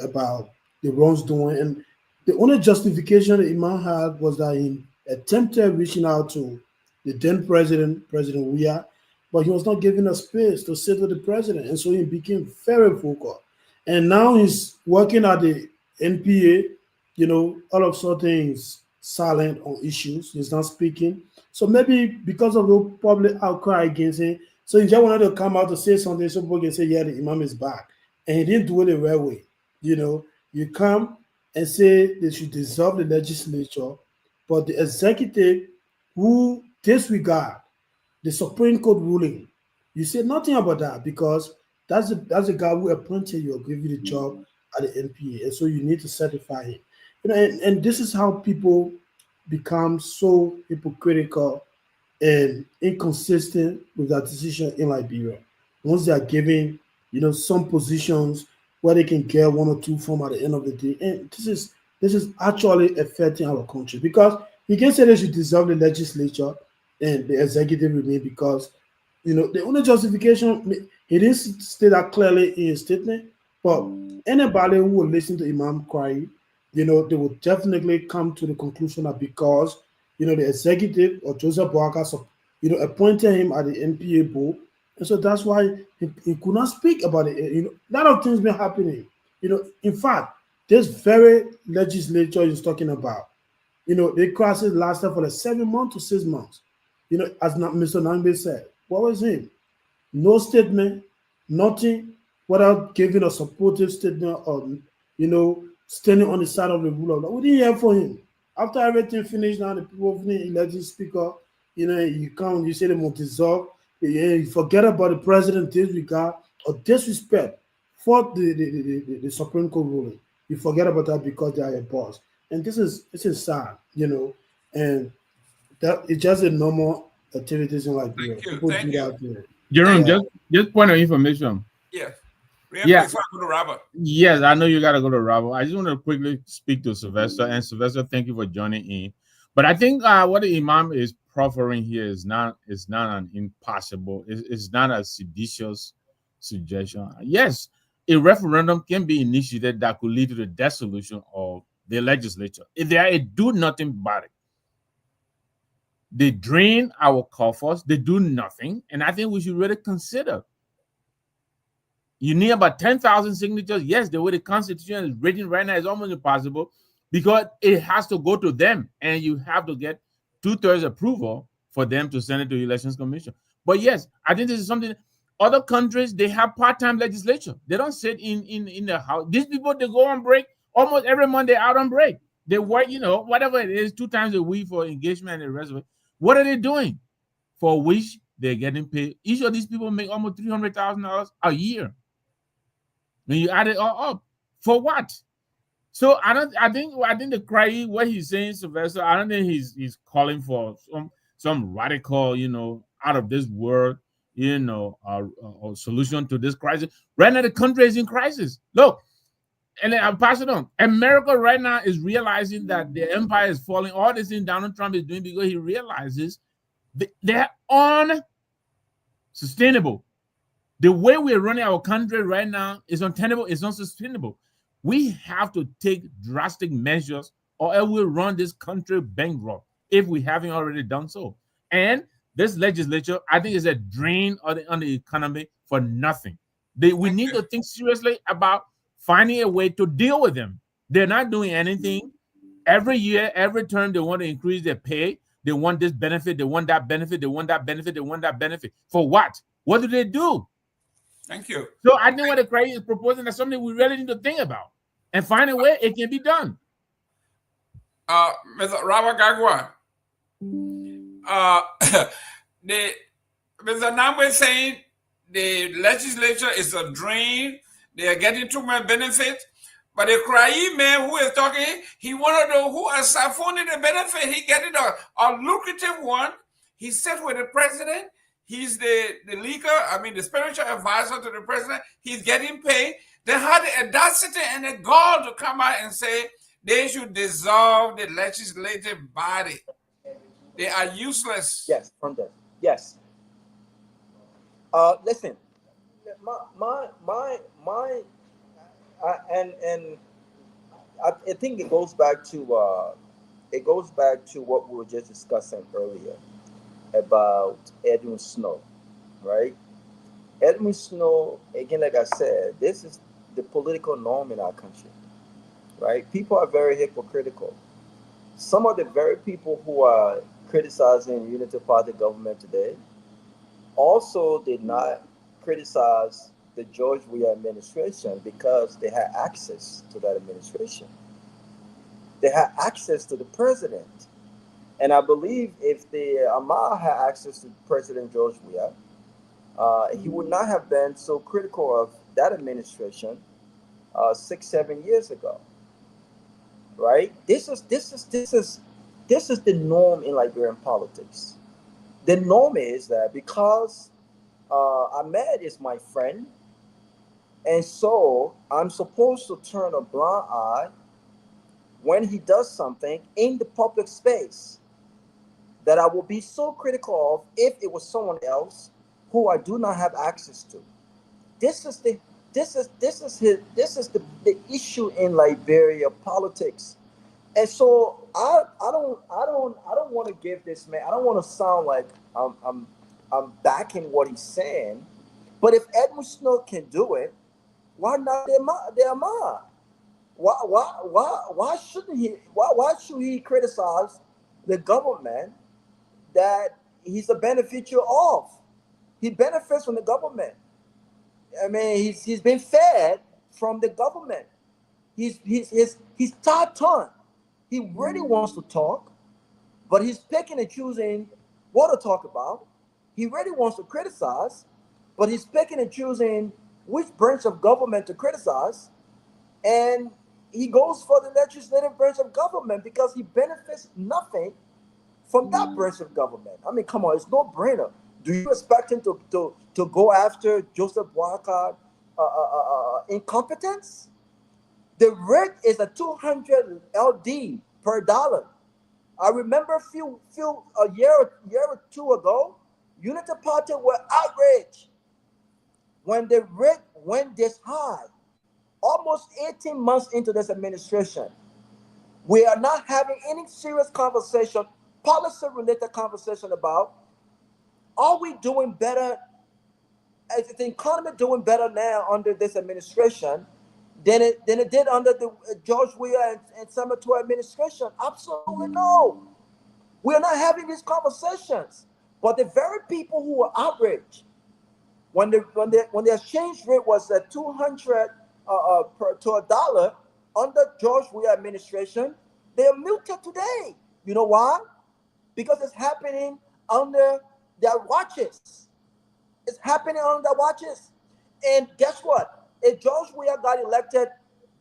about the wrongs doing. And the only justification the Imam had was that he attempted reaching out to the then President Weah, but he was not given a space to sit with the president. And so he became very vocal. And now he's working at the NPA, all of a sudden he's silent on issues. He's not speaking. So maybe because of the public outcry against him, so he just wanted to come out to say something so people can say, yeah, the Imam is back. And he didn't do it the right way. You come and say they should dissolve the legislature, but the executive who disregard the Supreme Court ruling, you say nothing about that, because that's the guy who appointed you or gave you the job at the NPA. And so you need to certify him. And this is how people become so hypocritical and inconsistent with that decision in Liberia. Once they are given, some positions where they can get 1 or 2 from at the end of the day. And this is actually affecting our country, because you can say they should dissolve the legislature and the executive remain, because the only justification, he didn't state that clearly in his statement, but anybody who will listen to Imam cry, they will definitely come to the conclusion that because the executive or Joseph Boaka appointed him at the NPA board, and so that's why he could not speak about it. A lot of things been happening. In fact, this very legislature he's talking about, the crisis lasted for 7 months to 6 months. As Mr. Nangbe said, what was him? No statement, nothing, without giving a supportive statement or, standing on the side of the rule of law. We didn't hear from him. After everything finished, now the people elected speaker, you come, you say they will dissolve. You forget about the president disregard or disrespect for the Supreme Court ruling. You forget about that because they are your boss. And this is sad, and that it's just a normal activities in Liberia. People do that. Jerome, just point of information. Yeah. Yeah. Go to Robert. Yes, I know you got to go to Robert. I just want to quickly speak to Sylvester. And Sylvester, thank you for joining in. But I think what the Imam is proffering here is not an impossible, it's not a seditious suggestion. Yes, a referendum can be initiated that could lead to the dissolution of the legislature. If they do nothing about it, they drain our coffers, they do nothing, and I think we should really consider. You need about 10,000 signatures. Yes, the way the Constitution is written right now is almost impossible because it has to go to them, and you have to get 2/3 approval for them to send it to the Elections Commission. But yes, I think this is something. Other countries, they have part-time legislature. They don't sit in the house. These people, they go on break almost every month. They're out on break. They work, whatever it is, 2 times a week for engagement and the rest of it. What are they doing? For which they're getting paid. Each of these people make almost $300,000 a year. When you add it all up, for what? So I think the cry, what he's saying, Sylvester, I don't think he's calling for some radical, out of this world, a solution to this crisis. Right now, the country is in crisis. Look, and then I'll pass it on. America right now is realizing that the empire is falling. All this thing Donald Trump is doing because he realizes they're unsustainable. The way we're running our country right now is untenable. It's not sustainable. We have to take drastic measures or else we'll run this country bankrupt if we haven't already done so. And this legislature, I think, is a drain on the economy for nothing. We need to think seriously about finding a way to deal with them. They're not doing anything. Every year, every term, they want to increase their pay. They want this benefit. They want that benefit. They want that benefit. They want that benefit. For what? What do they do? Thank you. So I think what the crazy is proposing is something we really need to think about and find a way it can be done. Mr. Robert Garguah, Mr. Namwe saying the legislature is a drain. They are getting too much benefit. But the crying man who is talking, he want to know who is siphonning the benefit. He getting a lucrative one. He sat with the president. He's the the spiritual advisor to the president. He's getting paid. They had the audacity and the gall to come out and say they should dissolve the legislative body. They are useless. Yes, from them. Yes. Listen, I think it goes back to what we were just discussing earlier about Edwin Snow, right? Edwin Snow, again, like I said, this is the political norm in our country, right? People are very hypocritical. Some of the very people who are criticizing Unity Party government today also did not criticize the George Weah administration because they had access to that administration. They had access to the president. And I believe if the Amar had access to President George Weah, he would not have been so critical of that administration 6-7 years ago, right? This is the norm in Liberian politics. The norm is that because Ahmed is my friend, and so I'm supposed to turn a blind eye when he does something in the public space that I will be so critical of if it was someone else who I do not have access to. This is the issue in Liberia politics. And so I don't want to give this man, I don't want to sound like I'm backing what he's saying, but if Edwin Snow can do it, why not the Amar? Why shouldn't he? Why should he criticize the government that he's a beneficiary of? He benefits from the government. I mean, he's been fed from the government. He's tongue. He really wants to talk, but he's picking and choosing what to talk about. He really wants to criticize, but he's picking and choosing which branch of government to criticize, and he goes for the legislative branch of government because he benefits nothing from that branch of government. I mean, come on, it's no brainer. Do you expect him to go after Joseph Boakai incompetence? The rate is a 200 LD per dollar. I remember a year or two ago, Unity Party were outraged when the rate went this high. Almost 18 months into this administration, we are not having any serious conversation, policy-related conversation about, are we doing better? Is the economy doing better now under this administration than it did under the George Weah and Summer 2 administration? Absolutely no. We are not having these conversations. But the very people who were outraged when the exchange rate was at 200 to $1 under George Weah administration, They are muted today. You know why? Because it's happening under their watches. It's happening under their watches. And guess what? If George Weah got elected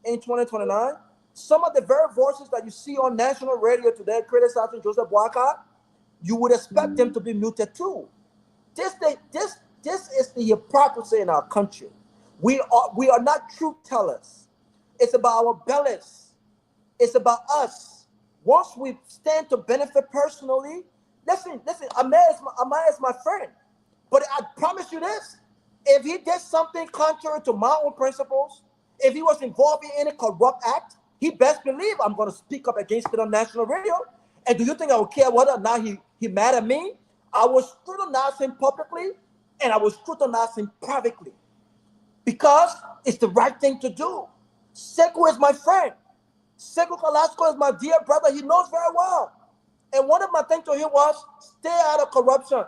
in 2029, some of the very voices that you see on national radio today criticizing Joseph Boakai, you would expect them to be muted too. This is the hypocrisy in our country. We are not truth tellers. It's about our bellies. It's about us. Once we stand to benefit personally, listen, Ahmed is my friend. But I promise you this, if he did something contrary to my own principles, if he was involved in any corrupt act, he best believe I'm going to speak up against it on national radio. And do you think I would care whether or not he mad at me? I will scrutinize him publicly, and I will scrutinize him privately. Because it's the right thing to do. Sekou is my friend. Sekou Kalasco is my dear brother. He knows very well. And one of my things to him was, stay out of corruption.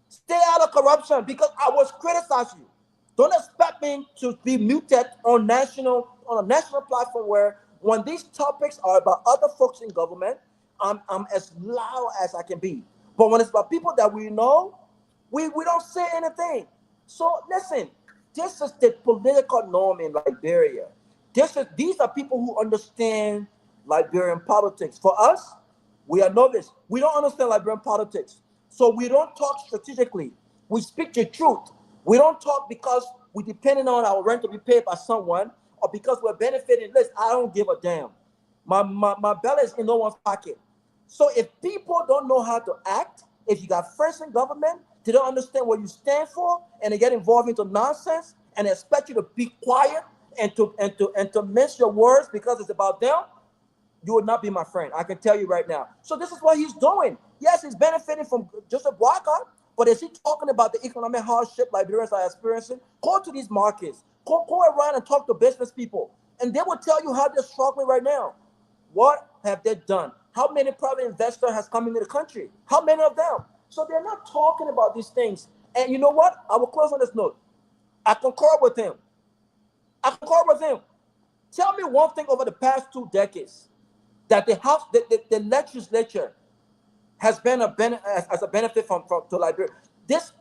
Stay out of corruption, because I was criticizing you. Don't expect me to be muted on a national platform where when these topics are about other folks in government, I'm as loud as I can be. But when it's about people that we know, we don't say anything. So listen, this is the political norm in Liberia. These are people who understand Liberian politics. For us, we are novice. We don't understand Liberian politics. So we don't talk strategically. We speak the truth. We don't talk because we're depending on our rent to be paid by someone, or because we're benefiting. Listen, I don't give a damn. My belly is in no one's pocket. So if people don't know how to act, if you got friends in government, they don't understand what you stand for, and they get involved into nonsense and expect you to be quiet and to mince your words because it's about them, you would not be my friend. I can tell you right now. So this is what he's doing. Yes, he's benefiting from Joseph Boakai, but is he talking about the economic hardship Liberians are experiencing? Go to these markets. Go around and talk to business people, and they will tell you how they're struggling right now. What have they done? How many private investors has come into the country? How many of them? So they're not talking about these things. And you know what? I will close on this note. I concur with him. Tell me one thing over the past 2 decades that the legislature has been as a benefit to Liberia. This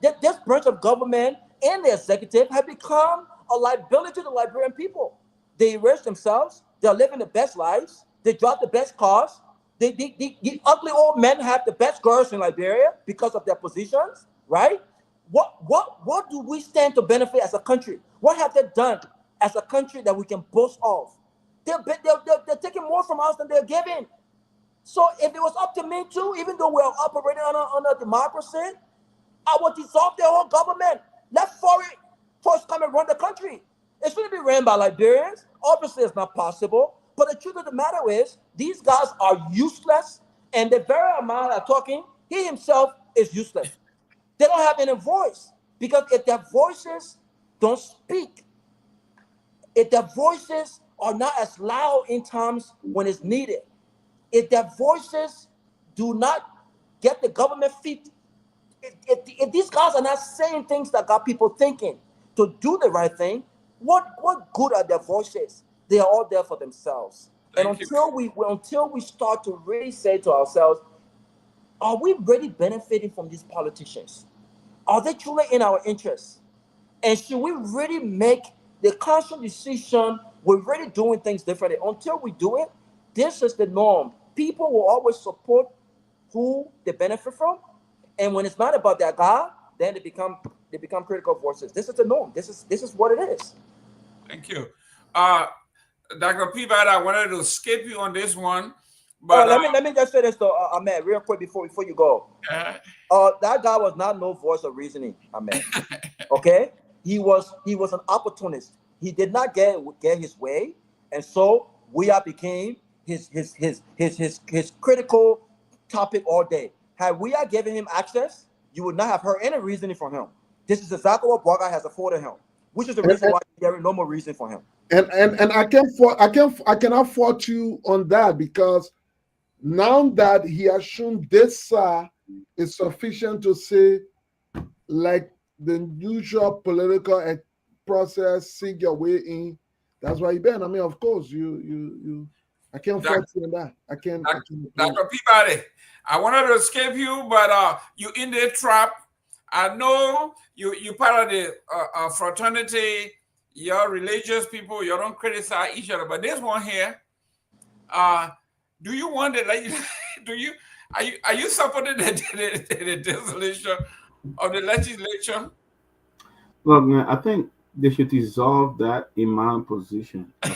branch of government and the executive have become a liability to the Liberian people. They erase themselves. They're living the best lives. They drive the best cars. The ugly old men have the best girls in Liberia because of their positions, right? What do we stand to benefit as a country? What have they done as a country that we can boast of? They're taking more from us than they're giving. So if it was up to me too, even though we're operating on a democracy, I would dissolve their whole government. Let foreign folks come and run the country. It shouldn't be ran by Liberians. Obviously, it's not possible. But the truth of the matter is, these guys are useless, and the very amount of talking, he himself is useless. They don't have any voice, because if their voices don't speak, if their voices are not as loud in times when it's needed, if their voices do not get the government feet, if these guys are not saying things that got people thinking to do the right thing, what good are their voices? They are all there for themselves. And until we start to really say to ourselves, are we really benefiting from these politicians? Are they truly in our interests? And should we really make the conscious decision we're really doing things differently? Until we do it, this is the norm. People will always support who they benefit from, and when it's not about that guy, then they become critical voices. This is the norm. This is what it is. Thank you, Dr. Peabody. I wanted to skip you on this one, but let me just say this though, Ahmed, real quick before you go. That guy was not no voice of reasoning, Ahmed. Okay, he was an opportunist. He did not get his way, and so we became his critical topic all day. Had we given him access, you would not have heard any reasoning from him. This is exactly what Boakai has afforded him, which is the reason why there is no more reason for him. And I cannot fault you on that, because now that he has shown this is sufficient to say, like the usual political process, sink your way in. That's why you been. I mean, of course, you I can't fight you on that. I can't. Dr. Peabody, I wanted to escape you, but you in the trap. I know you part of the fraternity. You're religious people. You don't criticize each other. But this one here, do you want it? Like, are you supporting the dissolution of the legislature? Look, man, I think they should dissolve that imam position. I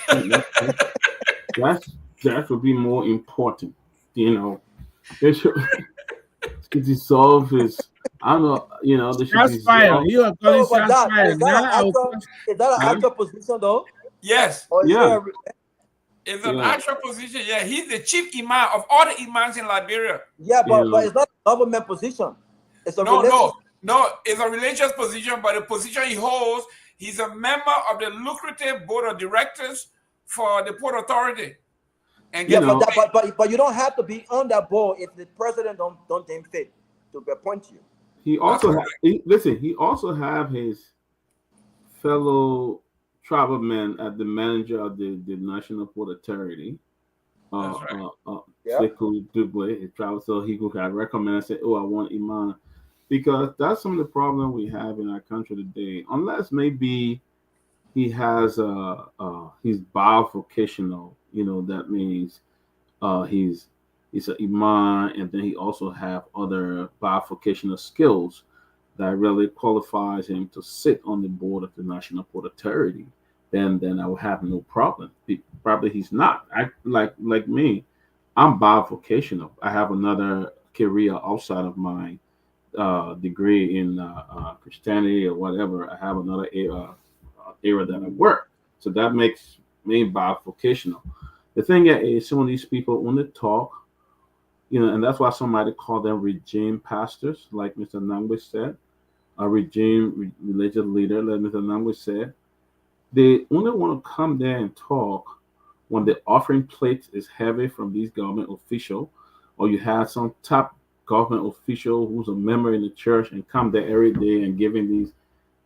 think that would be more important. You know, they should dissolve his. I don't know. You know, they should shots fired. You are calling shots fired. Is that an actual position though? Yes. Yeah. It's an actual position. Yeah, he's the chief imam of all the imams in Liberia. Yeah, but it's not a government position. It's a No, it's a religious position, but the position he holds, he's a member of the lucrative board of directors for the Port Authority. And but you don't have to be on that board if the president don't deem fit to appoint you. He also he also have his fellow tribal men at the manager of the National Port Authority. Dubois, his travel, so he could recommend and say, "Oh, I want Imam." Because that's some of the problem we have in our country today. Unless maybe he has he's bivocational, you know, that means he's an imam, and then he also have other bivocational skills that really qualifies him to sit on the board of the National Port Authority. Then I will have no problem. Probably he's not. I like me. I'm bivocational. I have another career outside of mine. Degree in Christianity or whatever. I have another area that I work, so that makes me bivocational. The thing is, some of these people when they talk, you know, and that's why somebody call them regime pastors, like Mr. Nangwe said, a regime religious leader, like Mr. Nangwe said. They only want to come there and talk when the offering plate is heavy from these government officials, or you have some top government official who's a member in the church and come there every day and giving these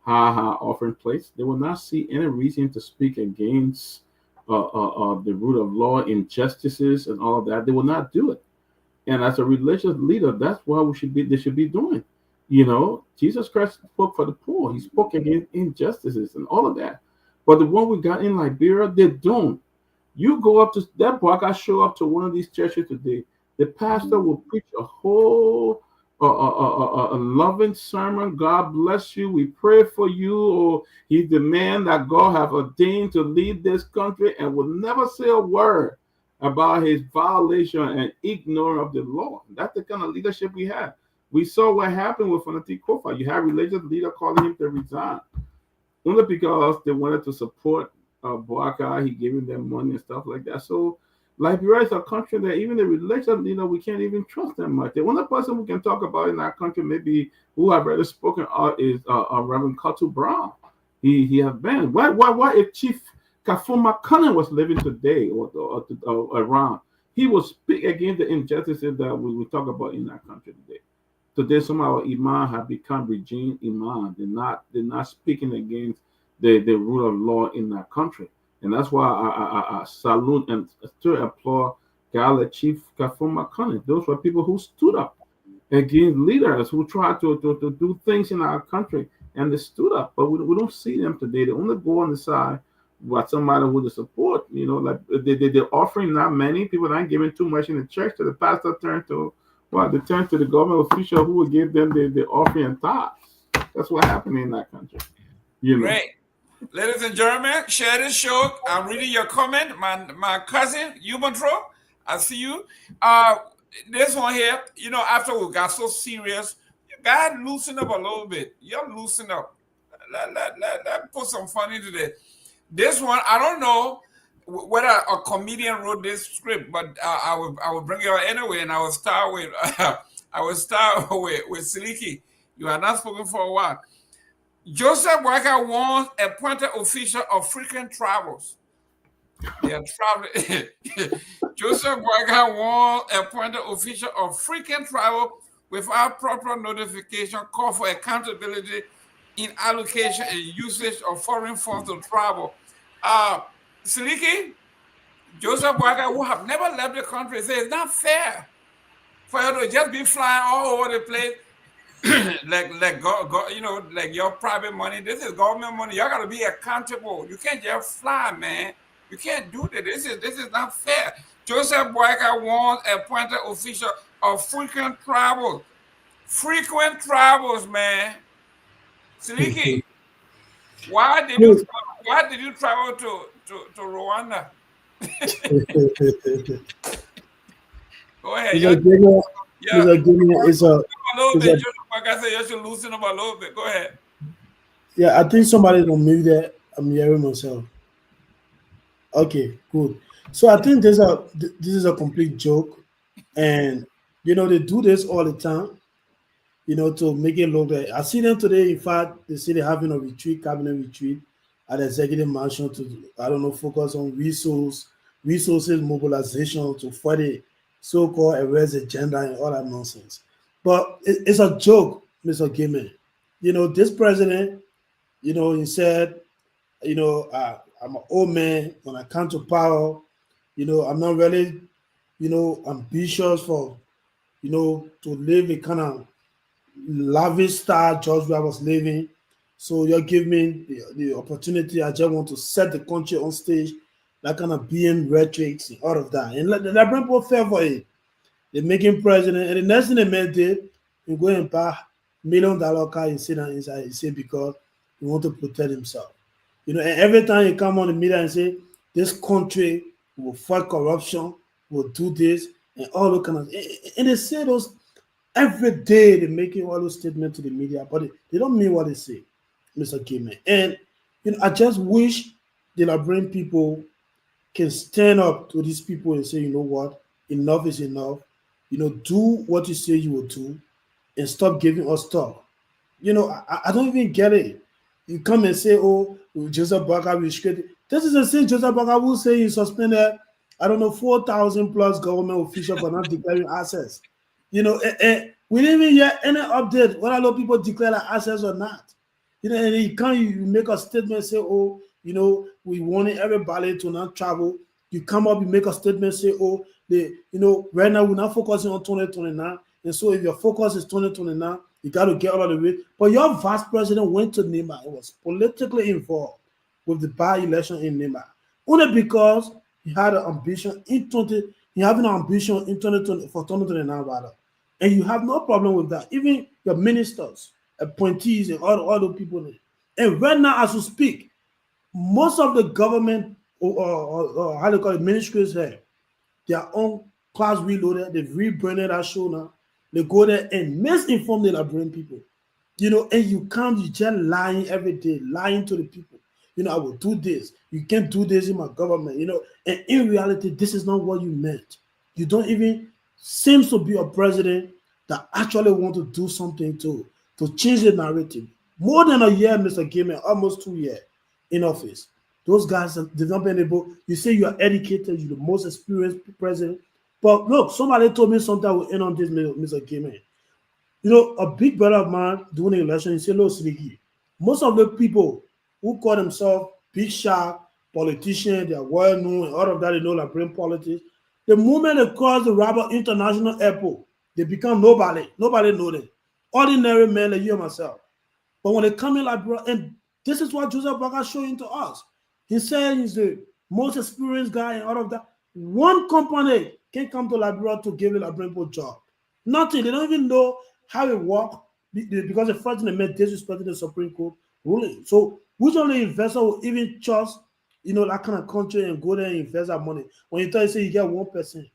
high offering plates. They will not see any reason to speak against the rule of law, injustices, and all of that. They will not do it. And as a religious leader, that's what they should be doing. You know, Jesus Christ spoke for the poor. He spoke against injustices and all of that. But the one we got in Liberia, they don't. You go up to that boy. I show up to one of these churches today. The pastor will preach a whole a loving sermon. God bless you. We pray for you. Or he's the man that God have ordained to lead this country, and will never say a word about his violation and ignorance of the law. That's the kind of leadership we have. We saw what happened with Fanati Kofa. You have religious leader calling him to resign only because they wanted to support Boaka. He gave them money and stuff like that. So Liberia is a country that even the religious leader, we can't even trust them much. The only person we can talk about in our country, maybe who I've already spoken of, is Reverend Cottle Brown. He has been. Why if Chief Kafuma Cunning was living today or around, he will speak against the injustices that we talk about in our country today. Today, some of our imams have become regime imams. They're not speaking against the rule of law in our country. And that's why I salute and still applaud Gala Chief Kafuma Cunning. Those were people who stood up against leaders who tried to do things in our country, and they stood up. But we don't see them today. They only go on the side with somebody who they support. You know, like they're offering not many people not giving too much in the church. So the pastor turned to the government official who would give them the offering and tithes. That's what happened in that country. You know. Great. Ladies and gentlemen, share this show. I'm reading your comment. My cousin, Ubantro, I see you. This one here, you know, after we got so serious, you got to loosen up a little bit. You're loosen up. Let put some fun into this. This one, I don't know whether a comedian wrote this script, but I will bring it out anyway, and I will start with Siliki. You are not spoken for a while. Joseph Walker wants appointed official of frequent travels. They are traveling. Joseph Walker wants appointed official of frequent travel without proper notification, call for accountability in allocation and usage of foreign funds to travel. Siliki, Joseph Boakai, who have never left the country, says it's not fair for you to just be flying all over the place, like your private money. This is government money. Y'all gotta be accountable. You can't just fly, man. You can't do that. This is not fair. Joseph Boakai wants appointed official of frequent travels. Frequent travels, man. Siliki, why did you travel to Rwanda? Go ahead. You should loosen up a little bit. Go ahead. Yeah, I think somebody don't mute that. I'm hearing myself. Okay, good. So I think this is a complete joke, and they do this all the time. To make it look like I see them today. In fact, they say they're having a cabinet retreat at the executive mansion to, focus on resources mobilization to fight the so-called arrest agenda and all that nonsense. But it's a joke, Mr. Gaiman. This president, he said, I'm an old man. When I come to power, I'm not really, ambitious for, to live a kind of lavish style George was living. So you give me the opportunity. I just want to set the country on stage, that kind of BM rhetorics and all of that. And the Liberian people fell for it. They make him president. And the next thing they made did, he go and buy $1 million car and sit down inside. He said because he want to protect himself. And every time he come on the media and say, this country will fight corruption, will do this, and all those kind of, and they say those every day. They're making all those statements to the media, but they don't mean what they say, Mr. Gaiman. And I just wish the Liberian people can stand up to these people and say, you know what, enough is enough. Do what you say you will do, and stop giving us talk. I don't even get it. You come and say, oh, Joseph Boakai restricted. This is the same Joseph Boakai who say he suspended, 4,000 plus government officials for not declaring assets. And we didn't even hear any update whether a lot of people declare that assets or not. And you make a statement, say, oh, we wanted everybody to not travel. You come up, you make a statement, say, oh, right now we're not focusing on 2029. And so if your focus is 2029, you got to get out of the way. But your vice president went to Nema and was politically involved with the by-election in Nema. Only because he had an ambition in 2020 for 2029 rather. And you have no problem with that. Even your ministers, appointees, and all the people. And right now, as we speak, most of the government or how they call it, ministries here, their own class reloaded. They've rebranded that show now. They go there and misinform the Liberian people. And you just lying every day, lying to the people. I will do this. You can't do this in my government. And in reality, this is not what you meant. You don't even seem to be a president that actually want to do something to change the narrative. More than a year, Mr. Gaiman, almost 2 years in office. Those guys have not been able. You say you are educated, you're the most experienced president. But look, somebody told me something I will end on this, Mr. Gaiman. A big brother of mine doing the election, he said, look, Siliki, most of the people who call themselves big shot, politicians, they are well known and all of that, they know Liberian politics. The moment they cross the Rabat International Airport, they become nobody. Nobody know them. Ordinary men like you and myself. But when they come in Liberia, and this is what Joseph Boakai showing to us. He said he's the most experienced guy and all of that. One company can come to Liberia to give the Liberian people a job. Nothing. They don't even know how it works because the first thing they made disrespecting the Supreme Court ruling. So which only investor will even trust, that kind of country and go there and invest that money? When you say you get 1%.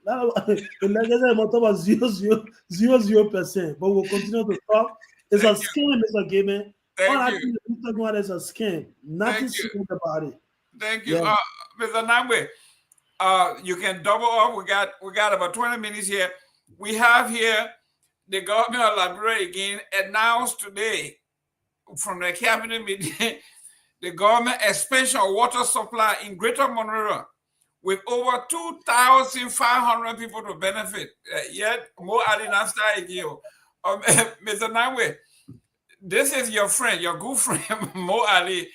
The legacy is about 0.00%, but we'll continue to talk. It's a scam, Mr. Gaiman. All I think we're talking about is a scam. Nothing serious about it. Thank you, Mr. Namwe. You can double up. We got about 20 minutes here. We have here the government of Liberia again announced today from the cabinet meeting the government expansion of water supply in Greater Monrovia with over 2,500 people to benefit. Yet more Adina Style. Mr. Namwe, this is your friend, your good friend, Mo Ali.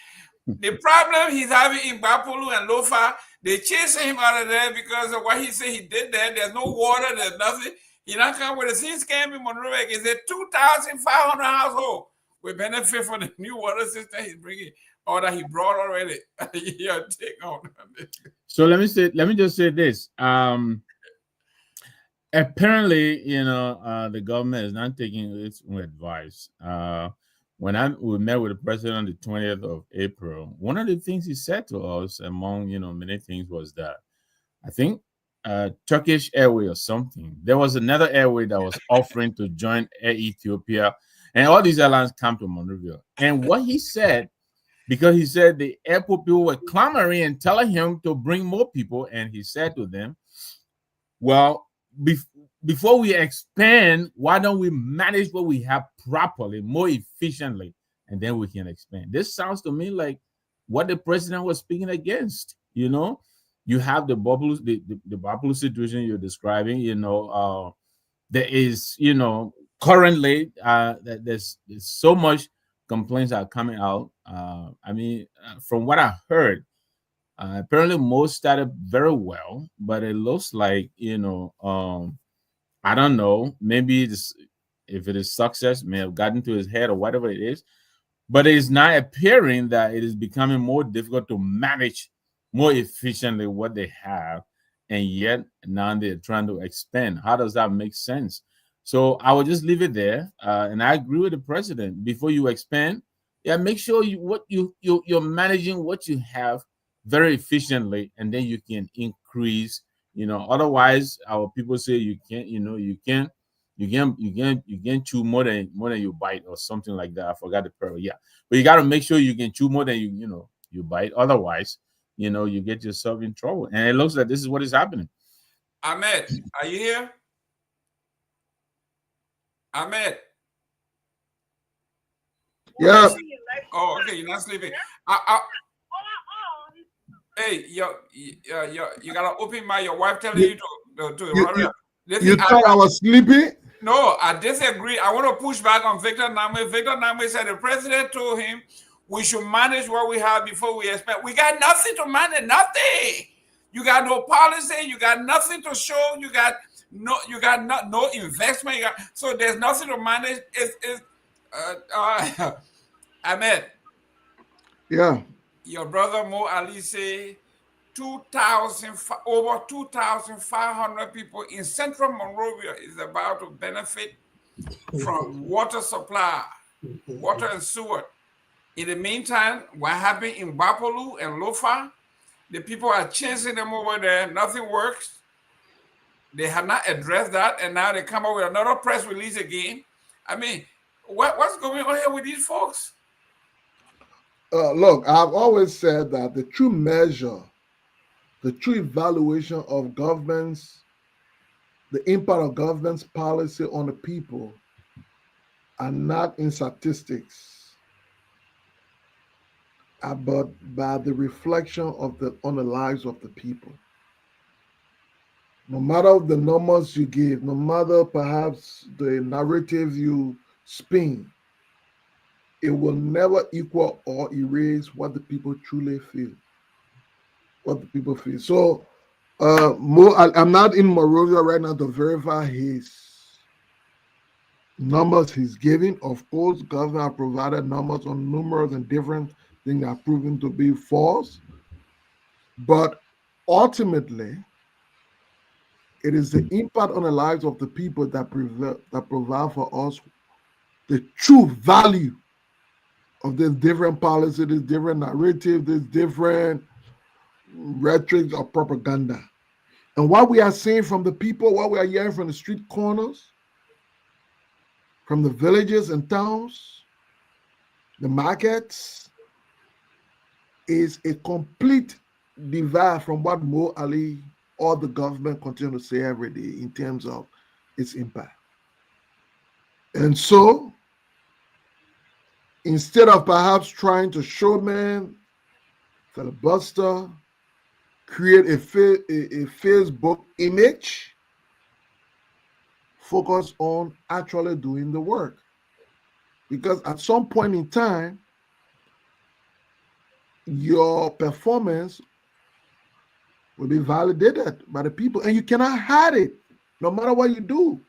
The problem he's having in Bapolu and Lofa They chasing him out of there because of what he said he did there. There's no water, there's nothing. He not come with a scene scam in Monrovia. He said 2,500 households will benefit from the new water system he's bringing, or that he brought already. Your take on it. So let me just say this. Apparently, the government is not taking its own advice. When we met with the president on the 20th of April, one of the things he said to us, among many things, was that I think Turkish Airway or something. There was another airway that was offering to join Air Ethiopia, and all these airlines come to Monrovia. And what he said, because he said the airport people were clamoring and telling him to bring more people, and he said to them, well, before we expand, why don't we manage what we have properly, more efficiently, and then we can expand? This sounds to me like what the president was speaking against. You have the bubble, the bubble situation you're describing. There is, currently there's so much complaints are coming out. From what I heard, apparently most started very well, but it looks like I don't know, maybe if it is success may have gotten to his head or whatever it is, but it is not appearing that it is becoming more difficult to manage more efficiently what they have, and yet now they're trying to expand. How does that make sense? So I will just leave it there, and I agree with the president. Before you expand, make sure you're managing what you have very efficiently, and then you can increase. Otherwise, our people say you can't chew more than you bite, or something like that. I forgot the parable. Yeah, but you got to make sure you can chew more than you bite. Otherwise, you get yourself in trouble. And it looks like this is what is happening. Ahmed, are you here? Ahmed. Yeah. Oh, okay. You're not sleeping. Hey, you gotta open your wife telling you to hurry up. You thought I was sleepy? No, I disagree. I want to push back on Victor Namwe. Victor Namwe said the president told him we should manage what we have before we expect. We got nothing to manage, nothing. You got no policy. You got nothing to show. You got no investment. So there's nothing to manage. Ahmed. Yeah. Your brother Mo Ali say over 2,500 people in Central Monrovia is about to benefit from water supply, water and sewer. In the meantime, what happened in Bapolu and Lofa, the people are chasing them over there. Nothing works. They have not addressed that, and now they come up with another press release again. I mean, what's going on here with these folks? Look, I've always said that the true measure, the true evaluation of governments, the impact of government's policy on the people are not in statistics, but by the reflection on the lives of the people. No matter the numbers you give, no matter perhaps the narrative you spin, it will never equal or erase what the people truly feel. What the people feel. So, I'm not in Monrovia right now to verify his numbers he's giving. Of course, government provided numbers on numerous and different things that are proven to be false. But ultimately, it is the impact on the lives of the people that provide for us the true value of this different policy, this different narrative, this different rhetoric of propaganda. And what we are seeing from the people, what we are hearing from the street corners, from the villages and towns, the markets, is a complete divide from what Mo Ali or the government continue to say every day in terms of its impact. And so, instead of perhaps trying to showman, filibuster, create a Facebook image, focus on actually doing the work. Because at some point in time, your performance will be validated by the people, and you cannot hide it, no matter what you do.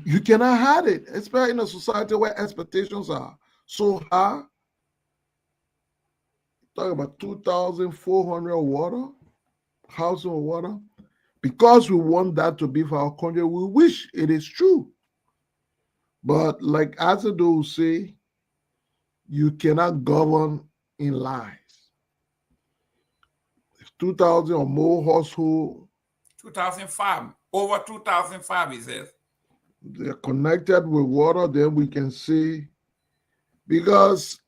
You cannot hide it, especially in a society where expectations are so high. Talk about 2,400 water, household water. Because we want that to be for our country, we wish it is true. But like Azado say, you cannot govern in lies. If 2,000 or more households, 2005, over 2005, he says, they're connected with water, then we can see. Because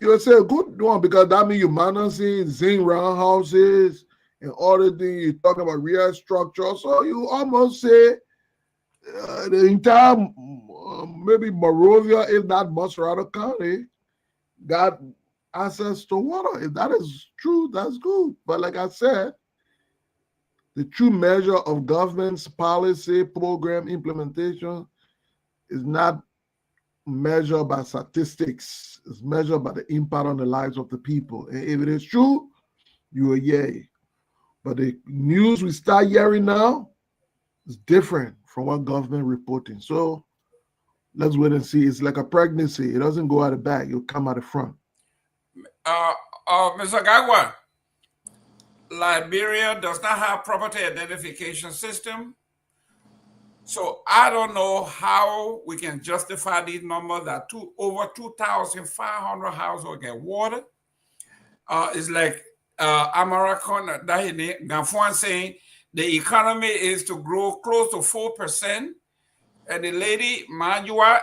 you say a good one, because that means you managing zinc round houses and all the things you talk about real structure. So you almost say the entire maybe Morovia, if not Masarauga County, got access to water. If that is true, that's good. But like I said, the true measure of government's policy program implementation is not measured by statistics. It's measured by the impact on the lives of the people. And if it is true, you are yay. But the news we start hearing now is different from what government reporting. So let's wait and see. It's like a pregnancy. It doesn't go out the back. It'll come out the front. Mr. Garguah, Liberia does not have property identification system. So I don't know how we can justify these numbers that over 2,500 households get water. It's like American Gafuan saying the economy is to grow close to 4%. And the lady Manjua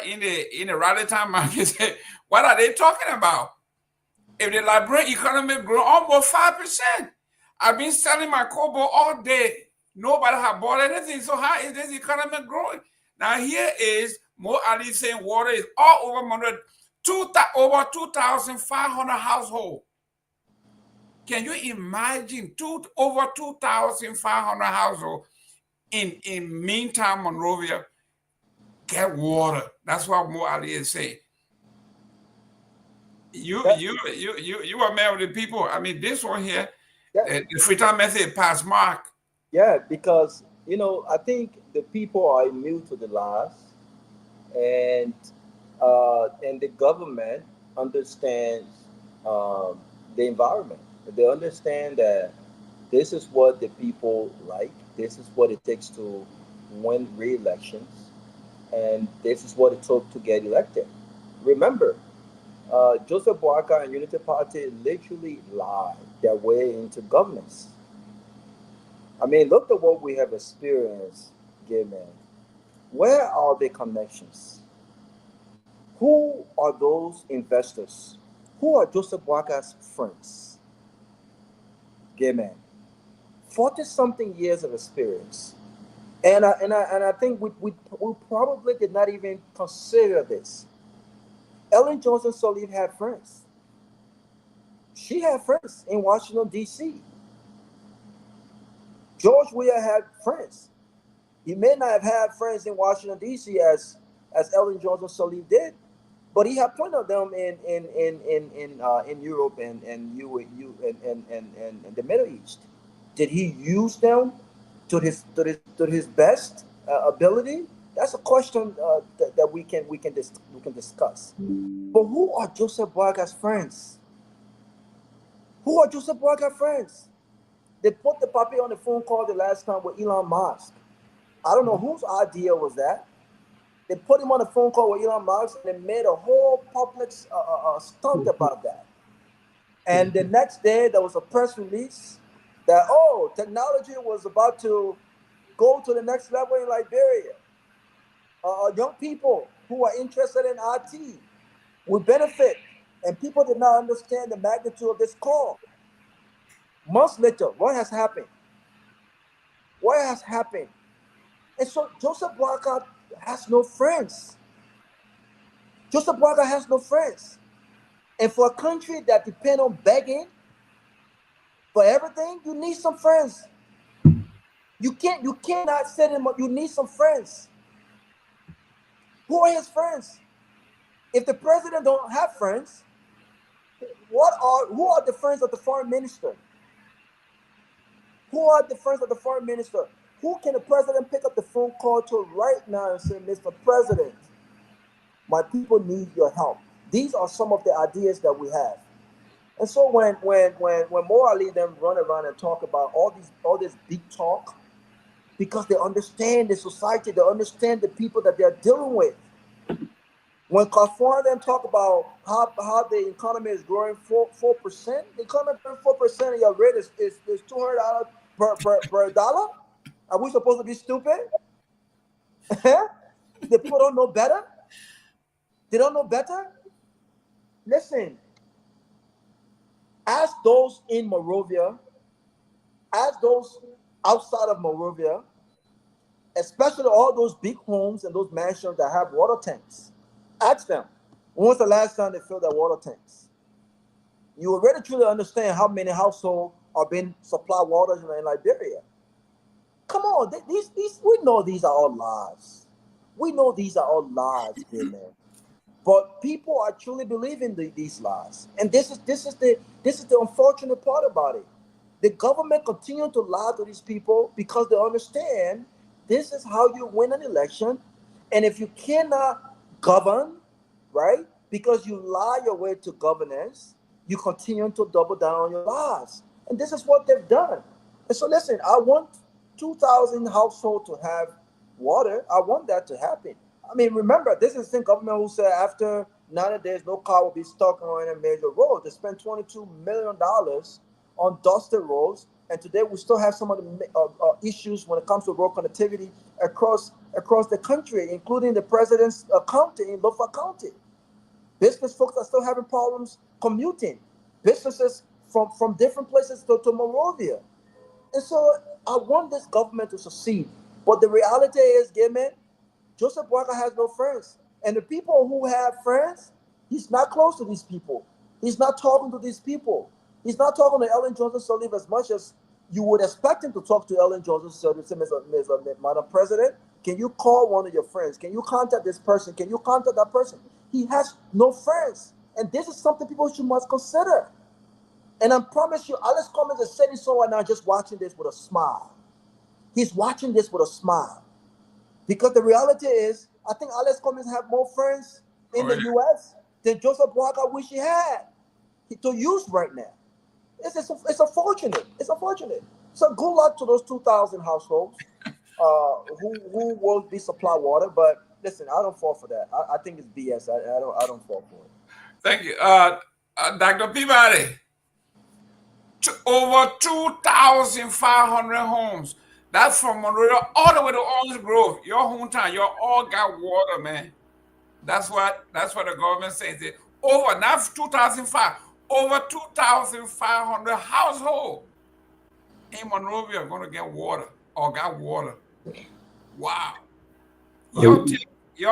in the rally time market said, what are they talking about? If the Liberian economy grow almost 5%, I've been selling my cobalt all day. Nobody have bought anything. So how is this economy growing? Now here is Mo Ali saying water is all over over 2,500 households. Can you imagine over 2,500 households in meantime Monrovia get water? That's what Mo Ali is saying. You are man with the people. I mean, this one here, the Freetown method pass mark. Yeah, because I think the people are immune to the laws, and the government understands the environment. They understand that this is what the people like. This is what it takes to win re-elections, and this is what it took to get elected. Remember, Joseph Boakai and Unity Party literally lied their way into governance. I mean, look at what we have experienced, gay man. Where are the connections? Who are those investors? Who are Joseph Boakai's friends? Gay man. 40-something years of experience. And I think we probably did not even consider this. Ellen Johnson Sirleaf had friends. She had friends in Washington, D.C. George Weah had friends. He may not have had friends in Washington, D.C. as Ellen Johnson Sirleaf did, but he had plenty of them in Europe and the Middle East. Did he use them to his best ability? That's a question that we can discuss. But who are Joseph Boakai's friends? Who are Joseph Boakai's friends? They put the puppy on the phone call the last time with Elon Musk. I don't know whose idea was that. They put him on the phone call with Elon Musk, and they made a whole public stunt about that. And the next day, there was a press release that, technology was about to go to the next level in Liberia. Young people who are interested in IT would benefit, and people did not understand the magnitude of this call. Months later, what has happened? What has happened? And so Joseph Boakai has no friends. Joseph Boakai has no friends. And for a country that depends on begging for everything, you need some friends. You cannot set him up. You need some friends. Who are his friends? If the president don't have friends, who are the friends of the foreign minister? Who are the friends of the foreign minister? Who can the president pick up the phone call to right now and say, Mr. President, my people need your help? These are some of the ideas that we have. And so when Mo Ali them run around and talk about all this big talk, because they understand the society, they understand the people that they're dealing with. When California them talk about how the economy is growing 4%, the economy growing 4% and your rate is $200 per dollar. Are we supposed to be stupid? The people don't know better. They don't know better. Listen, ask those in Monrovia, ask those outside of Monrovia, especially all those big homes and those mansions that have water tanks. Ask them, when was the last time they filled their water tanks? You already truly understand how many households are being supplied water in Liberia. Come on, these we know these are all lies. We know these are all lies, man. But people are truly believing these lies, and this is the unfortunate part about it. The government continue to lie to these people because they understand this is how you win an election, and if you cannot govern, right, because you lie your way to governance, you continue to double down on your lies, and this is what they've done. And so, listen, I want 2,000 households to have water. I want that to happen. I mean, remember, this is the same government who said after 90 days, no car will be stuck on a major road. They spent $22 million on dusted roads, and today we still have some of the issues when it comes to road connectivity across the country, including the president's county in Lofa County. Business folks are still having problems commuting. Businesses from different places to Monrovia. And so I want this government to succeed. But the reality is, man, Joseph Boakai has no friends. And the people who have friends, he's not close to these people. He's not talking to these people. He's not talking to Ellen Johnson Sirleaf as much as you would expect him to talk to Ellen Johnson Sirleaf. Madam President, can you call one of your friends? Can you contact this person? Can you contact that person? He has no friends. And this is something people must consider. And I promise you, Alex Cummings is sitting somewhere now just watching this with a smile. He's watching this with a smile. Because the reality is, I think Alex Cummings have more friends in the U.S. than Joseph Boakai wish he had to use right now. It's unfortunate. It's unfortunate. So good luck to those 2,000 households who will be supply water. But listen, I don't fall for that. I think it's BS. I don't fall for it. Thank you, Dr. Peabody. Over 2,500 homes. That's from Monrovia all the way to Orange Grove. Your hometown, you all got water, man. That's what the government says. Over, not 2,005, over 2,500 households in Monrovia are going to get water or got water. Wow. Your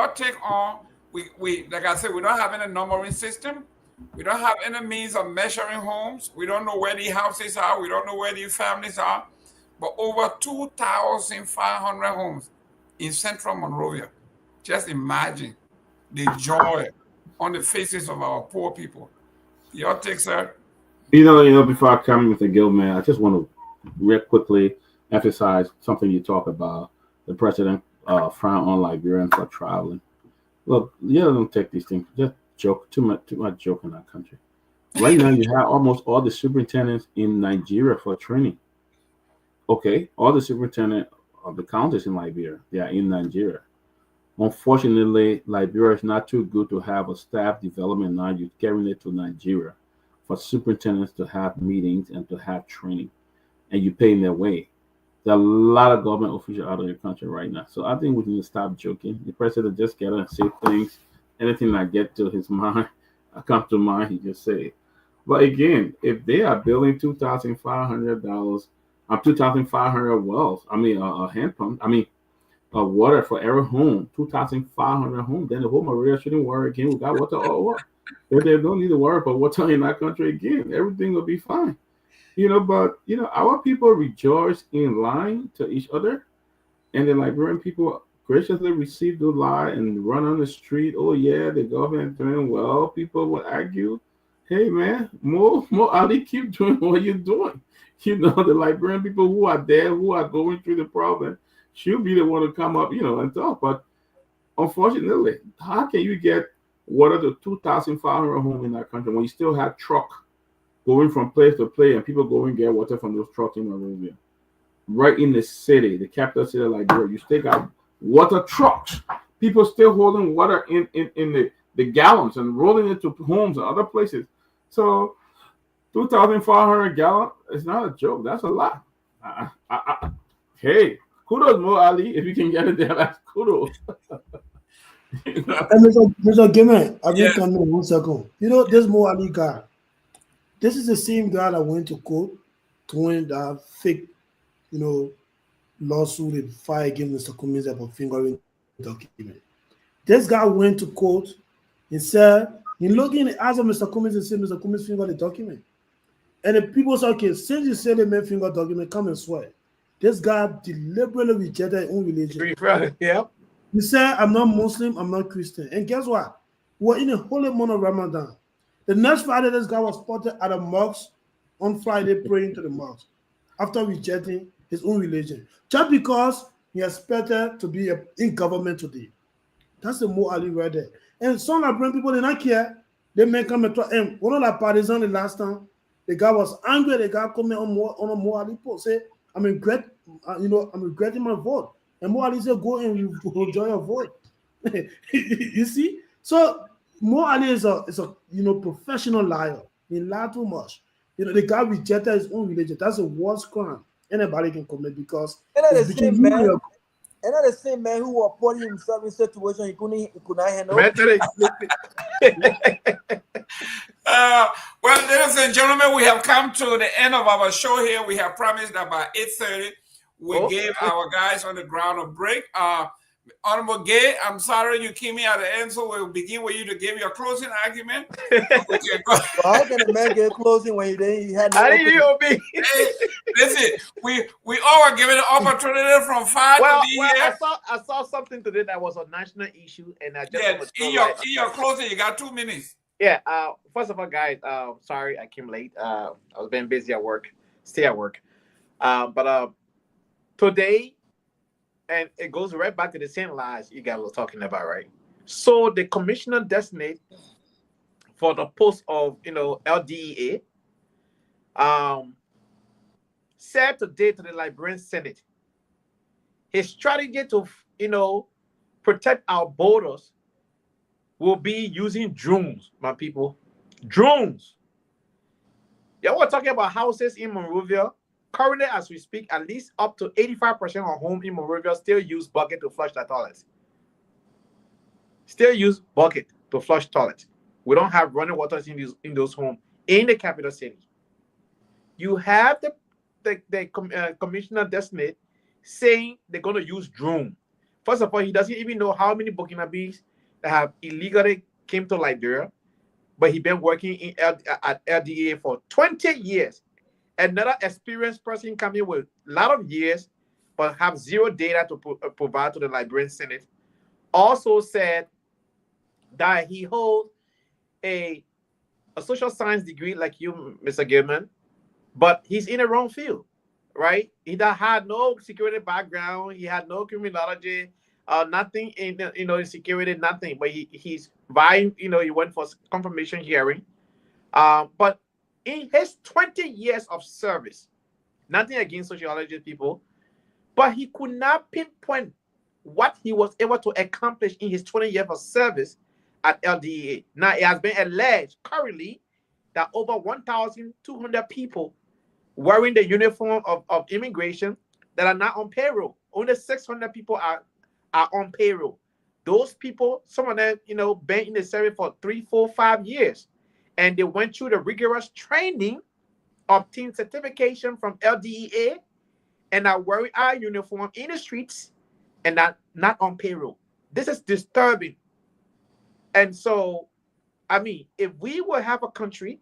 take on, we like I said, we don't have any numbering system. We don't have any means of measuring homes. We don't know where the houses are. We don't know where the families are. But over 2,500 homes in central Monrovia. Just imagine the joy on the faces of our poor people. Your take, sir? You know, before I come with the guild, man, I just want to real quickly emphasize something you talk about. The president frown on Liberians for traveling. Look, you don't take these things. Just joke. Too much joke in our country. Right now, you have almost all the superintendents in Nigeria for training. Okay, all the superintendent of the counties in Liberia, they are in Nigeria. Unfortunately, Liberia is not too good to have a staff development now. You're carrying it to Nigeria for superintendents to have meetings and to have training, and you're paying their way. There are a lot of government officials out of the country right now. So I think we need to stop joking. The president just get out and say things. Anything that get to his mind, come to mind, he just say it. But again, if they are building $2,500, 2,500 wells, hand pump, water for every home, 2,500 homes, then the whole Maria shouldn't worry again. We got water all over. If they don't need to worry about water in that country again, everything will be fine. But our people rejoice in lying to each other, and the Liberian people graciously receive the lie and run on the street. Oh yeah, the government doing well. People will argue. hey man, Mo Ali, keep doing what you're doing. You know, the Liberian people who are there, who are going through the problem, she'll be the one to come up, and talk. But unfortunately, how can you get water to 2,500 homes in that country when you still have truck going from place to place and people going to get water from those trucks in Monrovia? Right in the city, the capital city of Liberia, you still got water trucks. People still holding water in the gallons and rolling into homes and other places. So 2,500 gallons is not a joke. That's a lot. Hey, kudos, Mo Ali. If you can get it there, that's kudos. Mr. Gimme, I will come in 1 second. This Mo Ali guy, this is the same guy that went to court to win that fake, lawsuit and file against Mr. Cummings about fingering document. This guy went to court and said, he looked in the eyes of Mr. Cummings and said, Mr. Cummings fingered the document. And the people said, okay, since you said the man fingered document, come and swear. This guy deliberately rejected his own religion. Yeah. He said, I'm not Muslim, I'm not Christian. And guess what? We're in the holy month of Ramadan. The next Friday, this guy was spotted at a mosque on Friday praying to the mosque after rejecting his own religion. Just because he expected to be in government today. That's the Mo Ali right there. And some Liberian people, they not care. They may come and talk. And one of the partisans the last time, the guy was angry. The guy coming on a Mo Ali post, say, I'm regretting my vote. And Mo Ali said, go and enjoy your vote. You see? So Mo Ali is a professional liar. He lied too much. The guy rejected his own religion. That's the worst crime anybody can commit because the same man who was putting himself in situation he could not handle. Well, ladies and gentlemen, we have come to the end of our show here. We have promised that by 8:30 we gave our guys on the ground a break. Honorable Gay, I'm sorry you came in at the end, so we'll begin with you to give your closing argument. How can a man get closing when he had no Hey, listen, we all are given an opportunity from 5 to be here. I saw something today that was a national issue, and I just in your closing, you got 2 minutes. Yeah. First of all, guys, sorry I came late. I was being busy at work, still at work. But today. And it goes right back to the same lies you guys were talking about, right? So the commissioner designate for the post of LDEA said today to the Liberian Senate, his strategy to protect our borders will be using drones, my people. Drones. Y'all were talking about houses in Monrovia. Currently, as we speak, at least up to 85% of homes in Monrovia still use bucket to flush their toilets. Still use bucket to flush toilets. We don't have running water in those homes in the capital city. You have the commissioner designate saying they're going to use drone. First of all, he doesn't even know how many Burkinabes that have illegally came to Liberia, but he's been working at LDA for 20 years. Another experienced person coming with a lot of years, but have zero data to provide to the Liberian Senate, also said that he holds a social science degree like you, Mr. Gilman, but he's in the wrong field, right? He had no security background. He had no criminology, nothing in security, nothing. But he's vying. He went for confirmation hearing, but. In his 20 years of service, nothing against sociology people, but he could not pinpoint what he was able to accomplish in his 20 years of service at LDEA. Now, it has been alleged currently that over 1,200 people wearing the uniform of immigration that are not on payroll. Only 600 people are on payroll. Those people, some of them, been in the service for 3, 4, 5 years. And they went through the rigorous training, obtained certification from LDEA, and are wearing our uniform in the streets and are not on payroll. This is disturbing. And so, if we will have a country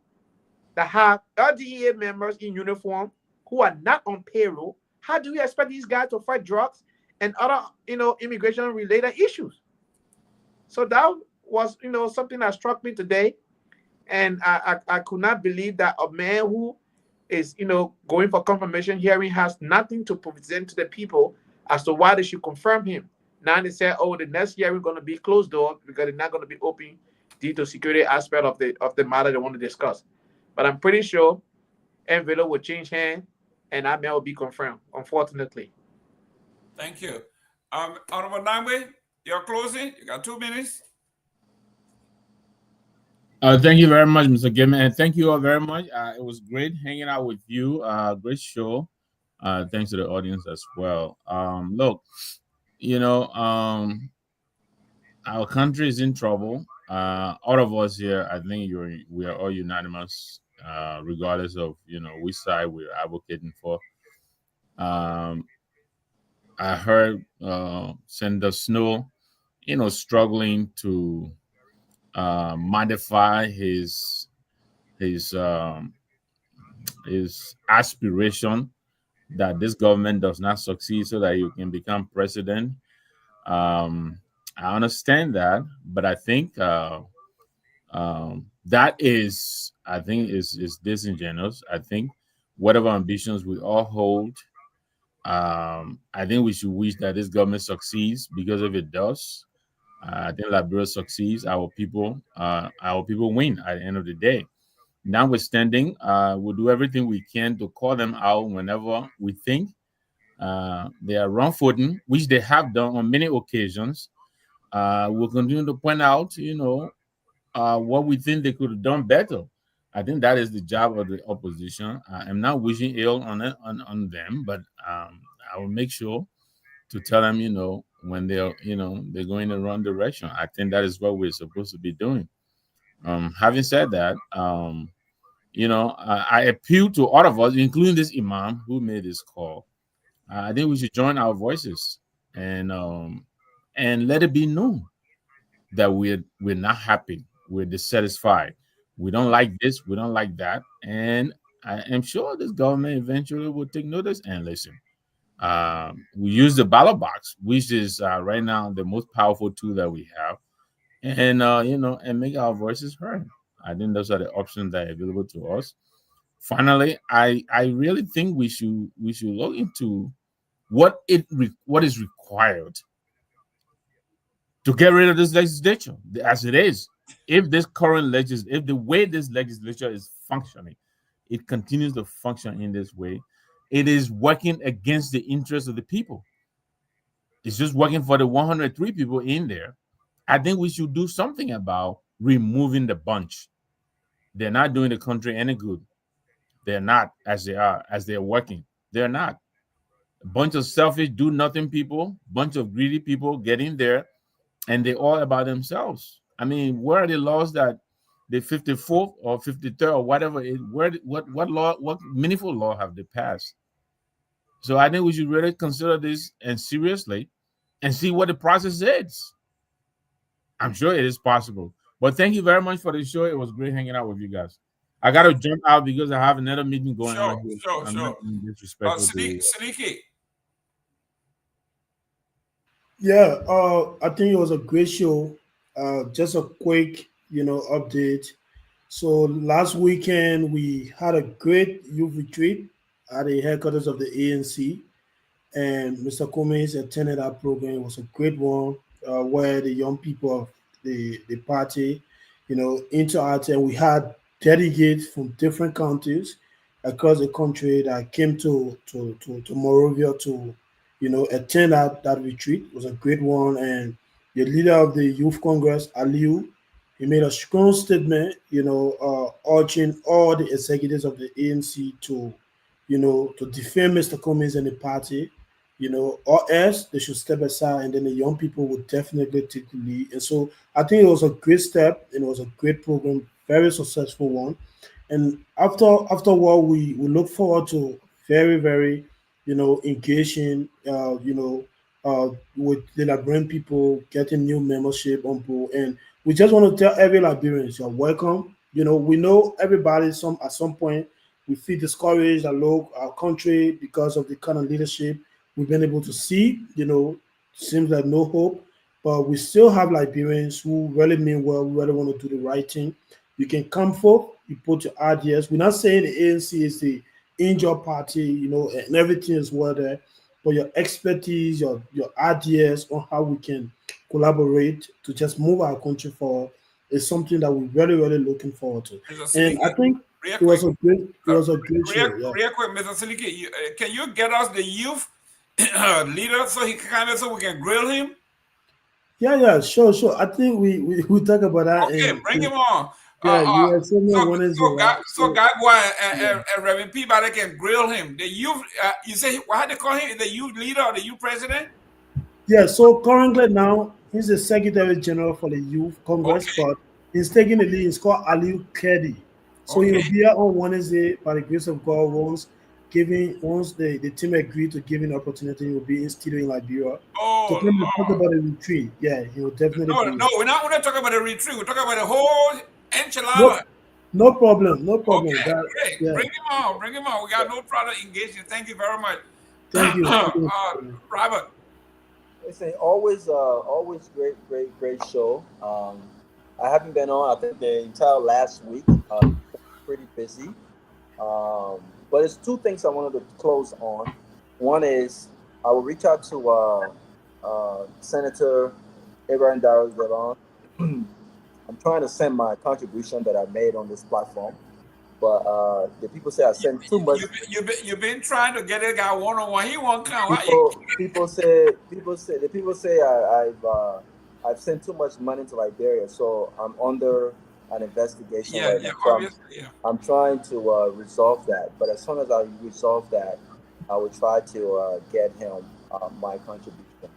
that have LDEA members in uniform who are not on payroll, how do we expect these guys to fight drugs and other, immigration-related issues? So that was, something that struck me today. And I could not believe that a man who is, going for confirmation hearing has nothing to present to the people as to why they should confirm him. Now they say, oh, the next hearing going to be closed door because it's not going to be open due to security aspect of the matter they want to discuss. But I'm pretty sure envelope will change hand and that man will be confirmed, unfortunately. Thank you. Honorable Nyenwolo, you're closing. You got 2 minutes. Thank you very much, Mr. Gimmer, and thank you all very much. It was great hanging out with you. Great show. Thanks to the audience as well. Look, our country is in trouble. All of us here, I think we are all unanimous, regardless of which side we're advocating for. I heard Senator Snow, struggling to modify his aspiration that this government does not succeed so that you can become president. I understand that, but I think that is disingenuous. I think whatever ambitions we all hold, I think we should wish that this government succeeds, because if it does, I think Liberia succeeds. Our people win at the end of the day. Notwithstanding, we'll do everything we can to call them out whenever we think they are wrong-footing, which they have done on many occasions. We'll continue to point out, what we think they could have done better. I think that is the job of the opposition. I'm not wishing ill on them, but I will make sure to tell them, when they're going in the wrong direction. I think that is what we're supposed to be doing. Having said that, I appeal to all of us, including this imam who made this call. I think we should join our voices and let it be known that we're not happy, we're dissatisfied, we don't like this, we don't like that, and I am sure this government eventually will take notice and listen. We use the ballot box, which is right now the most powerful tool that we have, and and make our voices heard. I think those are the options that are available to us. Finally, I really think we should look into what is required to get rid of this legislature as it is. If this current if the way this legislature is functioning, it continues to function in this way, it is working against the interests of the people. It's just working for the 103 people in there. I think we should do something about removing the bunch. They're not doing the country any good. They're not, as they're working. They're not. A bunch of selfish, do-nothing people, bunch of greedy people get in there, and they're all about themselves. I mean, where are the laws that the 54th or 53rd or whatever, what meaningful law have they passed? So I think we should really consider this and seriously and see what the process is. I'm sure it is possible. But thank you very much for the show. It was great hanging out with you guys. I got to jump out because I have another meeting going on here. Sure. Siliki. Yeah, I think it was a great show. Just a quick, update. So last weekend we had a great youth retreat at the headquarters of the ANC, and Mr. Cummings attended that program. It was a great one, where the young people of the party, interacted, and we had delegates from different counties across the country that came to Monrovia to attend that retreat. It was a great one. And the leader of the Youth Congress, Aliu, he made a strong statement, urging all the executives of the ANC to defend Mr. Cummings and the party, or else they should step aside, and then the young people would definitely take the lead. And so I think it was a great step, and it was a great program, very successful one. And afterward, we look forward to very, very, engaging, with the Liberian people, getting new membership on board. And we just want to tell every Liberian, you're welcome. We know everybody at some point we feel discouraged about our country because of the kind of leadership we've been able to see. Seems like no hope, but we still have Liberians who really mean well, who really want to do the right thing. You can come forth, you put your ideas. We're not saying the ANC is the angel party, you know, and everything is well there, but your expertise, your ideas on how we can collaborate to just move our country forward is something that we're very, very looking forward to. And I think it was a great show. Yeah. Real quick, Mr. Silike, can you get us the youth leader so he can come in so we can grill him? Yeah, sure. I think we talk about that. Okay, bring him on. Yeah, you are saying so Garguah and Reverend Peabody can grill him. The youth, you say, what do they call him? The youth leader or the youth president? Yeah, so currently now, he's the Secretary General for the Youth Congress, but he's taking the lead. It's called Aliu Kedi. So he will be here on Wednesday by the grace of God. Once the team agreed to give him an opportunity, he will be in studio in Liberia to come and talk about the retreat. Yeah, he will definitely. No, we're not talking about the retreat. We're talking about the whole enchilada. No problem. Okay, great. Yeah. Bring him on. We got no problem engaging. Thank you very much. Thank you. Robert. It's always great show. I haven't been on, I think, the entire last week. Pretty busy. But it's two things I wanted to close on. One is I will reach out to Senator Abraham Darrell. I'm trying to send my contribution that I made on this platform, but the people say I send too much. You've been trying to get a guy one-on-one. He won't come. People say I've sent too much money to Liberia, so I'm under an investigation right now. So I'm trying to resolve that. But as soon as I resolve that, I will try to get him my contribution.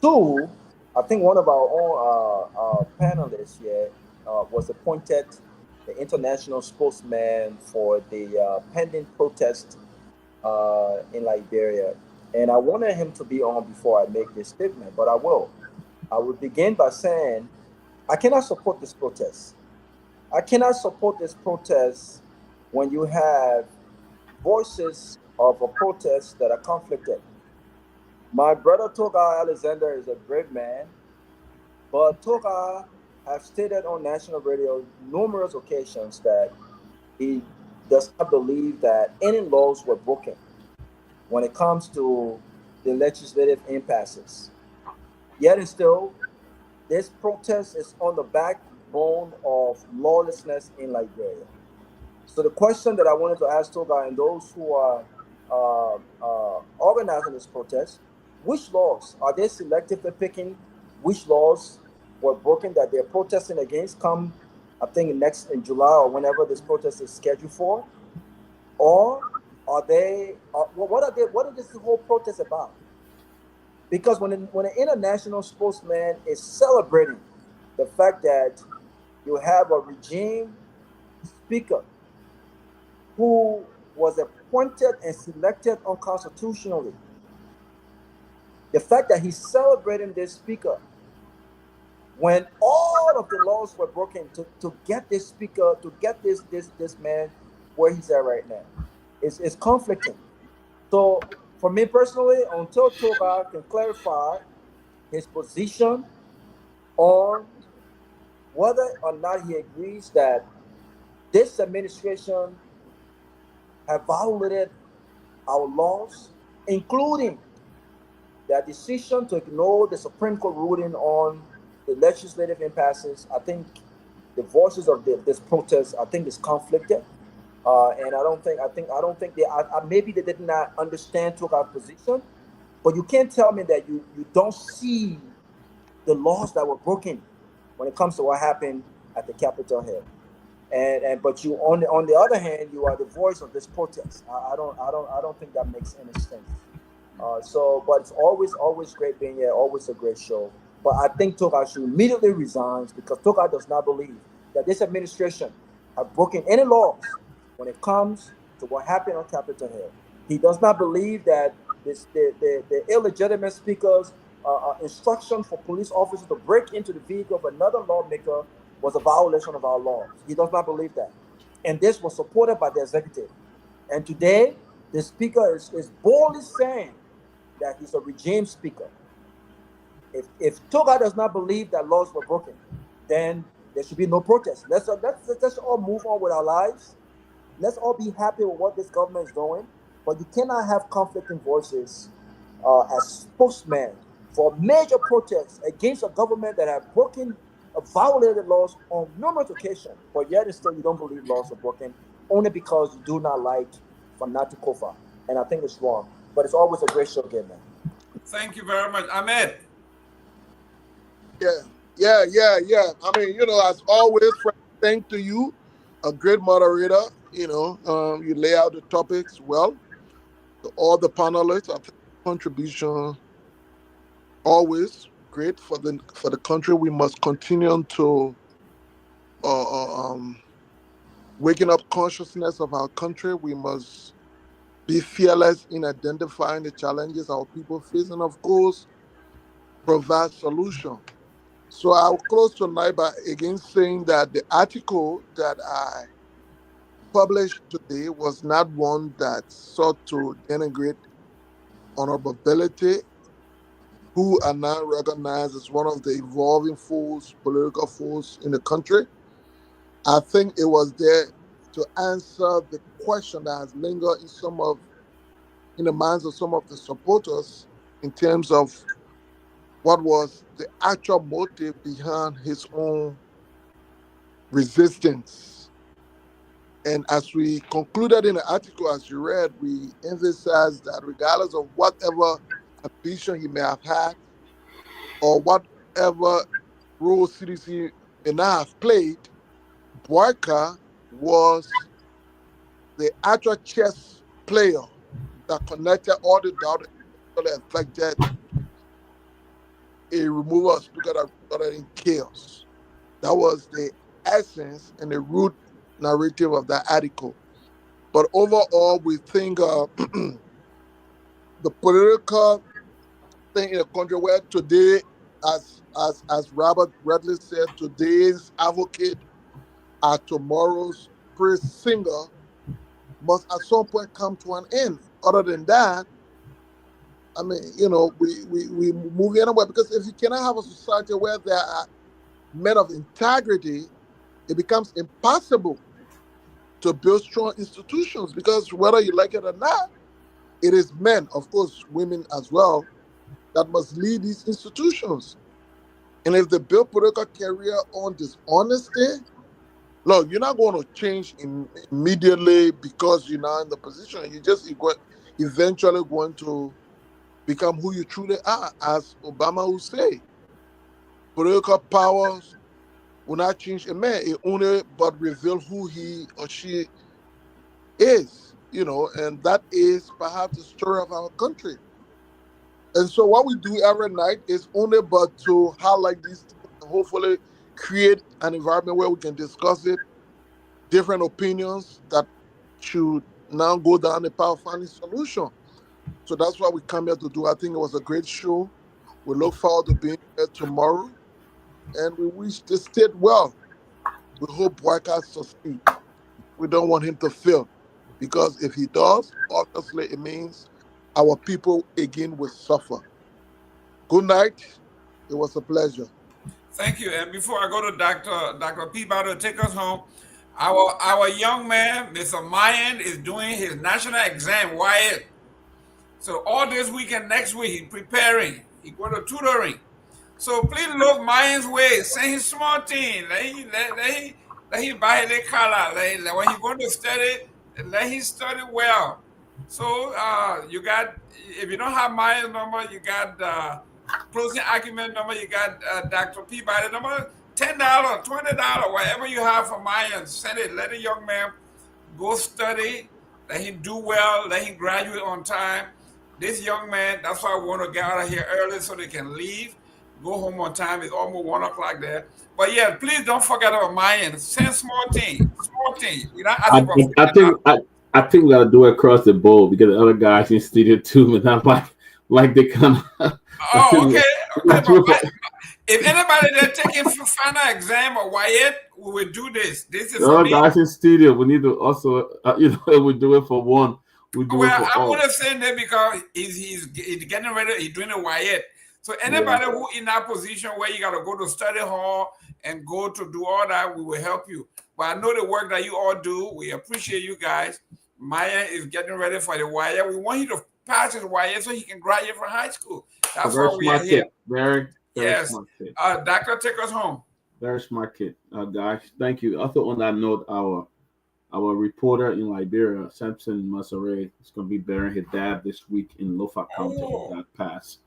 Two, I think one of our own panelists here was appointed the international spokesman for the pending protest in Liberia. And I wanted him to be on before I make this statement, but I will. I will begin by saying I cannot support this protest. I cannot support this protest when you have voices of a protest that are conflicted. My brother Toga Alexander is a brave man, but Toga has stated on national radio numerous occasions that he does not believe that any laws were broken when it comes to the legislative impasses. Yet and still, this protest is on the backbone of lawlessness in Liberia. So the question that I wanted to ask Toga and those who are organizing this protest, which laws are they selectively picking? Which laws were broken that they're protesting against come, I think, in July or whenever this protest is scheduled for? Or are they? What is this whole protest about? Because when an international spokesman is celebrating the fact that you have a regime speaker who was appointed and selected unconstitutionally, the fact that he's celebrating this speaker when all of the laws were broken to get this speaker, to get this man where he's at right now, is conflicting. So for me personally, until Toga can clarify his position on whether or not he agrees that this administration have violated our laws, including their decision to ignore the Supreme Court ruling on the legislative impasses, I think the voices of this protest, I think, is conflicted. And I don't think they maybe they did not understand Toga's position, but you can't tell me that you don't see the laws that were broken when it comes to what happened at the Capitol Hill. But you on the other hand, you are the voice of this protest. I don't think that makes any sense. But it's always great being here, always a great show. But I think Toga should immediately resign because Toga does not believe that this administration have broken any laws when it comes to what happened on Capitol Hill. He does not believe that the illegitimate speaker's instruction for police officers to break into the vehicle of another lawmaker was a violation of our laws. He does not believe that. And this was supported by the executive. And today, the speaker is boldly saying that he's a regime speaker. If Toga does not believe that laws were broken, then there should be no protest. Let's all move on with our lives. Let's all be happy with what this government is doing. But you cannot have conflicting voices as spokesman for major protests against a government that have violated laws on numerous occasions. But yet still you don't believe laws are broken only because you do not like Fanati Kofa. And I think it's wrong. But it's always a great show again, man. Thank you very much. Ahmed. Yeah. I mean, as always, thank to you, a great moderator. You lay out the topics well. To all the panelists, I think contribution always great for the country. We must continue to waking up consciousness of our country. We must be fearless in identifying the challenges our people face, and of course, provide solution. So I'll close tonight by again saying that the article that I published today was not one that sought to denigrate honorability, who are now recognized as one of the evolving political force in the country. I think it was there to answer the question that has lingered in the minds of some of the supporters in terms of what was the actual motive behind his own resistance. And as we concluded in the article, as you read, we emphasized that regardless of whatever ambition he may have had or whatever role CDC may not have played, Boyka was the actual chess player that connected all the doubt that affected a removal of speaker that resulted in chaos. That was the essence and the root narrative of that article. But overall, we think the political thing in the country where today, as Robert Redley said, today's advocate are tomorrow's praise singer must at some point come to an end. Other than that, I mean, we move anywhere, because if you cannot have a society where there are men of integrity, it becomes impossible to build strong institutions, because whether you like it or not, it is men, of course, women as well, that must lead these institutions. And if they build political career on dishonesty, look, you're not going to change immediately because you're now in the position. You're just eventually going to become who you truly are, as Obama would say. Political powers will not change a man, it only but reveal who he or she is, and that is perhaps the story of our country. And so what we do every night is only but to highlight these things and hopefully create an environment where we can discuss it, different opinions that should now go down the path of finding solution. So that's what we come here to do. I think it was a great show. We look forward to being here tomorrow, and we wish the state well. We hope Boyka succeeds. We don't want him to fail, because if he does, obviously it means our people again will suffer. Good night. It was a pleasure. Thank you. And before I go to Dr. Peabody to take us home, our young man, Mr. Myean, is doing his national exam, WIAT. So all this week and next week, he's preparing. He's going to tutoring. So please look Myean's way. Send his small team. Let him buy the color. When he's going to study, let him study well. So you got, if you don't have Myean's number, you got closing argument number, you got Dr. Peabody number, $10, $20, whatever you have for Myean, send it. Let the young man go study. Let him do well. Let him graduate on time. This young man, that's why I want to get out of here early so they can leave, go home on time. It's almost 1 o'clock there. But yeah, please don't forget about Myean. Send small team. We're not asking for I think we gotta do it across the board, because the other guys in studio too, but not like they kind of. Oh, okay. If anybody there taking final exam or WIAT, we will do this. This is the other guys in studio. We need to also, we do it for one. We do it for I all. want to say that because he's getting ready. He's doing a WIAT. So anybody who in that position where you got to go to study hall and go to do all that, we will help you. But I know the work that you all do. We appreciate you guys. Myean is getting ready for the wire. We want you to pass his wire so he can graduate from high school. That's why we are here. Very smart kid. Doctor, take us home. Very smart kid, guys. Thank you. Also, on that note, our reporter in Liberia, Samson Masare, is going to be burying his dad this week in Lofa County. That passed.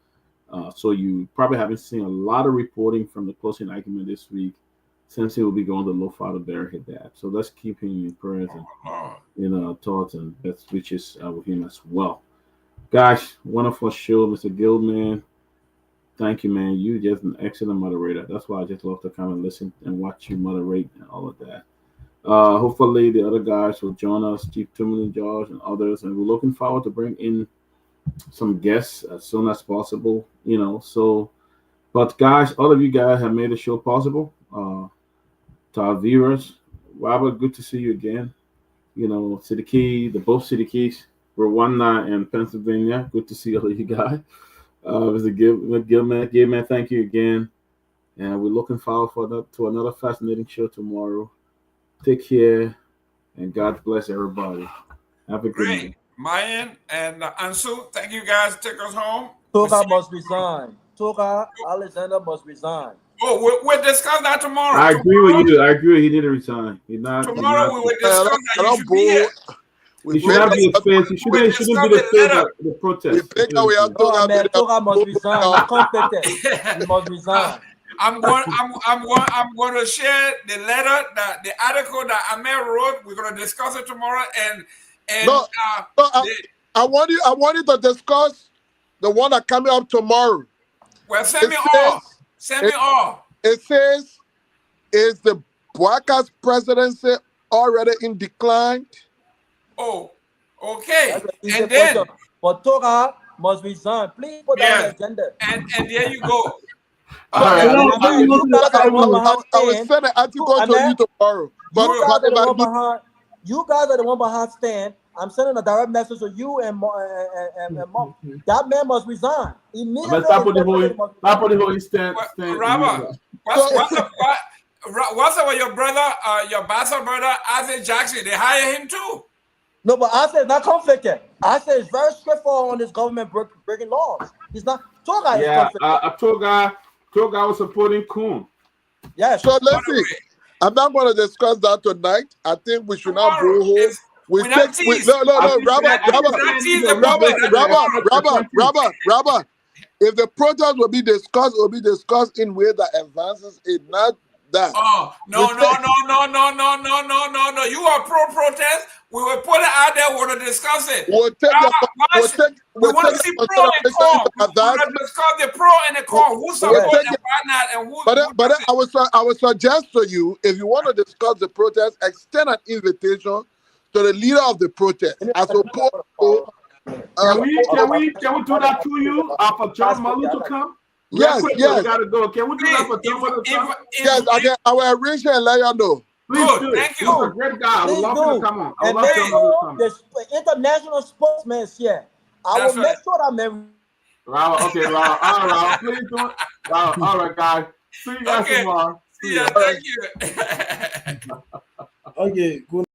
So you probably haven't seen a lot of reporting from the closing argument this week. Samson will be going to Lofa to bury his dad. So let's keep him in prayers and in our thoughts and best wishes with him as well. Guys, wonderful show, Mr. Gilman. Thank you, man. You just an excellent moderator. That's why I just love to come and listen and watch you moderate and all of that. Hopefully the other guys will join us, Chief Tomalin, George, and others, and we're looking forward to bring in some guests as soon as possible. So, but guys, all of you guys have made the show possible. To our viewers, Robert, good to see you again. City Key, both City Keys, Rwanda and Pennsylvania. Good to see all of you guys. Mr. Gilman, thank you again. And we're looking forward to another fascinating show tomorrow. Take care, and God bless everybody. Have a good night. Myean and Ansu, thank you guys. Take us home. Toga must resign. Toga Alexander must resign. Oh, we'll discuss that tomorrow. I agree with you. I agree. He need to resign. Tomorrow we will discuss that. You should be here. He should not be a face. He shouldn't be the face of the protest. Toga must resign. He's competent. He must resign. I'm going to share the letter, the article that Amir wrote. We're going to discuss it tomorrow. I want you to discuss the one that coming up tomorrow. Well, send me all. Send me all. It says, is the Bouakas presidency already in decline? Oh, okay. And then, but Toga must resign. Please put that on the agenda. And there you go. I will send an article to you tomorrow. You guys are the one behind stand. I'm sending a direct message to you and Mom. That man must resign immediately. Robert, what's about your brother, your bastard brother, Isaac Jackson? They hire him too. No, but Isaac is not conflicted. Isaac is very straightforward on this government breaking laws. He's not. Toga is conflicted. Toga was supporting Kuhn. Yeah. So let's see. I'm not going to discuss that tonight. I think we should not go home. Robert. If the protest will be discussed in way that advances it, not that. Oh, no. You are pro-protest. We will put it out there. We're going to discuss it. We want to see pro and con. We want to discuss the pro and the con. Who supports and why not? And who? But I would suggest to you, if you want to discuss the protest, extend an invitation to the leader of the protest, as opposed to. Can we do that to you for John Malu to come? Yes. We gotta go. Can we do that for John Malu to come? Yes, I will arrange and let you know. Good, thank you. He's a great guy. I would love him to come on. I would love John Malu to come. The international sportsmen here. I will make sure that man. Robert, okay, Robert. All right, please do it. Robert, all right, guys. See you guys tomorrow. See ya. Thank you. Okay, good.